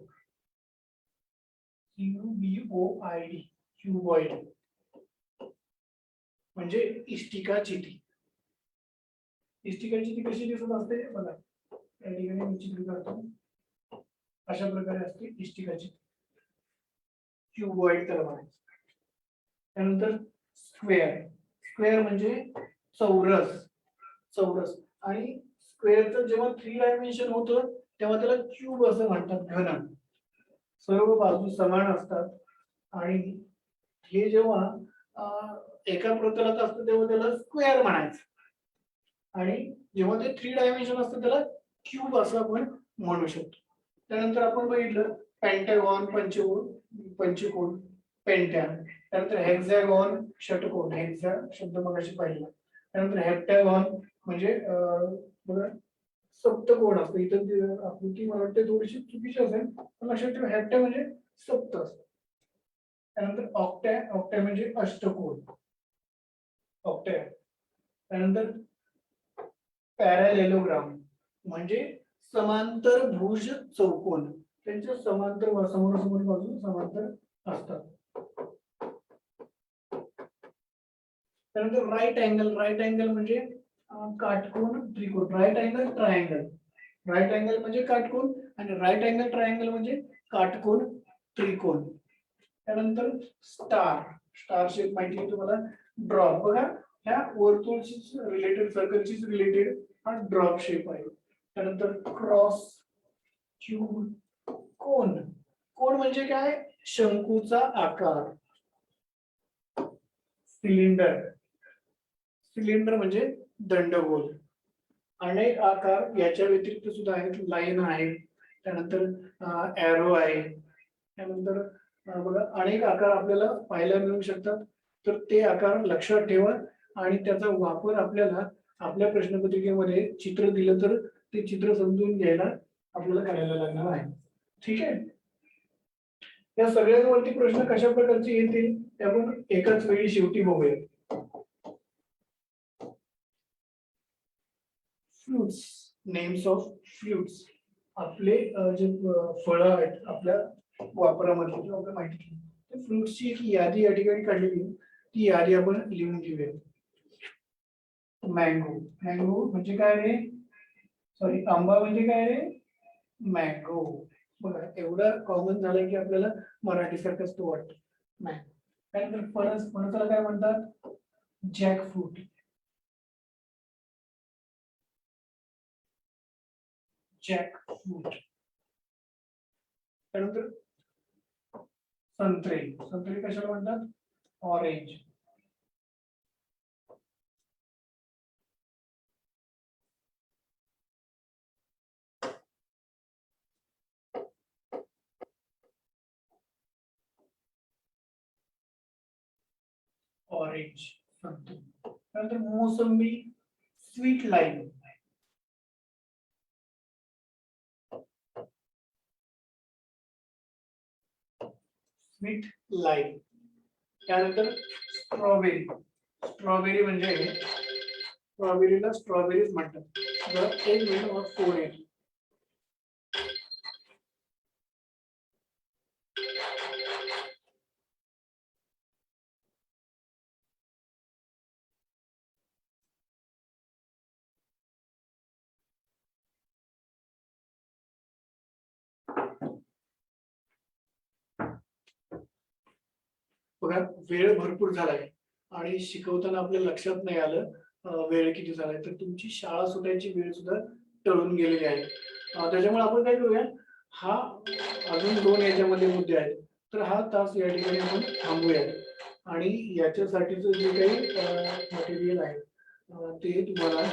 QBOID, क्युबॉइड म्हणजे इष्टिकाचिटी. इष्टिकाचिटी कशी दिसत असते बघा, या ठिकाणी मी चित्र करतो. अशा प्रकारे असते इष्टिकाचिटी, क्युबॉइड त्याला म्हणायचं. त्यानंतर स्क्वेअर, स्क्वेअर म्हणजे चौरस, चौरस. आणि स्क्वेअरचं जेव्हा 3 डायमेन्शन होतं तेव्हा त्याला क्यूब असं म्हणतात, घन. सर्व बाजू समान असतात आणि हे जेव्हा एका प्रतलात असतं तेव्हा त्याला स्क्वेअर म्हणायचं, आणि जेव्हा ते 3 डायमेन्शन असतं त्याला क्यूब असं आपण म्हणू शकतो. त्यानंतर आपण बघितलं पेंटॅगॉन, पंचकोन, पंचकोन, पेंट्या. त्यानंतर हेक्झॅगॉन, षटकोन, हेक्झा शब्द मगाशी पाहिला. त्यानंतर हेप्टॅगॉन म्हणजे बघा सप्तकोन असतो. इथं आकृती मला वाटते थोडीशी चुकीची असेल, पण लक्षात ठेवा हेप्टॅ म्हणजे सप्त असतं. त्यानंतर ऑक्टॅ, ऑक्टॅ म्हणजे अष्टकोन, ऑक्टॅ. त्यानंतर पॅरालेलोग्राम म्हणजे समांतर भुज चौकोन, त्यांच्या समांतर समोरासमोर बाजू समांतर असतात. त्यानंतर राईट अँगल, राईट अँगल म्हणजे काटकोन त्रिकोण, right angle triangle. Right angle म्हणजे काटकोन आणि राईट अँगल ट्रायंगल म्हणजे काटकोन त्रिकोण. त्यानंतर स्टार, स्टार शेप माहिती आहे तुम्हाला. ड्रॉप, बघा ह्या वर्तुळची रिलेटेड, सर्कलचीच रिलेटेड हा ड्रॉप शेप आहे. त्यानंतर क्रॉस, क्यूब, कोन. कोन म्हणजे काय, शंकूचा आकार. सिलेंडर, सिलेंडर म्हणजे दंडगोल. अनेक आकार याच्या व्यतिरिक्त सुद्धा आहेत, लाईन आहे, त्यानंतर एरो आहे. त्यानंतर बघा अनेक आकार आपल्याला पाहायला मिळू शकतात. तर ते आकार लक्षात ठेवा आणि त्याचा वापर आपल्याला आपल्या प्रश्नपत्रिकेमध्ये चित्र दिलं तर ते चित्र समजून घ्यायला आपल्याला करायला लागणार आहे, ठीक आहे. या सगळ्यांवरती प्रश्न कशा प्रकारचे येतील ते आपण एकाच वेळी शेवटी बघूया. फ्रुट्स, नेम्स ऑफ फ्रुट्स, आपले जे फळं आहेत आपल्या वापरामध्ये किंवा आपल्या माहिती, फ्रुट्सची एक यादी या ठिकाणी काढलेली, ती यादी आपण लिहून घेऊया. मँगो, मँगो म्हणजे काय रे, सॉरी आंबा म्हणजे काय रे, मँगो. बघा एवढं कॉमन झालं की आपल्याला मराठी सारखंच तो वाटतं, मँगो. त्यानंतर फणस, फणसाला काय म्हणतात, जॅक फ्रूट, जॅक फ्रूट. त्यानंतर संत्रे, संत्रे कशाला म्हणतात, ऑरेंज. ऑरेंज, संत्री. त्यानंतर मोसंबी, स्वीट लाईम, स्वीट लाईम. त्यानंतर स्ट्रॉबेरी. स्ट्रॉबेरी म्हणजे स्ट्रॉबेरीला स्ट्रॉबेरीज म्हणतात. जरा एक मिनिट मग फोन येईल. बघा वेळ भरपूर झालाय आणि शिकवताना आपल्या लक्षात नाही आलं वेळ किती झालाय, तर तुमची शाळा सुटायची वेळ सुद्धा टळून गेलेली आहे. त्याच्यामुळे आपण काय करूया, हा अजून 2 याच्यामध्ये मुद्दे आहेत, तर हा तास या ठिकाणी आपण थांबूया आणि याच्यासाठीचं जे काही मटेरियल आहे ते तुम्हाला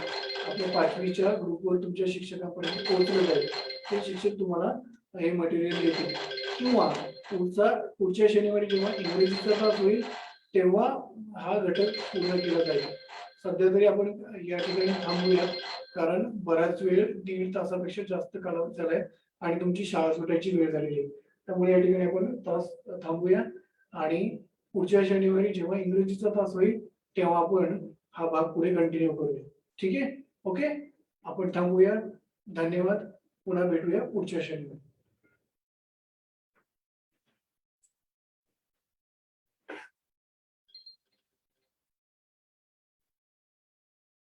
आपल्या 5वीच्या ग्रुपवर तुमच्या शिक्षकांपर्यंत पोहोचलं जाईल. ते शिक्षक तुम्हाला हे मटेरियल देतील किंवा पुढच्या शनिवारी जेव्हा इंग्रजीचा तास होईल तेव्हा हा घटक पूर्ण केला जाईल. सध्या तरी आपण या ठिकाणी थांबूया, कारण बराच वेळ 1.5 तासापेक्षा जास्त कालावधी झालाय आणि तुमची शाळा सुटायची वेळ झालेली आहे. त्यामुळे या ठिकाणी आपण तास थांबूया आणि पुढच्या शनिवारी जेव्हा इंग्रजीचा तास होईल तेव्हा आपण हा भाग पुढे कंटिन्यू करूया. ठीक आहे? ओके, आपण थांबूया. धन्यवाद. पुन्हा भेटूया पुढच्या शनिवारी.